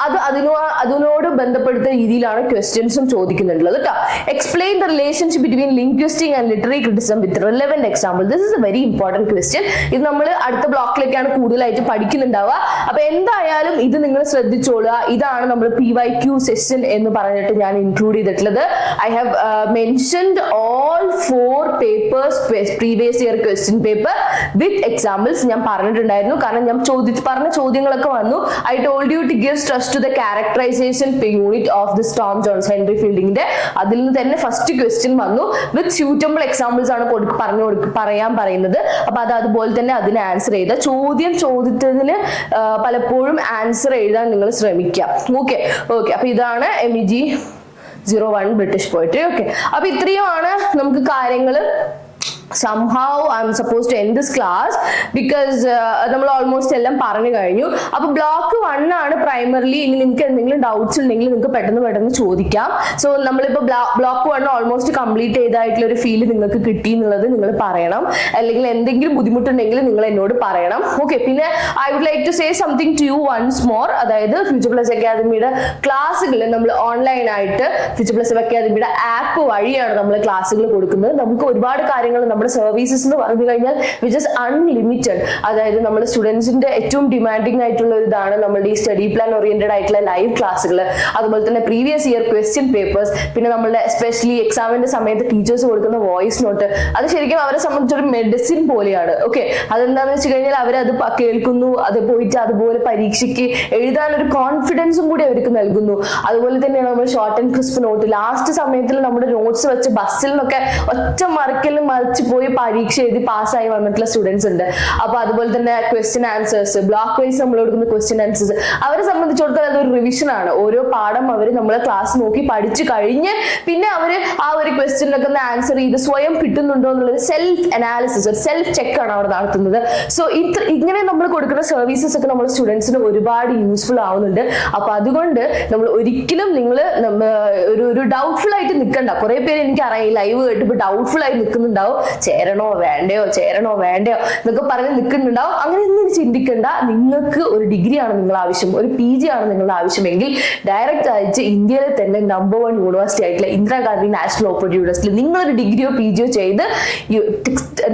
അതിനോട് ബന്ധപ്പെടുത്തുന്ന രീതിയിലാണ് ക്വസ്റ്റ്യൻസും ചോദിക്കുന്നുള്ളത് കേട്ടോ. Explain the relationship between linguistic and literary criticism with relevant example. This is A very important question. ഇത് നമ്മൾ അടുത്ത ബ്ലോക്കിലേക്കാണ് കൂടുതലായിട്ട് പഠിക്കുന്നുണ്ടാവുക. അപ്പൊ എന്തായാലും ഇത് നിങ്ങൾ ശ്രദ്ധിച്ചോളുക. ഇതാണ് നമ്മൾ PYQ സെഷൻ എന്ന് പറഞ്ഞിട്ട് ഞാൻ ഇൻക്ലൂഡ് ചെയ്തിട്ടുള്ളത്. I have mentioned all 4 papers previous year question paper with examples ഞാൻ പറഞ്ഞിട്ടുണ്ടായിരുന്നു. കാരണം ഞാൻ പറഞ്ഞ ചോദ്യങ്ങളൊക്കെ വന്നു. I told you to give stress to the characterization unit of this Tom Jones Henry ഫീൽഡിങ്ങിന്റെ. അതിൽ നിന്ന് തന്നെ ഫസ്റ്റ് ക്വസ്റ്റ്യൻ വന്നു. വിത്ത് സ്യൂട്ടബിൾ എക്സാമ്പിൾസ് ആണ് പറയാൻ പറയുന്നത്. അപ്പൊ അതുപോലെ തന്നെ അതിന് ആൻസർ ചെയ്ത ചോദ്യത്തിന് പലപ്പോഴും ആൻസർ എഴുതാൻ നിങ്ങൾ ശ്രമിക്കാം. ഓക്കെ, അപ്പൊ ഇതാണ് MEG01 ബ്രിട്ടീഷ് പോയട്രി. ഓക്കെ, അപ്പൊ ഇത്രയുമാണ് നമുക്ക് കാര്യങ്ങൾ. Somehow I'm supposed to end this class because നമ്മൾ ഓൾമോസ്റ്റ് എല്ലാം പറഞ്ഞു കഴിഞ്ഞു. അപ്പൊ ബ്ലോക്ക് 1 ആണ് പ്രൈമറിലി. ഇനി നിങ്ങൾക്ക് എന്തെങ്കിലും ഡൗട്ട്സ് ഉണ്ടെങ്കിൽ നിങ്ങൾക്ക് പെട്ടെന്ന് ചോദിക്കാം. സോ നമ്മളിപ്പോ ബ്ലോക്ക് 1 ഓൾമോസ്റ്റ് കംപ്ലീറ്റ് ചെയ്തായിട്ടുള്ള ഒരു ഫീൽ നിങ്ങൾക്ക് കിട്ടി എന്നുള്ളത് നിങ്ങൾ പറയണം. അല്ലെങ്കിൽ എന്തെങ്കിലും ബുദ്ധിമുട്ടുണ്ടെങ്കിൽ നിങ്ങൾ എന്നോട് പറയണം. ഓക്കെ, പിന്നെ I would like to say something to you once more. അതായത് ഫ്യൂച്ചർ പ്ലസ് അക്കാദമിയുടെ ക്ലാസ്സുകൾ നമ്മൾ ഓൺലൈൻ ആയിട്ട് ഫ്യൂച്ചർ പ്ലസ് അക്കാദമിയുടെ ആപ്പ് വഴിയാണ് നമ്മൾ ക്ലാസ്സുകൾ കൊടുക്കുന്നത്. നമുക്ക് ഒരുപാട് കാര്യങ്ങൾ നമ്മുടെ സർവീസസ് എന്ന് പറഞ്ഞു കഴിഞ്ഞാൽ വിച്ച് ഇസ് അൺലിമിറ്റഡ്. അതായത് നമ്മുടെ സ്റ്റുഡൻസിന്റെ ഏറ്റവും ഡിമാൻഡിങ് ആയിട്ടുള്ള ഒരു ഇതാണ് നമ്മുടെ ഈ സ്റ്റഡി പ്ലാൻ ഓറിയന്റഡ് ആയിട്ടുള്ള ലൈവ് ക്ലാസ്സുകൾ, അതുപോലെ തന്നെ പ്രീവിയസ് ഇയർ ക്വസ്റ്റ്യൻ പേപ്പേഴ്സ്, പിന്നെ നമ്മുടെ എസ്പെഷ്യലി എക്സാമിന്റെ സമയത്ത് ടീച്ചേഴ്സ് കൊടുക്കുന്ന വോയിസ് നോട്ട്. അത് ശരിക്കും അവരെ സംബന്ധിച്ചൊരു മെഡിസിൻ പോലെയാണ്. ഓക്കെ, അതെന്താണെന്ന് വെച്ച് കഴിഞ്ഞാൽ അവരത് കേൾക്കുന്നു, അത് പോയിട്ട് അതുപോലെ പരീക്ഷയ്ക്ക് എഴുതാനൊരു കോൺഫിഡൻസും കൂടി അവർക്ക് നൽകുന്നു. അതുപോലെ തന്നെയാണ് നമ്മൾ short and crisp note. Last സമയത്തിൽ നമ്മുടെ നോട്ട്സ് വെച്ച് ബസ്സിൽ നിന്നൊക്കെ ഒറ്റ മറിച്ച് പോയി പരീക്ഷ എഴുതി പാസ്സായി വന്നിട്ടുള്ള സ്റ്റുഡൻസ് ഉണ്ട്. അപ്പൊ അതുപോലെ തന്നെ ക്വസ്റ്റ്യൻ ആൻസേഴ്സ് ബ്ലോക്ക് വൈസ് നമ്മൾ കൊടുക്കുന്ന ക്വസ്റ്റ്യൻ ആൻസേഴ്സ് അവരെ സംബന്ധിച്ചിടത്തോളം അതൊരു റിവിഷൻ ആണ്. ഓരോ പാഠം അവർ നമ്മളെ ക്ലാസ് നോക്കി പഠിച്ചു കഴിഞ്ഞ് പിന്നെ അവര് ആ ഒരു ക്വസ്റ്റ്യനൊക്കെ ഒന്ന് ആൻസർ ചെയ്ത് സ്വയം കിട്ടുന്നുണ്ടോ എന്നുള്ളത് സെൽഫ് അനാലിസിസ്, ഒരു സെൽഫ് ചെക്ക് ആണ് അവർ നടത്തുന്നത്. സോ ഇങ്ങനെ നമ്മൾ കൊടുക്കുന്ന സർവീസസ് ഒക്കെ നമ്മുടെ സ്റ്റുഡൻസിന് ഒരുപാട് യൂസ്ഫുൾ ആവുന്നുണ്ട്. അപ്പൊ അതുകൊണ്ട് നമ്മൾ ഒരിക്കലും നിങ്ങൾ ഒരു ഡൗട്ട്ഫുൾ ആയിട്ട് നിൽക്കണ്ട. കുറെ പേര് എനിക്ക് അറിയാം ലൈവ് കേട്ടിപ്പോ ഡൗട്ട്ഫുൾ ആയി നിൽക്കുന്നുണ്ടാവും. ചേരണോ വേണ്ടയോ എന്നൊക്കെ പറഞ്ഞ് നിൽക്കുന്നുണ്ടാവും. അങ്ങനെയൊന്നും ചിന്തിക്കണ്ട. നിങ്ങൾക്ക് ഒരു ഡിഗ്രിയാണ് നിങ്ങളുടെ ആവശ്യം, ഒരു PG ആണ് നിങ്ങളുടെ ആവശ്യമെങ്കിൽ ഡയറക്റ്റ് അയച്ച് ഇന്ത്യയിലെ തന്നെ നമ്പർ 1 യൂണിവേഴ്സിറ്റി ആയിട്ടുള്ള ഇന്ദിരാഗാന്ധി നാഷണൽ ഓപ്പൺ യൂണിവേഴ്സിറ്റിയിൽ നിങ്ങളൊരു ഡിഗ്രിയോ PGയോ ചെയ്ത്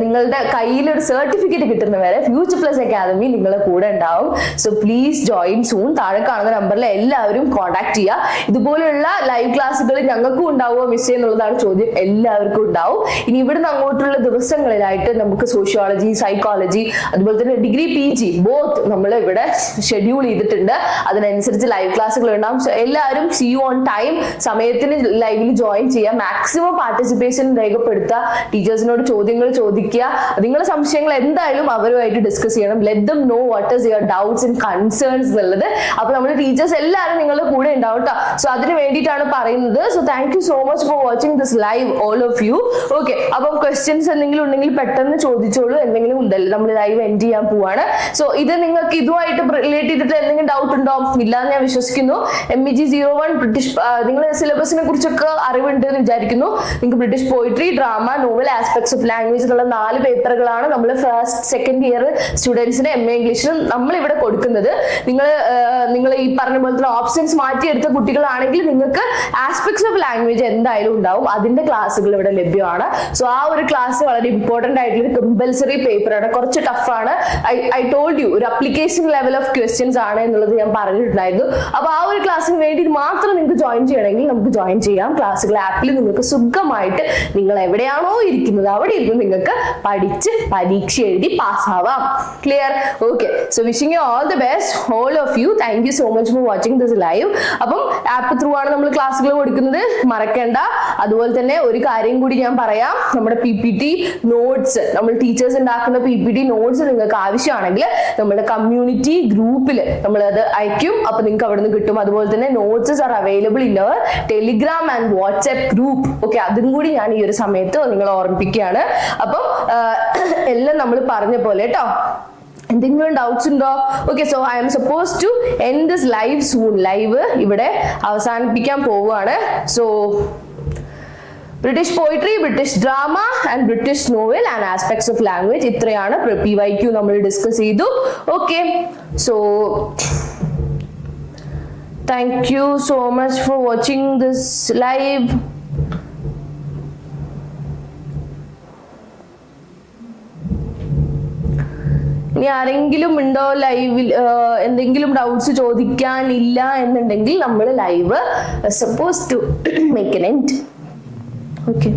നിങ്ങളുടെ കയ്യിൽ ഒരു സർട്ടിഫിക്കറ്റ് കിട്ടുന്നവരെ ഫ്യൂച്ചർ പ്ലസ് അക്കാദമി നിങ്ങളുടെ കൂടെ ഉണ്ടാവും. So please join soon. താഴെ കാണുന്ന നമ്പറിൽ എല്ലാവരും കോൺടാക്ട് ചെയ്യുക. ഇതുപോലുള്ള ലൈവ് ക്ലാസ്സുകൾ ഞങ്ങൾക്കും ഉണ്ടാവുമോ മിസ് എന്നുള്ളതാണ് ചോദ്യം. എല്ലാവർക്കും ഉണ്ടാവും. ഇനി ഇവിടുന്ന് അങ്ങോട്ടുള്ള ദിവസങ്ങളിലായിട്ട് നമുക്ക് സോഷ്യോളജി, സൈക്കോളജി, അതുപോലെ തന്നെ ഡിഗ്രി PG ബോത്ത് നമ്മൾ ഇവിടെ ഷെഡ്യൂൾ ചെയ്തിട്ടുണ്ട്. അതിനനുസരിച്ച് ലൈവ് ക്ലാസ്സുകൾ ഉണ്ടാവും. സോ എല്ലാവരും see you on time. സമയത്തിന് ലൈവിൽ ജോയിൻ ചെയ്യുക. മാക്സിമം പാർട്ടിസിപ്പേഷൻ രേഖപ്പെടുത്തുക. ടീച്ചേഴ്സിനോട് ചോദ്യങ്ങൾ ചോദിക്കുക. നിങ്ങളുടെ സംശയങ്ങൾ എന്തായാലും അവരുമായിട്ട് ഡിസ്കസ് ചെയ്യണം. Let them no what is your doubts and concerns എന്നുള്ളത്. അപ്പൊ നമ്മുടെ ടീച്ചേഴ്സ് എല്ലാവരും നിങ്ങളുടെ കൂടെ ഉണ്ടാവും കേട്ടോ. സോ അതിന് വേണ്ടിയിട്ടാണ് പറയുന്നത്. So thank you so much for watching this live all of you. Okay, അപ്പം ക്വസ്റ്റ്യൻസ് എന്തെങ്കിലും ഉണ്ടെങ്കിൽ പെട്ടെന്ന് ചോദിച്ചോളൂ. എന്തെങ്കിലും ഉണ്ടല്ലോ, നമ്മൾ ലൈവ് എൻഡ് ചെയ്യാൻ പോവാണ്. സോ ഇത് നിങ്ങൾക്ക് ഇതുമായിട്ട് റിലേറ്റ് ചെയ്തിട്ട് എന്തെങ്കിലും ഡൗട്ട് ഉണ്ടോ? ഇല്ലാന്ന് ഞാൻ വിശ്വസിക്കുന്നു. MEG 01 ബ്രിട്ടീഷ് നിങ്ങൾ സിലബസിനെ കുറിച്ചൊക്കെ അറിവുണ്ട് എന്ന് വിചാരിക്കുന്നു. നിങ്ങൾക്ക് British poetry, drama, novel, aspects of language എന്നുള്ള 4 പേപ്പറുകളാണ് നമ്മൾ ഫസ്റ്റ് സെക്കൻഡ് ഇയർ സ്റ്റുഡൻസിന് MA ഇംഗ്ലീഷിന് നമ്മൾ ഇവിടെ കൊടുക്കുന്നത്. നിങ്ങൾ ഈ പറഞ്ഞ പോലെ തന്നെ ഓപ്ഷൻസ് മാറ്റിയെടുത്ത കുട്ടികളാണെങ്കിൽ നിങ്ങൾക്ക് ആസ്പെക്ട്സ് ഓഫ് ലാംഗ്വേജ് എന്തായാലും ഉണ്ടാവും. അതിന്റെ ക്ലാസ്സുകൾ ഇവിടെ ലഭ്യമാണ്. സോ ആ ഒരു ക്ലാസ് വളരെ ഇമ്പോർട്ടന്റ് ആയിട്ടുള്ള കമ്പൽസറി പേപ്പറാണ്. കുറച്ച് ടഫാണ്. ഐ ടോൾഡ് യു, ഒരു അപ്ലിക്കേഷൻ ലെവൽ ഓഫ് ക്വസ്റ്റ്യൻസ് ആണ് എന്നുള്ളത് ഞാൻ പറഞ്ഞിട്ടുണ്ടായിരുന്നു. അപ്പൊ ആ ഒരു ക്ലാസ്സിന് വേണ്ടി മാത്രം നിങ്ങൾക്ക് ജോയിൻ ചെയ്യണമെങ്കിൽ നമുക്ക് ജോയിൻ ചെയ്യാം. ക്ലാസ്സുകൾ ആപ്പിൽ നിങ്ങൾക്ക് സുഖമായിട്ട് നിങ്ങൾ എവിടെയാണോ ഇരിക്കുന്നത് അവിടെ ഇരുന്ന് നിങ്ങൾക്ക് പഠിച്ച് പരീക്ഷ എഴുതി പാസ്സാവാം. Clear? Okay, so wishing you all the best all of you. Thank you so much for watching this live. അപ്പം ആപ്പ് ത്രൂ ആണ് നമ്മൾ ക്ലാസ്സുകൾ കൊടുക്കുന്നത്, മറക്കണ്ട. അതുപോലെ തന്നെ ഒരു കാര്യം കൂടി ഞാൻ പറയാം. നമ്മുടെ PPT നോട്ട്സ്, നമ്മൾ ടീച്ചേഴ്സ് ഉണ്ടാക്കുന്ന PPT നോട്ട്സ് നിങ്ങൾക്ക് ആവശ്യമാണെങ്കിൽ നമ്മുടെ കമ്മ്യൂണിറ്റി ഗ്രൂപ്പിൽ നമ്മൾ അത് അയക്കും. അപ്പൊ നിങ്ങൾക്ക് അവിടെ നിന്ന് കിട്ടും. അതുപോലെ തന്നെ notes are available in our Telegram and WhatsApp group. Okay, അതും കൂടി ഞാൻ ഈ ഒരു സമയത്ത് നിങ്ങൾ ഓർമ്മിപ്പിക്കുകയാണ്. അപ്പം എല്ലാം നമ്മൾ പറഞ്ഞ പോലെ കേട്ടോ. എന്തെങ്കിലും ഡൗട്ട്സ് ഉണ്ടോ? Okay, so I am suppose to end this live soon. Live ഇവിടെ അവസാനിപ്പിക്കാൻ പോവുകയാണ്. So British poetry, British drama and British novel and aspects of language, ഇത്രയാണ് PYQ നമ്മൾ ഡിസ്കസ് ചെയ്തു. Okay, so thank you so much for watching this live. ഇനി ആരെങ്കിലും ഉണ്ടോ ലൈവിൽ എന്തെങ്കിലും ഡൗട്ട്സ് ചോദിക്കാനില്ല എന്നുണ്ടെങ്കിൽ നമ്മൾ live suppose to make an end. Okay,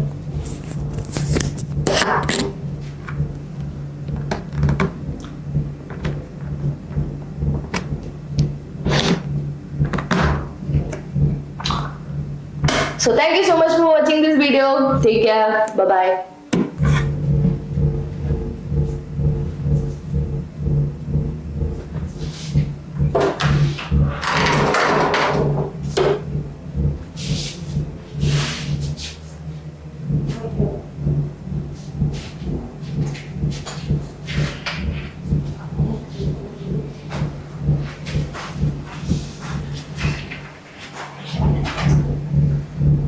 so thank you so much for watching this video. Take care. Bye bye.